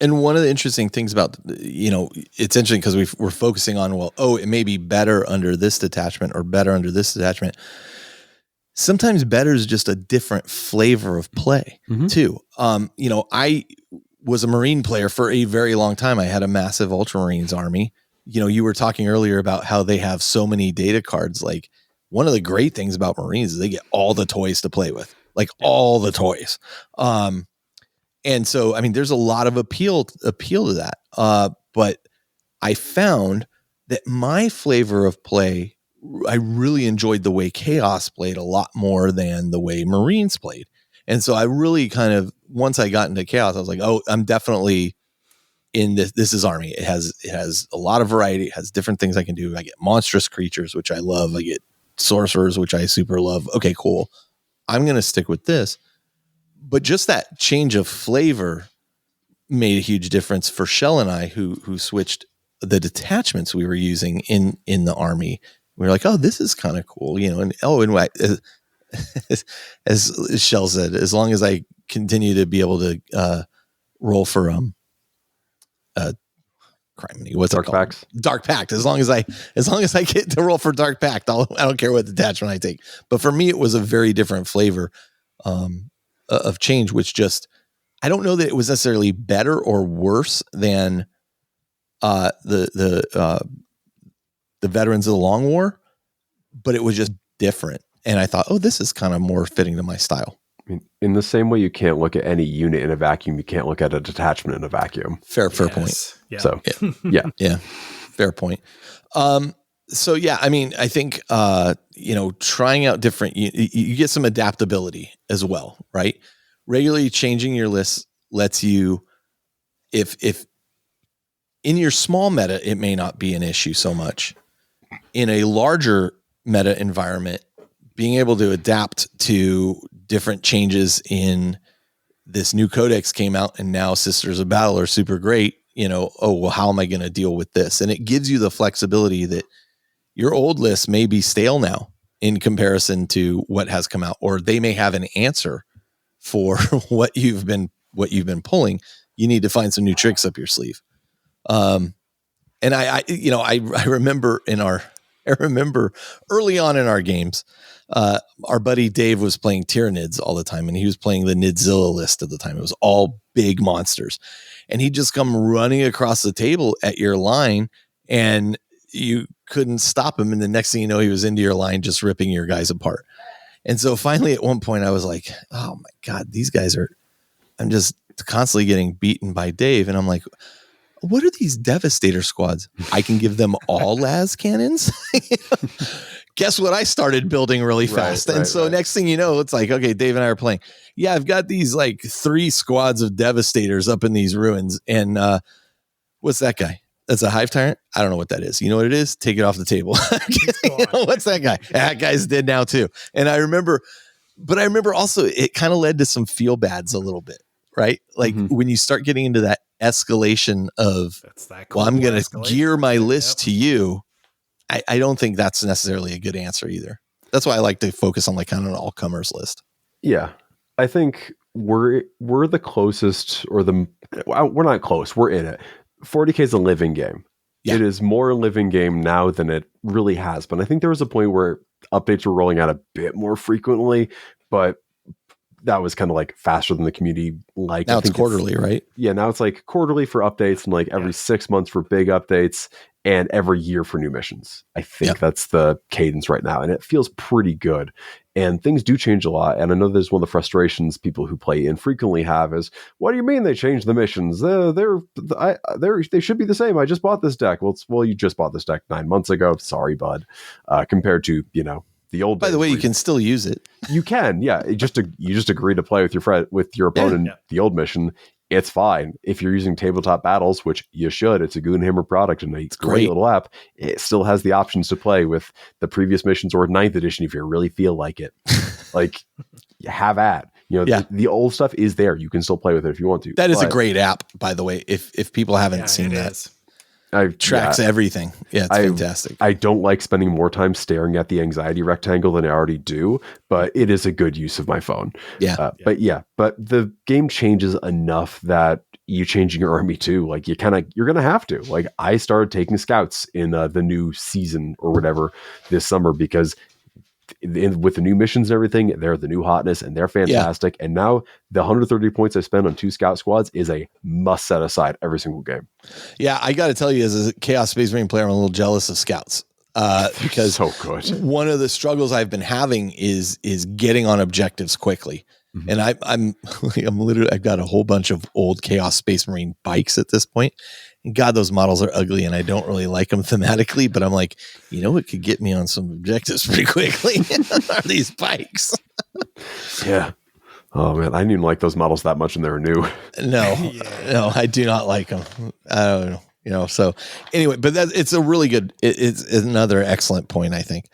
And one of the interesting things about, it's interesting because we're focusing on, it may be better under this detachment or better under this detachment. Sometimes better is just a different flavor of play too. I was a Marine player for a very long time. I had a massive Ultramarines army. You were talking earlier about how they have so many data cards. Like one of the great things about Marines is they get all the toys to play with, like all the toys. And so, I mean, there's a lot of appeal to that. But I found that my flavor of play, I really enjoyed the way Chaos played a lot more than the way Marines played. And so I really kind of, once I got into Chaos, I was like, oh, I'm definitely in this. This is Army. It has a lot of variety. It has different things I can do. I get monstrous creatures, which I love. I get sorcerers, which I super love. Okay, cool. I'm going to stick with this. But just that change of flavor made a huge difference for Shell and I, who switched the detachments we were using in the Army. We were like, oh, this is kind of cool, and as Shell said, as long as I continue to be able to roll for what's Dark it called? Pacts. Dark Pact. As long as I get to roll for Dark Pact, I don't care what detachment I take. But for me, it was a very different flavor of change, which just, I don't know that it was necessarily better or worse than the Veterans of the Long War, but it was just different. And I thought, oh, this is kind of more fitting to my style. I mean, in the same way you can't look at any unit in a vacuum, you can't look at a detachment in a vacuum. Fair point. Yeah. So, yeah, fair point. So yeah, I mean, I think trying out different, you get some adaptability as well, right? Regularly changing your list lets you, if in your small meta, it may not be an issue so much. In a larger meta environment, being able to adapt to different changes in this new codex came out, and now Sisters of Battle are super great. How am I going to deal with this? And it gives you the flexibility that your old list may be stale now in comparison to what has come out, or they may have an answer for what you've been pulling. You need to find some new tricks up your sleeve. And I remember early on in our games, our buddy Dave was playing Tyranids all the time, and he was playing the Nidzilla list at the time. It was all big monsters, and he'd just come running across the table at your line, and you couldn't stop him. And the next thing you know, he was into your line, just ripping your guys apart. And so finally at one point I was like, oh my God, I'm just constantly getting beaten by Dave. And I'm like, what are these Devastator squads? I can give them all las cannons. Guess what? I started building really fast. Next thing you know, it's like, okay, Dave and I are playing. Yeah, I've got these like 3 squads of Devastators up in these ruins. And what's that guy? That's a Hive Tyrant? I don't know what that is. You know what it is? Take it off the table. What's that guy? That guy's dead now too. And I remember also it kind of led to some feel bads a little bit, right? Like when you start getting into that escalation of, I'm going to gear my list to you. I don't think that's necessarily a good answer either. That's why I like to focus on like kind of an all comers list. Yeah. I think we're the closest, or we're not close. We're in it. 40K is a living game. Yeah. It is more a living game now than it really has been. I think there was a point where updates were rolling out a bit more frequently, but that was kind of like faster than the community liked. Now it's quarterly, right? Yeah, now it's like quarterly for updates, and like every 6 months for big updates, and every year for new missions. I think that's the cadence right now, and it feels pretty good. And things do change a lot. And I know there's one of the frustrations people who play infrequently have is, what do you mean they changed the missions? They should be the same. I just bought this deck. Well, you just bought this deck 9 months ago. Sorry, bud. Compared to, the old. By the way, you can still use it. You can, yeah. You just agree to play with your friend, with your opponent. Yeah. The old mission, it's fine. If you're using tabletop battles, which you should, it's a Goonhammer product and a great little app. It still has the options to play with the previous missions or 9th edition if you really feel like it. Like, have at. The old stuff is there. You can still play with it if you want to. That is a great app, by the way. If people haven't seen that. Tracks everything. Yeah, it's fantastic. I don't like spending more time staring at the anxiety rectangle than I already do, but it is a good use of my phone. Yeah. But the game changes enough that you changing your army too. Like you're going to have to. Like I started taking scouts in the new season or whatever this summer because with the new missions and everything, they're the new hotness and they're fantastic. Yeah. And now the 130 points I spend on 2 scout squads is a must set aside every single game. Yeah, I got to tell you, as a Chaos Space Marine player, I'm a little jealous of scouts because so good. One of the struggles I've been having is getting on objectives quickly. Mm-hmm. And I'm literally, I've got a whole bunch of old Chaos Space Marine bikes at this point. And God, those models are ugly and I don't really like them thematically, but I'm like, it could get me on some objectives pretty quickly are these bikes. Yeah. Oh man, I didn't even like those models that much when they were new. No, I do not like them. I don't know. So anyway, but it's a really good, it's another excellent point, I think.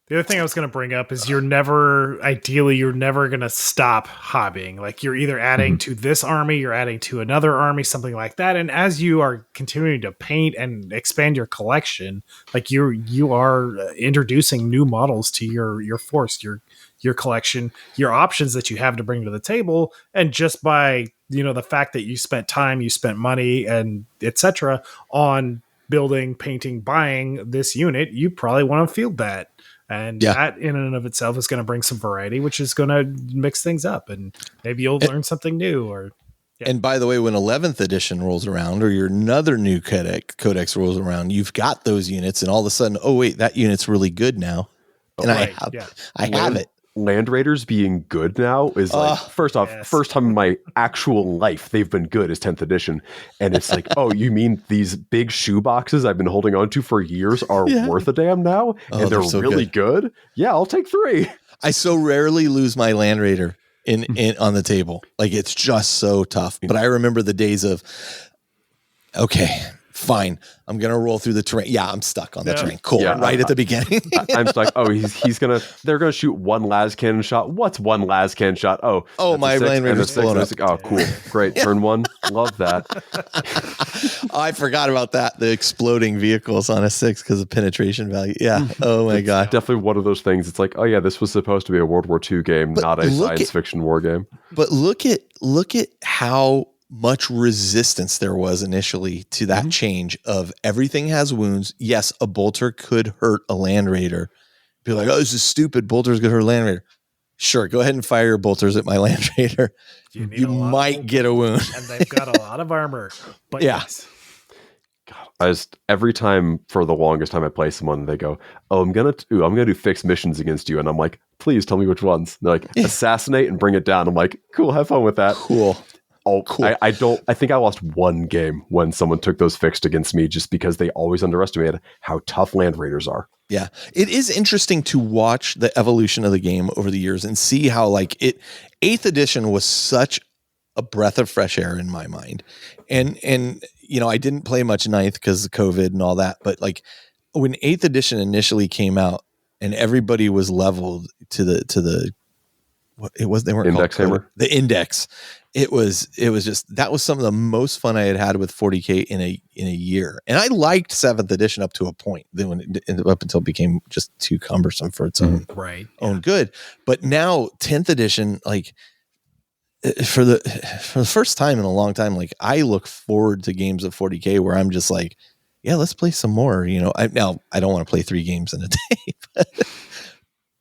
The other thing I was going to bring up is you're never going to stop hobbying. Like you're either adding to this army, you're adding to another army, something like that. And as you are continuing to paint and expand your collection, like you are introducing new models to your force, your collection, your options that you have to bring to the table. And just by, the fact that you spent time, you spent money and etc. on building, painting, buying this unit, you probably want to field that. And that in and of itself is going to bring some variety, which is going to mix things up and maybe you'll learn something new. And by the way, when 11th edition rolls around or your another new codex rolls around, you've got those units and all of a sudden, oh wait, that unit's really good now. And I have it. Land Raiders being good now is like, first time in my actual life they've been good is 10th edition. And it's like, oh, you mean these big shoe boxes I've been holding on to for years are worth a damn now? And they're so really good? Yeah, I'll take 3. I so rarely lose my Land Raider in on the table. Like it's just so tough. But I remember the days of, okay, fine, I'm going to roll through the terrain. Yeah, I'm stuck on the terrain. Cool. Yeah, right at the beginning. I'm stuck. Oh, they're going to shoot 1 las cannon shot. What's 1 las cannon shot? Oh, my Land Raider's blown up. Oh, cool. Great. Turn 1. Love that. I forgot about that. The exploding vehicles on a 6 because of penetration value. Yeah. Oh my God. Definitely one of those things. It's like, oh yeah, this was supposed to be a World War II game, not a science fiction war game. But look at how much resistance there was initially to that change of everything has wounds. Yes, a bolter could hurt a Land Raider. Be like, oh, this is stupid. Bolters could hurt a Land Raider. Sure, go ahead and fire your bolters at my Land Raider. You might get a wound. And they've got a lot of armor. But yes. God, every time for the longest time I play someone, they go, oh, I'm gonna do fixed missions against you. And I'm like, please tell me which ones. And they're like, assassinate and bring it down. I'm like, cool, have fun with that. Cool. Oh, cool. I think I lost 1 game when someone took those fixed against me just because they always underestimated how tough Land Raiders are. Yeah. It is interesting to watch the evolution of the game over the years and see how 8th edition was such a breath of fresh air in my mind. And I didn't play much 9th because of COVID and all that, but when 8th edition initially came out and everybody was leveled to the what it was, they weren't index hammer. The index. It was just, that was some of the most fun I had with 40K in a year. And I liked 7th edition up to a point. Then up until it became just too cumbersome for its own good. But now 10th edition, for the first time in a long time, I look forward to games of 40K where I'm just like, yeah, let's play some more. I don't want to play 3 games in a day.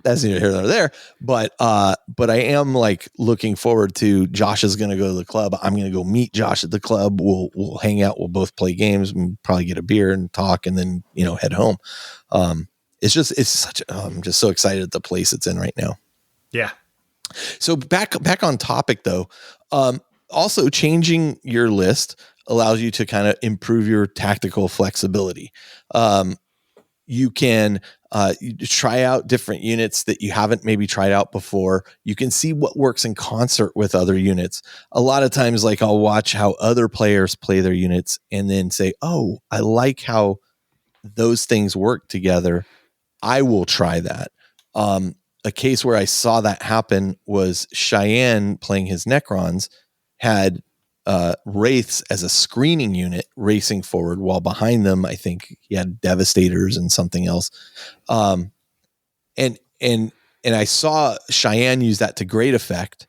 That's neither here nor there, but I am looking forward to Josh is going to go to the club. I'm going to go meet Josh at the club. We'll hang out. We'll both play games and probably get a beer and talk and then, head home. I'm just so excited at the place it's in right now. Yeah. So back on topic though. Also changing your list allows you to kind of improve your tactical flexibility. You can you try out different units that you haven't maybe tried out before. You can see what works in concert with other units. A lot of times, like I'll watch how other players play their units and then say, oh, I like how those things work together. I will try that. A case where I saw that happen was Cheyenne playing his Necrons had Wraiths as a screening unit racing forward, while behind them, I think he had Devastators and something else. And I saw Cheyenne use that to great effect.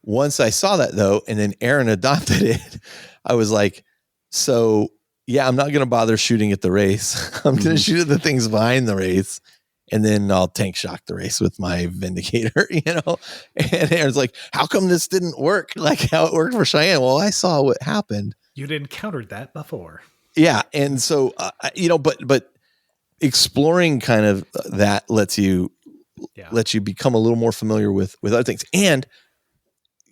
Once I saw that though, and then Aaron adopted it, I was like, so yeah, I'm not going to bother shooting at the Wraiths. I'm going to shoot at the things behind the Wraiths. And then I'll tank shock the race with my Vindicator, And Aaron's like, how come this didn't work like how it worked for Cheyenne? Well, I saw what happened. You'd encountered that before. Yeah. And so, but exploring kind of that lets you become a little more familiar with other things. And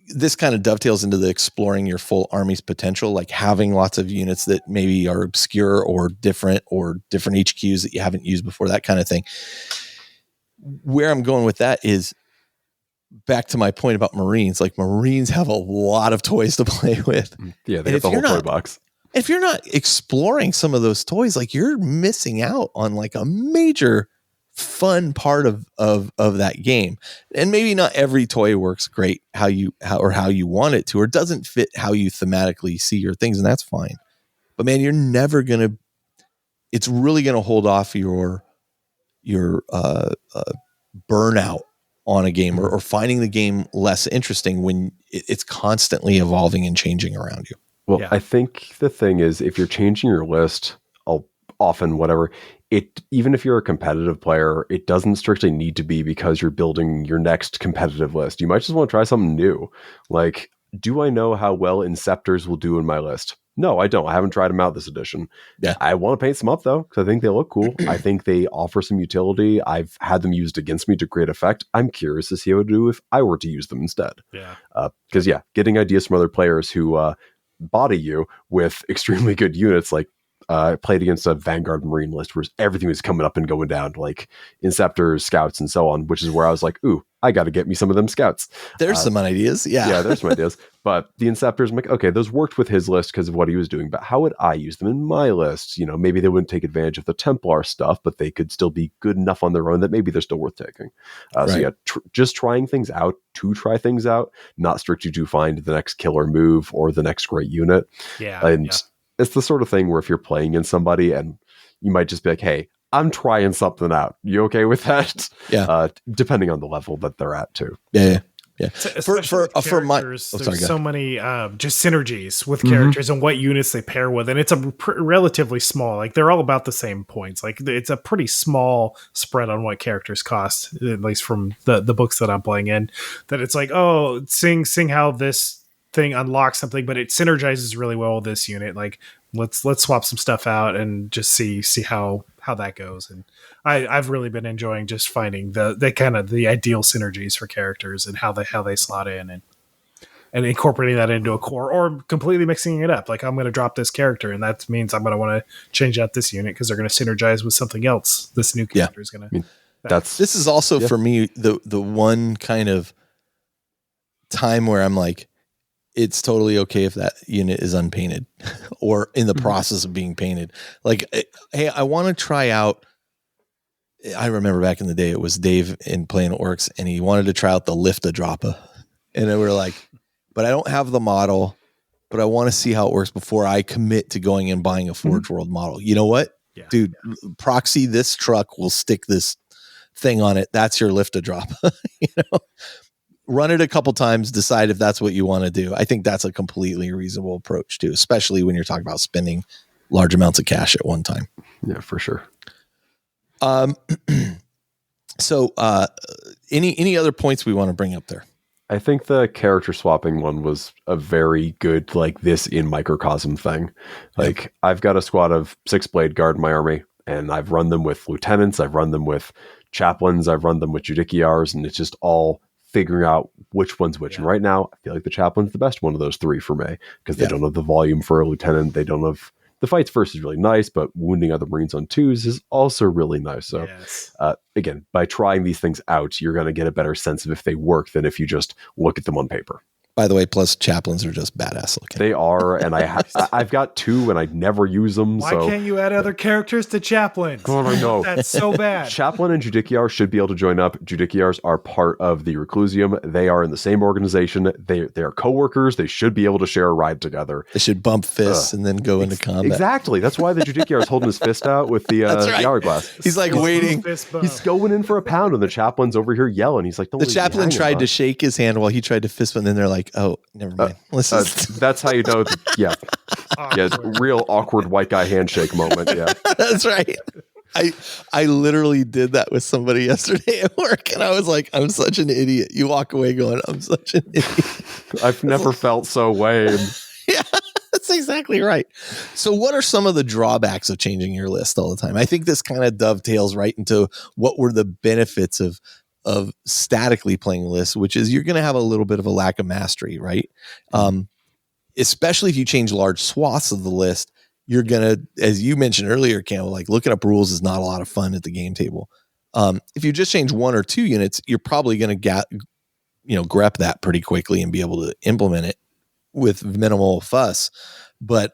this kind of dovetails into the exploring your full army's potential, like having lots of units that maybe are obscure or different HQs that you haven't used before, that kind of thing. Where I'm going with that is back to my point about Marines. Like Marines have a lot of toys to play with. Yeah, they have the whole toy box. If you're not exploring some of those toys, like you're missing out on like a major fun part of that game. And maybe not every toy works great how you want it to, or doesn't fit how you thematically see your things, and that's fine. But man, you're never gonna, it's really gonna hold off your burnout on a game, or finding the game less interesting when it's constantly evolving and changing around you. Well, yeah. I think the thing is, if you're changing your list, even if you're a competitive player, it doesn't strictly need to be because you're building your next competitive list. You might just want to try something new. Like, do I know how well Inceptors will do in my list? No, I don't. I haven't tried them out this edition. Yeah. I want to paint some up though, because I think they look cool. I think they offer some utility. I've had them used against me to great effect. I'm curious to see how it would do if I were to use them instead. Yeah. Because getting ideas from other players who body you with extremely good units, like played against a Vanguard Marine list where everything was coming up and going down, like Inceptors, Scouts, and so on, which is where I was like, ooh, I got to get me some of them Scouts. There's some ideas. Yeah, there's some ideas. But the Inceptors, I'm like, okay, those worked with his list because of what he was doing, but how would I use them in my list? Maybe they wouldn't take advantage of the Templar stuff, but they could still be good enough on their own that maybe they're still worth taking. Right. So just trying things out to try things out, not strictly to find the next killer move or the next great unit. Yeah. And it's the sort of thing where if you're playing in somebody and you might just be like, hey, I'm trying something out. You okay with that? Yeah. Depending on the level that they're at too. Yeah. For there's so many just synergies with characters and what units they pair with, and it's a relatively small. Like they're all about the same points. Like it's a pretty small spread on what characters cost, at least from the books that I'm playing in. That it's like, oh, sing how this thing unlocks something, but it synergizes really well with this unit. Like let's swap some stuff out and just see how that goes. And I've really been enjoying just finding the kind of the ideal synergies for characters and how they slot in and incorporating that into a core, or completely mixing it up. Like I'm going to drop this character and that means I'm going to want to change out this unit because they're going to synergize with something else. This new character is going to. This is also for me the one kind of time where I'm like, it's totally okay if that unit is unpainted or in the process of being painted. Like, hey, I want to try out. I remember back in the day, it was Dave in playing Orcs, and he wanted to try out the Lift-A-Droppa. And we were like, but I don't have the model, but I want to see how it works before I commit to going and buying a Forge World model. You know what? Yeah. Dude, proxy this truck will stick this thing on it. That's your Lift-A-Droppa. Run it a couple times, decide if that's what you want to do. I think that's a completely reasonable approach too, especially when you're talking about spending large amounts of cash at one time. Yeah, for sure. So any other points we want to bring up there? I think the character swapping one was a very good, like this in microcosm thing. Like I've got a squad of 6 Blade Guard in my army, and I've run them with lieutenants. I've run them with chaplains. I've run them with judiciaries, and it's just all figuring out which one's which. And right now, I feel like the chaplain's the best one of those 3 for me because they don't have the volume for a lieutenant. They don't have The fights first is really nice, but wounding other Marines on 2s is also really nice. So again, by trying these things out, you're going to get a better sense of if they work than if you just look at them on paper. By the way, plus chaplains are just badass looking. They are, and I've got 2, and I never use them. Why can't you add other characters to chaplains? God, I know. That's so bad. Chaplain and Judiciar should be able to join up. Judiciars are part of the Reclusium. They are in the same organization. They are co-workers. They should be able to share a ride together. They should bump fists and then go into combat. Exactly. That's why the Judiciar is holding his fist out with the hourglass. He's like waiting. He's going in for a pound, and the chaplain's over here yelling. He's like, the chaplain tried to shake his hand while he tried to fist one, and then they're like, oh, never mind. That's how you know. Real awkward white guy handshake moment. Yeah, that's right. I literally did that with somebody yesterday at work, and I was like, I'm such an idiot. You walk away going, I'm such an idiot. I've never felt so lame. Yeah, that's exactly right. So what are some of the drawbacks of changing your list all the time? I think this kind of dovetails right into what were the benefits of statically playing lists, which is you're going to have a little bit of a lack of mastery, right? Especially if you change large swaths of the list, you're going to, as you mentioned earlier, Campbell, like looking up rules is not a lot of fun at the game table. If you just change 1 or 2 units, you're probably going to grep that pretty quickly and be able to implement it with minimal fuss. But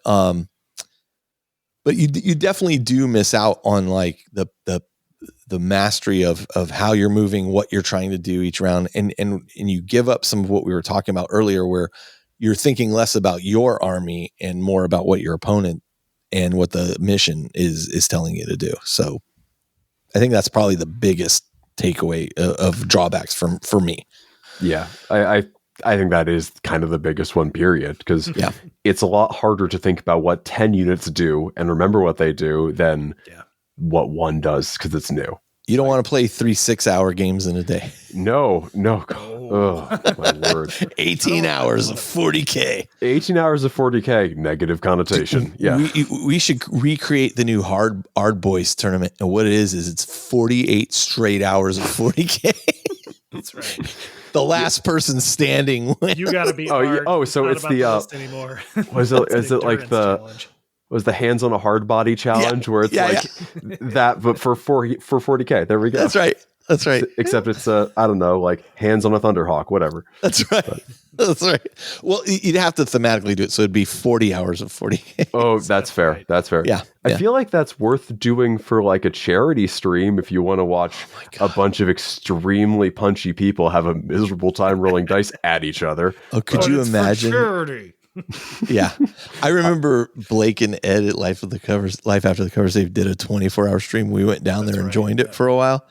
you definitely do miss out on like the mastery of how you're moving, what you're trying to do each round. And you give up some of what we were talking about earlier, where you're thinking less about your army and more about what your opponent and what the mission is telling you to do. So I think that's probably the biggest takeaway of drawbacks for me. Yeah. I think that is kind of the biggest one, period. Because it's a lot harder to think about what 10 units do and remember what they do than what 1 does, because it's new. You don't want to play 3 6-hour games in a day. No. Oh, my word. 18 hours of 40K. 18 hours of 40K, negative connotation. Yeah. We should recreate the new Hard Boys tournament. And what it is it's 48 straight hours of 40K. That's right. The last person standing wins. You got to be so it's the anymore. Is it like the hands on a hard body challenge where it's that, but for 40K. There we go. That's right. Except it's I don't know, like hands on a Thunderhawk, whatever. That's right. That's right. Well, you'd have to thematically do it, so it'd be 40 hours of 40K. Oh, that's fair. Right. That's fair. Yeah. I feel like that's worth doing for like a charity stream if you want to watch a bunch of extremely punchy people have a miserable time rolling dice at each other. Oh, could you imagine? Charity. Yeah. I remember Blake and Ed at Life After the Covers, they did a 24-hour stream. We went down there and joined it for a while.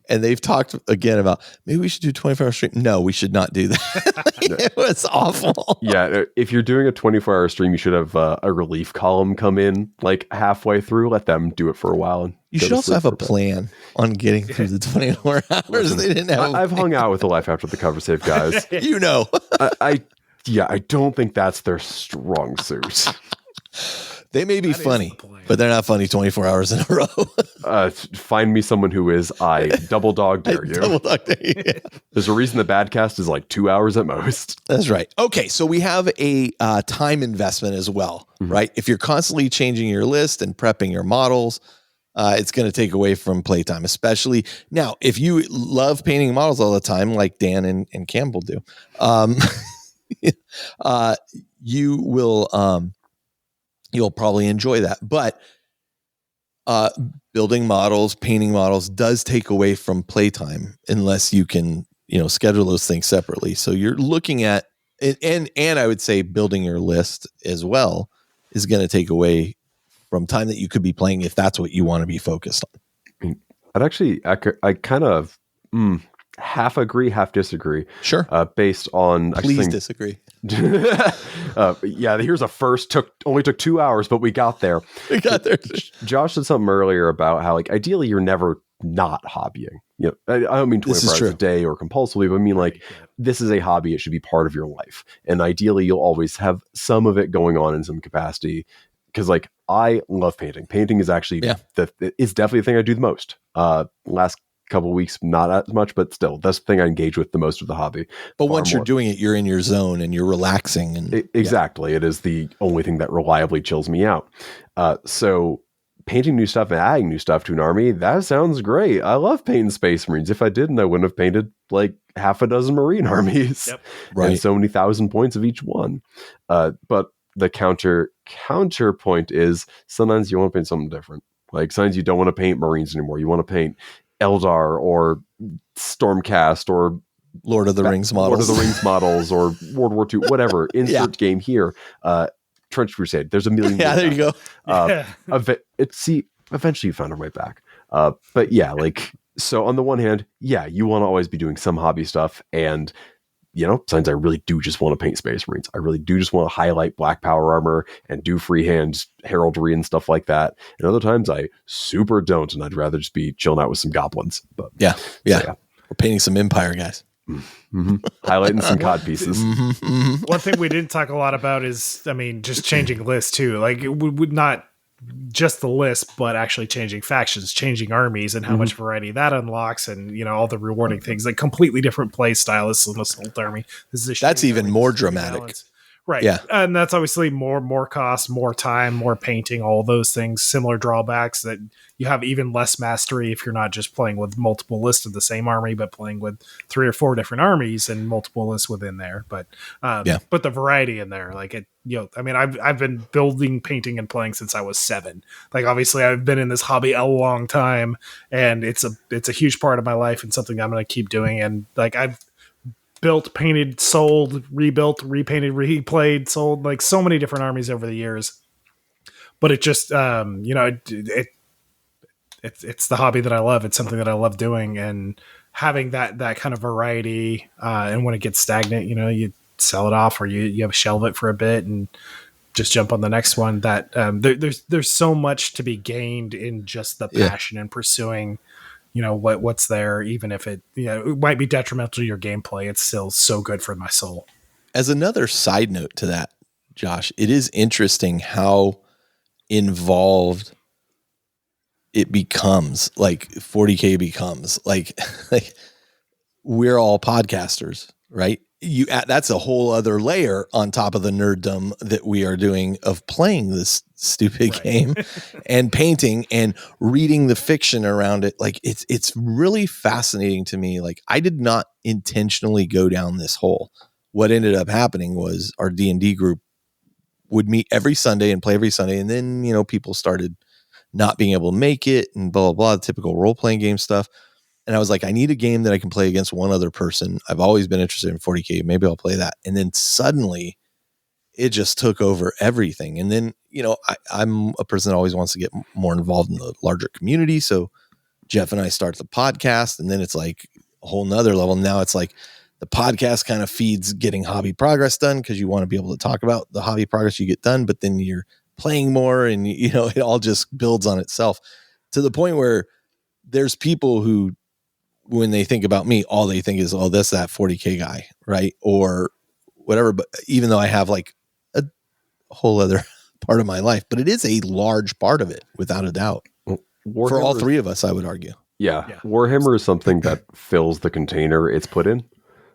And they've talked again about maybe we should do 24-hour stream. No, we should not do that. It was awful. Yeah. If you're doing a 24-hour stream, you should have a relief column come in like halfway through. Let them do it for a while. And you should also have a plan on getting through the 24 hours. Listen, they didn't have. I've hung out with the Life After the Cover Save guys. You know. I don't think that's their strong suit. They may be funny, but they're not funny 24 hours in a row. Find me someone who is. I double dog dare you. Double dog dare you. Yeah. There's a reason the Badcast is like 2 hours at most. That's right. Okay, so we have a time investment as well, right? If you're constantly changing your list and prepping your models, it's going to take away from playtime, especially now. If you love painting models all the time, like Dan and Campbell do, you will. You'll probably enjoy that. But building models, painting models does take away from playtime unless you can, schedule those things separately. So you're looking at, and I would say building your list as well is going to take away from time that you could be playing if that's what you want to be focused on. I kind of half agree, half disagree. Sure. Based on please disagree. Here's a first. Only took 2 hours, but we got there. Josh said something earlier about how, like, ideally you're never not hobbying. I don't mean 24 hours a day or compulsively, but I mean like this is a hobby. It should be part of your life, and ideally you'll always have some of it going on in some capacity. Because like I love painting. Painting is actually it's definitely the thing I do the most. Last couple of weeks, not as much, but still, that's the thing I engage with the most of the hobby. But once you're doing it, you're in your zone and you're relaxing. And exactly, it is the only thing that reliably chills me out. So painting new stuff and adding new stuff to an army, that sounds great. I love painting Space Marines. If I didn't, I wouldn't have painted like half a dozen Marine armies. Yep. Right. And so many thousand points of each one. But the counterpoint is sometimes you want to paint something different. Like sometimes you don't want to paint Marines anymore. You want to paint Eldar or Stormcast or Lord of the Rings models. Lord of the Rings models or World War II, whatever. Insert game here. Trench Crusade. There's a million. Yeah, there you go. Eventually you found our way back. But yeah, like, so on the one hand, yeah, you want to always be doing some hobby stuff. And, you know, sometimes I really do just want to paint Space Marines. I really do just want to highlight Black Power armor and do freehand heraldry and stuff like that. And other times I super don't. And I'd rather just be chilling out with some goblins. But yeah. So, We're painting some Empire guys. Mm-hmm. Highlighting some COD pieces. One thing we didn't talk a lot about is, I mean, just changing lists too. Like it would not just the list, but actually changing factions, changing armies, and how much variety that unlocks, and you know all the rewarding things. Like completely different play style. This is an assault army. This is that's even more dramatic. Balance. Right. Yeah. And that's obviously more cost, more time, more painting, all those things, similar drawbacks that you have even less mastery if you're not just playing with multiple lists of the same army, but playing with 3 or 4 different armies and multiple lists within there. But but the variety in there, like it, you know, I mean, I've been building, painting, and playing since I was 7. Like obviously I've been in this hobby a long time, and it's a huge part of my life and something I'm going to keep doing. And like I've built, painted, sold, rebuilt, repainted, replayed, sold, like so many different armies over the years. But it just, you know, it's the hobby that I love. It's something that I love doing, and having that kind of variety. And when it gets stagnant, you know, you sell it off, or you have to shelve it for a bit and just jump on the next one. That there's so much to be gained in just the passion and pursuing, you know, what's there, even if it, you know, it might be detrimental to your gameplay. It's still so good for my soul. As another side note to that, Josh, it is interesting how involved it becomes. Like 40K becomes like we're all podcasters, right? That's a whole other layer on top of the nerddom that we are doing of playing this stupid game and painting and reading the fiction around it. Like it's really fascinating to me. Like I did not intentionally go down this hole. What ended up happening was our D&D group would meet every Sunday and play every Sunday. And then, you know, people started not being able to make it and blah, blah, blah, the typical role-playing game stuff. And I was like, I need a game that I can play against one other person. I've always been interested in 40K. Maybe I'll play that. And then suddenly it just took over everything. And then, you know, I'm a person that always wants to get more involved in the larger community. So Jeff and I start the podcast, and then it's like a whole nother level. Now it's like the podcast kind of feeds getting hobby progress done, because you want to be able to talk about the hobby progress you get done, but then you're playing more, and, you know, it all just builds on itself to the point where there's people who, when they think about me, all they think is, oh, that's that 40K guy, right? Or whatever. But even though I have like a whole other part of my life, but it is a large part of it, without a doubt. Warhammer, for all 3 of us, I would argue. Yeah. Warhammer is something that fills the container it's put in.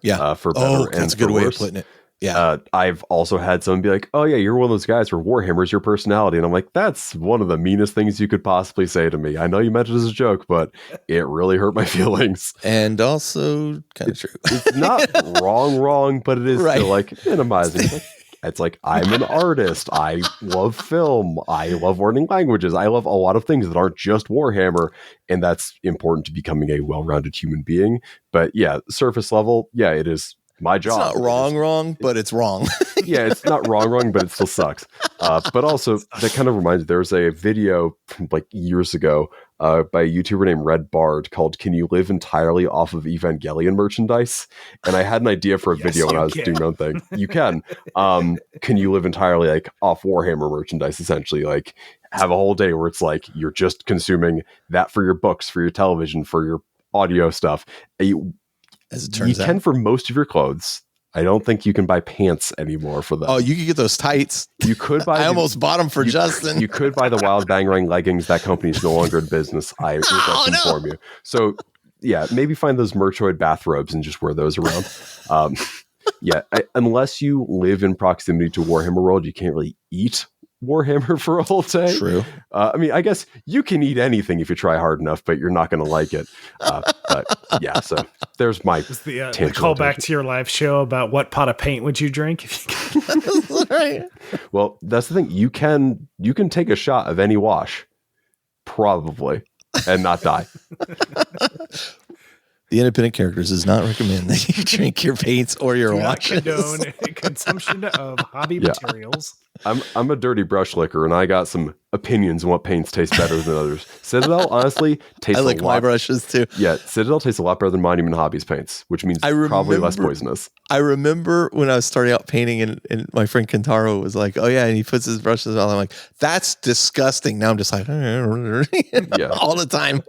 Yeah. For better and that's a good way of worse. putting it. Yeah. I've also had someone be like, oh yeah, you're one of those guys where Warhammer's your personality. And I'm like, that's one of the meanest things you could possibly say to me. I know you meant it as a joke, but it really hurt my feelings. And also kind of true. It's not wrong, but it is still like minimizing. It's like, I'm an artist. I love film. I love learning languages. I love a lot of things that aren't just Warhammer. And that's important to becoming a well-rounded human being. But yeah, surface level, yeah, it is my job. It's not wrong, but it's wrong. Yeah, it's not wrong, but it still sucks. But also, that kind of reminds me, there was a video from like years ago by a YouTuber named Red Bard called "Can You Live Entirely Off of Evangelion Merchandise?" And I had an idea for a video when I was doing my own thing. You can. Can you live entirely like off Warhammer merchandise, essentially? Like have a whole day where it's like you're just consuming that for your books, for your television, for your audio stuff. As it turns out, you can for most of your clothes. I don't think you can buy pants anymore for them. Oh, you could get those tights. You could buy. I almost bought them for Justin. You could buy the Wild Bangarang leggings. That company's no longer in business. I regret to inform you. So yeah, maybe find those Merchoid bathrobes and just wear those around. Unless you live in proximity to Warhammer World, you can't really eat Warhammer for a whole day. True. I mean, I guess you can eat anything if you try hard enough, but you're not going to like it. But yeah, so there's my The tangent. callback to your live show about what pot of paint would you drink if you could. Right. Well, that's the thing. You can take a shot of any wash, probably, and not die. The Independent Characters does not recommend that you drink your paints or your Do not washes. condone consumption of hobby materials. I'm a dirty brush licker, and I got some opinions on what paints taste better than others. Citadel honestly tastes I like a my lot. brushes too. Yeah, Citadel tastes a lot better than Monument Hobbies paints, which means probably less poisonous. I remember when I was starting out painting, and my friend Kentaro was like, "Oh yeah," and he puts his brushes on. I'm like, "That's disgusting." Now I'm just like, Yeah. all the time,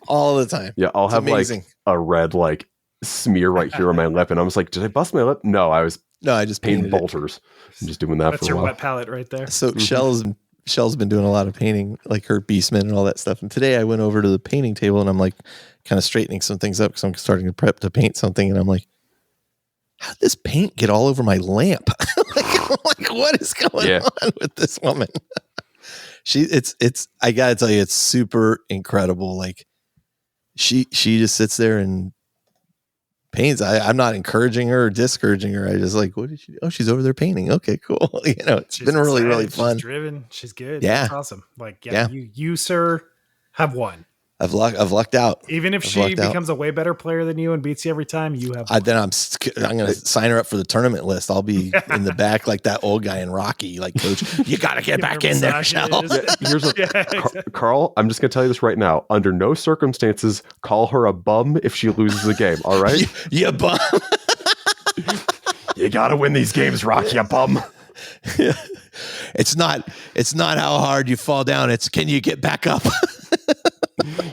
all the time. Yeah, I'll It's have amazing. like a red like smear right here on my lip, and I was like, "Did I bust my lip?" No, I was No, I just painting painted it. bolters. I'm just doing that That's for a your while. wet palette right there. So Shell's been doing a lot of painting, like her Beastmen and all that stuff. And today I went over to the painting table and I'm like kind of straightening some things up because I'm starting to prep to paint something. And I'm like, how did this paint get all over my lamp? like, what is going on with this woman? I gotta tell you, it's super incredible. Like she just sits there and paints. I'm not encouraging her or discouraging her. I just like, what did she do? Oh, she's over there painting. Okay, cool. It's been really, really fun. She's driven. She's good. Yeah. That's awesome. Like, you, sir, have won. I've lucked out. Even if she becomes a way better player than you and beats you every time, you have won. Then I'm going to sign her up for the tournament list. I'll be in the back like that old guy in Rocky, like, coach, you got to get back in there, Shell. Here's Carl, I'm just going to tell you this right now. Under no circumstances, call her a bum if she loses a game, all right? you bum. You got to win these games, Rock, you bum. It's not how hard you fall down. It's can you get back up?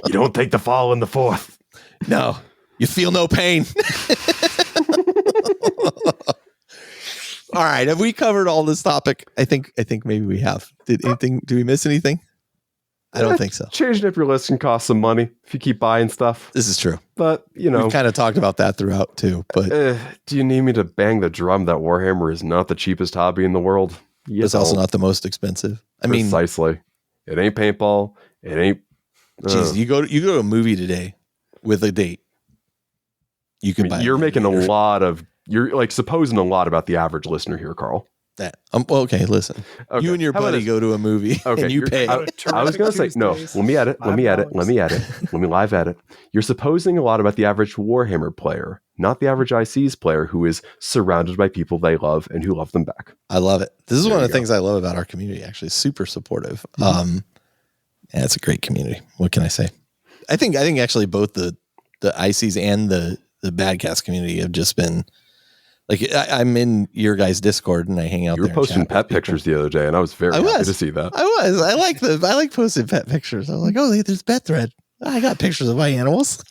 You don't take the fall in the fourth. No, you feel no pain. All right. Have we covered all this topic? I think maybe we have. Did we miss anything? I don't think so. Changing up your list can cost some money if you keep buying stuff. This is true. But, we've kind of talked about that throughout too. But do you need me to bang the drum that Warhammer is not the cheapest hobby in the world? It's also not the most expensive. Precisely. It ain't paintball. It ain't. Geez, you go to a movie today with a date. You can buy. You're making you're like supposing a lot about the average listener here, Carl. That well, okay. Listen, you and your buddy go to a movie, and you pay. I was going to say no. Let me edit. Let me live edit. You're supposing a lot about the average Warhammer player, not the average IC's player who is surrounded by people they love and who love them back. I love it. This is one of the things I love about our community. Actually, super supportive. And it's a great community. What can I say? I think actually both the ICs and the Badcast community have just been like, I'm in your guys' Discord and I hang out. You were posting pet pictures the other day, and I was very happy to see that. I like posting pet pictures. I was like, oh, there's pet thread. I got pictures of my animals.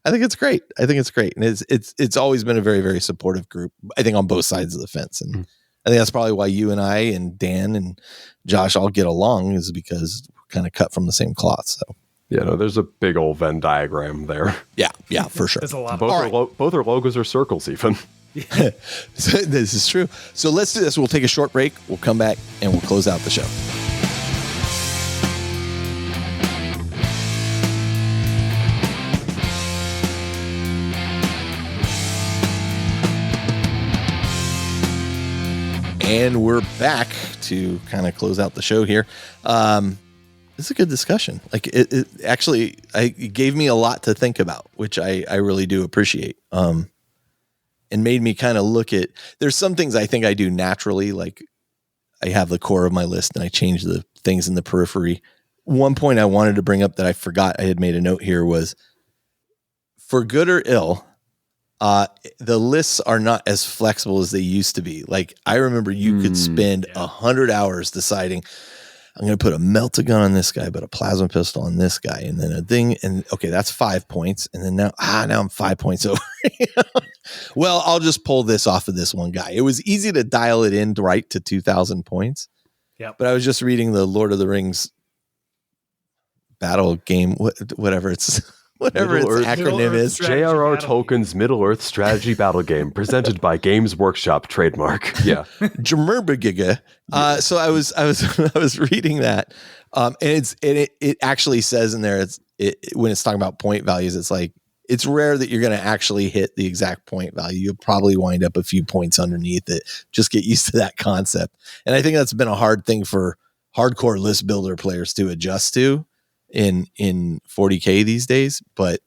I think it's great. And it's always been a very, very supportive group. I think on both sides of the fence, and I think that's probably why you and I and Dan and Josh all get along, is because we're kind of cut from the same cloth. So. Yeah, no, there's a big old Venn diagram there. Yeah, for sure. There's a lot. Both our logos are circles, even. So this is true. So let's do this. We'll take a short break. We'll come back and we'll close out the show. And we're back to kind of close out the show here. It's a good discussion. Like it actually, it gave me a lot to think about, which I really do appreciate. And made me kind of look at, there's some things I think I do naturally. Like I have the core of my list and I change the things in the periphery. One point I wanted to bring up that I forgot I had made a note here was, for good or ill, the lists are not as flexible as they used to be. Like I remember you could spend 100 hours deciding, I'm going to put a melta gun on this guy, but a plasma pistol on this guy, and then a thing. And okay, that's 5 points. And then now I'm 5 points over. Well, I'll just pull this off of this one guy. It was easy to dial it in right to 2,000 points. Yeah. But I was just reading the Lord of the Rings battle game, whatever it's whatever its Middle-earth- acronym is. Strategy J.R.R. battle Tolkien's Middle-earth strategy battle game presented by Games Workshop trademark. Yeah. Jamurbagiga. So I was I was reading that, and it actually says in there when it's talking about point values, it's like it's rare that you're going to actually hit the exact point value. You'll probably wind up a few points underneath it. Just get used to that concept, and I think that's been a hard thing for hardcore list builder players to adjust to in 40K these days. But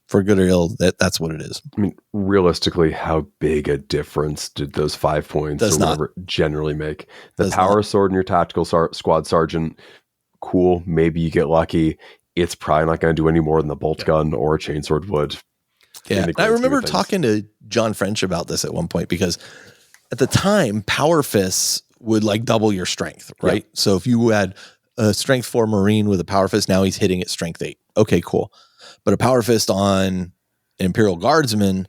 for good or ill, that's what it is. I mean, realistically, how big a difference did those 5 points Does or not. whatever generally make? The Does power not. sword in your tactical squad sergeant, cool. Maybe you get lucky. It's probably not going to do any more than the bolt gun or a chainsword would. Yeah, in the I grand scheme remember of things. talking to John French about this at one point, because at the time, power fists would like double your strength, right? Yeah. So if you had a strength 4 Marine with a power fist, now he's hitting at strength 8. Okay, cool. But a power fist on an Imperial Guardsman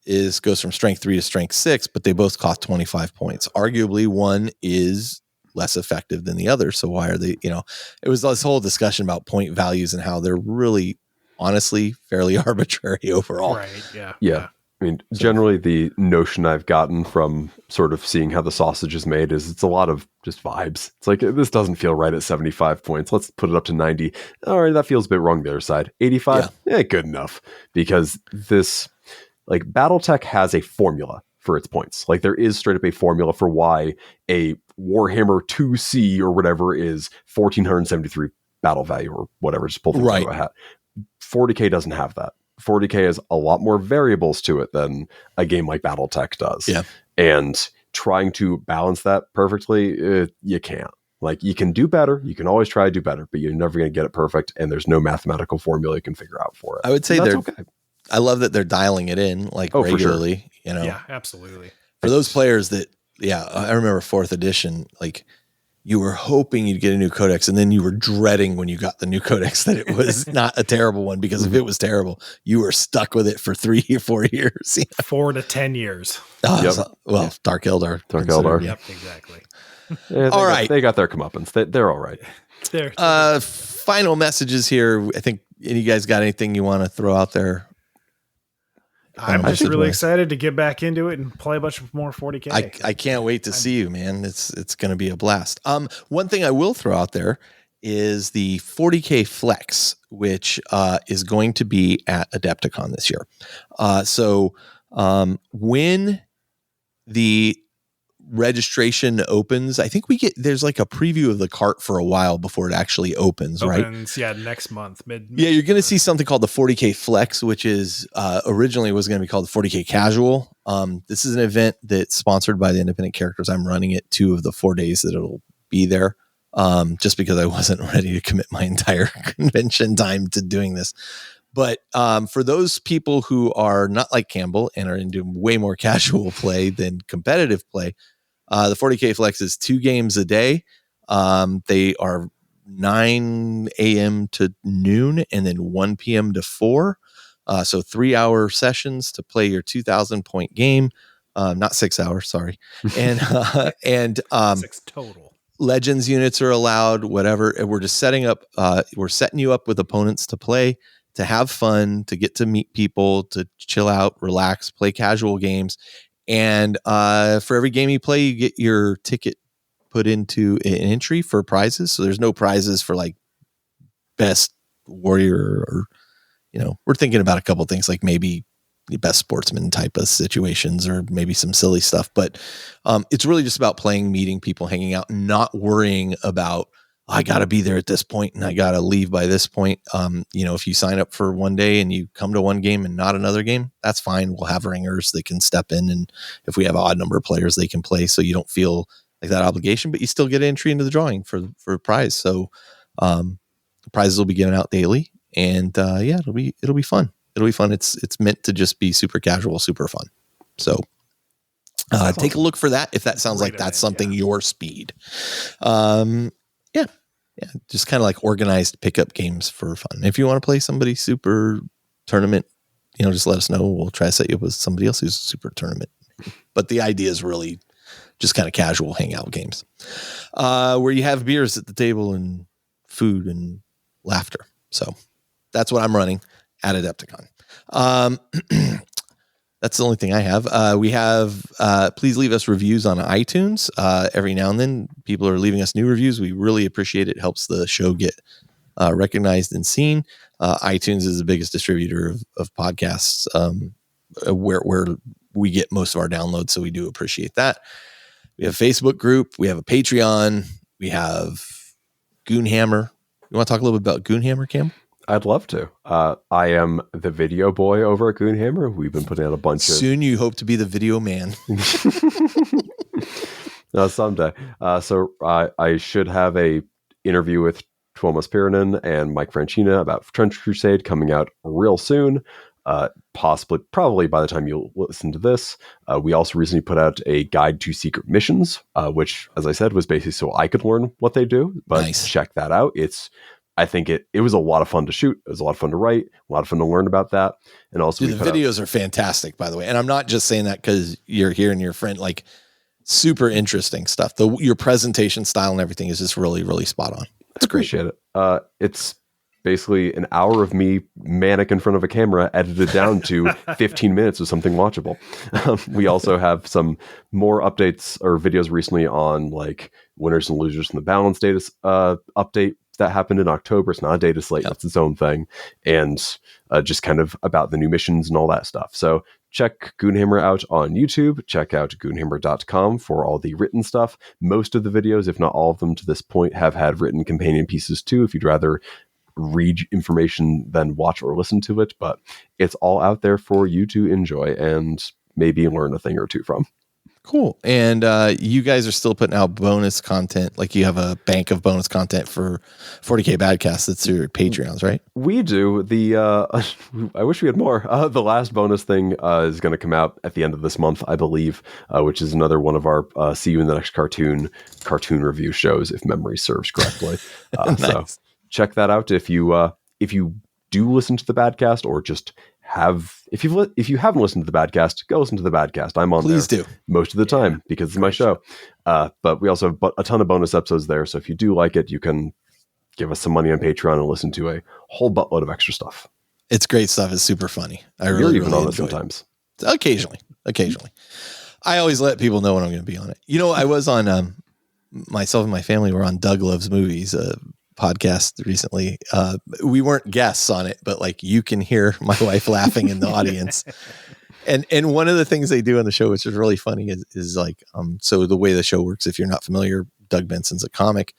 goes from strength 3 to strength 6, but they both cost 25 points. Arguably, one is less effective than the other. So why are they, it was this whole discussion about point values and how they're really, honestly, fairly arbitrary overall. Right. Yeah. Yeah. I mean, generally the notion I've gotten from sort of seeing how the sausage is made is it's a lot of just vibes. It's like, this doesn't feel right at 75 points. Let's put it up to 90. All right, that feels a bit wrong the other side. 85? Yeah, good enough. Because this, like, Battletech has a formula for its points. Like, there is straight up a formula for why a Warhammer 2C or whatever is 1473 battle value or whatever. Just pull from Right. a hat. 40K doesn't have that. 40K has a lot more variables to it than a game like Battletech does. Yeah. And trying to balance that perfectly, you can't. Like, you can do better. You can always try to do better, but you're never going to get it perfect. And there's no mathematical formula you can figure out for it. I would say And they're that's okay. I love that they're dialing it in like Oh, for sure. regularly, Yeah. Absolutely. For those players that, I remember 4th edition, like you were hoping you'd get a new codex and then you were dreading when you got the new codex that it was not a terrible one, because if it was terrible, you were stuck with it for 3 or 4 years. 4 to 10 years. Yep. Dark Eldar. Dark considered, Eldar. Yep. Exactly. Yeah, All right. They got their comeuppance. They're all right. There. Final messages here. I think any guys got anything you want to throw out there? I'm just message really wise. excited to get back into it and play a bunch of more 40K. I can't wait to see you, man. It's going to be a blast. One thing I will throw out there is the 40K Flex, which is going to be at Adepticon this year. So when the registration opens, I think there's like a preview of the cart for a while before it actually opens, right? Yeah, next month. Yeah, you're going to see something called the 40K Flex, which is originally was going to be called the 40K Casual. This is an event that's sponsored by the independent characters. I'm running it 2 of the 4 days that it'll be there, just because I wasn't ready to commit my entire convention time to doing this. But for those people who are not like Campbell and are into way more casual play than competitive play, the 40K Flex is 2 games a day. They are 9 a.m. to noon and then 1 p.m. to 4. So 3-hour sessions to play your 2,000 point game. Not 6 hours, sorry. And 6 total. Legends units are allowed, whatever. And we're just setting you up with opponents to play, to have fun, to get to meet people, to chill out, relax, play casual games. And for every game you play, you get your ticket put into an entry for prizes. So there's no prizes for like best warrior or, we're thinking about a couple of things like maybe the best sportsman type of situations or maybe some silly stuff. But it's really just about playing, meeting people, hanging out, not worrying about, I got to be there at this point and I got to leave by this point. If you sign up for one day and you come to one game and not another game, that's fine. We'll have ringers that can step in. And if we have an odd number of players, they can play. So you don't feel like that obligation, but you still get entry into the drawing for a prize. So prizes will be given out daily. And it'll be fun. It'll be fun. It's meant to just be super casual, super fun. So take a look for that if that sounds like that's something your speed. Yeah, just kind of like organized pickup games for fun. If you want to play somebody super tournament, just let us know. We'll try to set you up with somebody else who's super tournament. But the idea is really just kind of casual hangout games where you have beers at the table and food and laughter. So That's what I'm running at Adepticon. That's the only thing I have. We have, please leave us reviews on iTunes. Every now and then people are leaving us new reviews. We really appreciate it. It helps the show get recognized and seen. iTunes is the biggest distributor of podcasts, where we get most of our downloads. So we do appreciate that. We have a Facebook group. We have a Patreon. We have Goonhammer. You want to talk a little bit about Goonhammer, Cam? I'd love to. I am the video boy over at Goonhammer. We've been putting out a bunch of... Soon you hope to be the video man. No, someday. So I should have a interview with Tuomas Pirinen and Mike Franchina about Trench Crusade coming out real soon. Probably by the time you'll listen to this. We also recently put out a guide to secret missions, which, as I said, was basically so I could learn what they do. But Nice. Check that out. I think it was a lot of fun to shoot. It was a lot of fun to write, a lot of fun to learn about that. And also, the videos are fantastic, by the way. And I'm not just saying that because you're here and your friend, like, super interesting stuff. Your presentation style and everything is just really, really spot on. I appreciate it. It's basically an hour of me manic in front of a camera edited down to 15 minutes of something watchable. We also have some more updates or videos recently on like winners and losers from the balance data update that happened in October. It's not a data slate. That's its own thing. And just kind of about the new missions and all that stuff. So check Goonhammer out on YouTube. Check out goonhammer.com for all the written stuff. Most of the videos, if not all of them to this point, have had written companion pieces too, if you'd rather read information than watch or listen to it. But it's all out there for you to enjoy and maybe learn a thing or two from. Cool. And you guys are still putting out bonus content. Like you have a bank of bonus content for 40K Badcast. That's your Patreons, right? We do. I wish we had more. The last bonus thing is going to come out at the end of this month, I believe, which is another one of our See You in the Next cartoon review shows, if memory serves correctly. Nice. So check that out if you do listen to the Badcast, or just if you haven't listened to the Badcast, go listen to the Badcast. I'm on Please there do. most of the time because it's my show. But we also have a ton of bonus episodes there. So if you do like it, you can give us some money on Patreon and listen to a whole buttload of extra stuff. It's great stuff. It's super funny. You're even on it sometimes. Occasionally. I always let people know when I'm going to be on it. You know, I was on myself and my family were on Doug Loves Movies, podcast recently. We weren't guests on it, but like you can hear my wife laughing in the audience. And one of the things they do on the show, which is really funny, is like, so the way the show works, if you're not familiar, Doug Benson's a comic.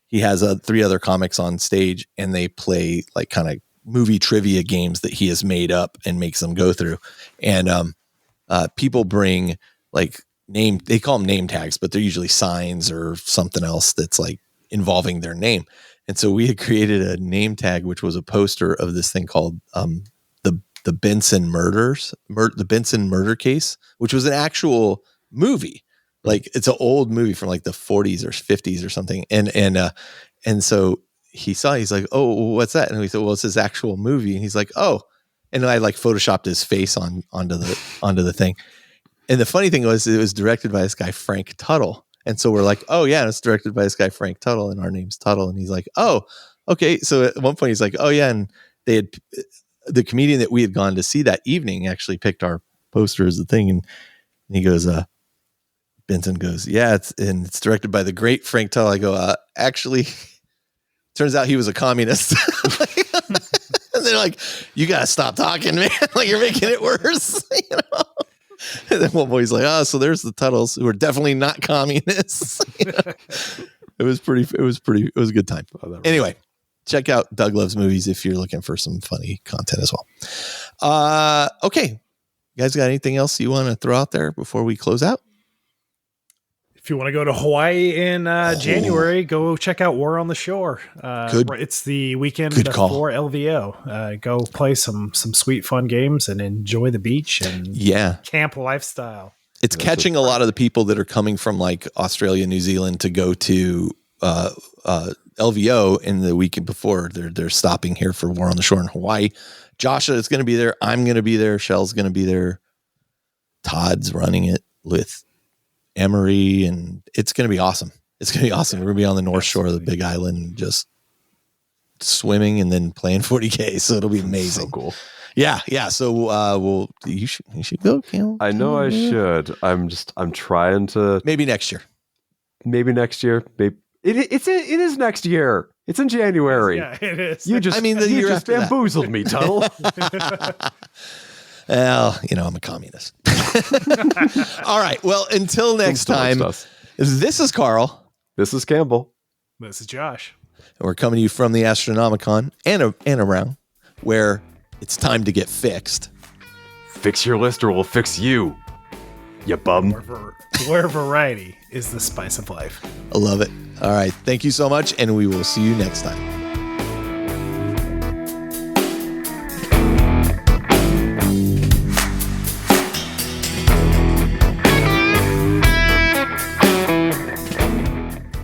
He has 3 other comics on stage, and they play like kind of movie trivia games that he has made up and makes them go through. And people bring like they call them name tags, but they're usually signs or something else that's like involving their name. And so we had created a name tag, which was a poster of this thing called the Benson murders, the Benson murder case, which was an actual movie. Like it's an old movie from like the 40s or 50s or something. And so he's like, oh, what's that? And we said, well, it's his actual movie. And he's like, oh, and I like photoshopped his face onto the thing. And the funny thing was, it was directed by this guy, Frank Tuttle. And so we're like, oh yeah, it's directed by this guy, Frank Tuttle, and our name's Tuttle. And he's like, oh, okay. So at one point he's like, oh yeah. And they had, the comedian that we had gone to see that evening actually picked our poster as the thing. And he goes, Benson goes, yeah, it's directed by the great Frank Tuttle. I go, actually, turns out he was a communist. And they're like, you got to stop talking, man. Like you're making it worse. You know? And then one boy's like, so there's the Tuttles who are definitely not communists. You know? It was a good time. Anyway, check out Doug Loves Movies if you're looking for some funny content as well. Okay. You guys got anything else you want to throw out there before we close out? If you want to go to Hawaii in January, go check out War on the Shore. It's the weekend before LVO. Go play some sweet fun games and enjoy the beach and camp lifestyle. It's catching a lot of the people that are coming from like Australia, New Zealand to go to LVO in the weekend before. They're stopping here for War on the Shore in Hawaii. Joshua is going to be there. I'm going to be there. Shell's going to be there. Todd's running it with Emery, and it's going to be awesome. We're going to be on the North Shore of the Big Island, just swimming and then playing 40K. So it'll be amazing. So cool. Yeah. So you should go, Campbell. I know I should. I'm trying to. Maybe next year. Maybe next year. Maybe it is next year. It's in January. Yeah, it is. You just the year just after that. bamboozled me, Tuttle. Well, I'm a communist. All right. Well, until next time, this is Carl. This is Campbell. This is Josh. And we're coming to you from the Astronomicon and around, where it's time to get fixed. Fix your list or we'll fix you, you bum. Where variety is the spice of life. I love it. All right. Thank you so much, and we will see you next time.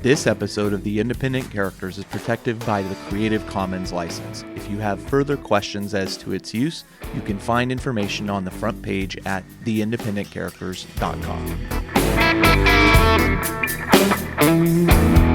This episode of The Independent Characters is protected by the Creative Commons license. If you have further questions as to its use, you can find information on the front page at theindependentcharacters.com.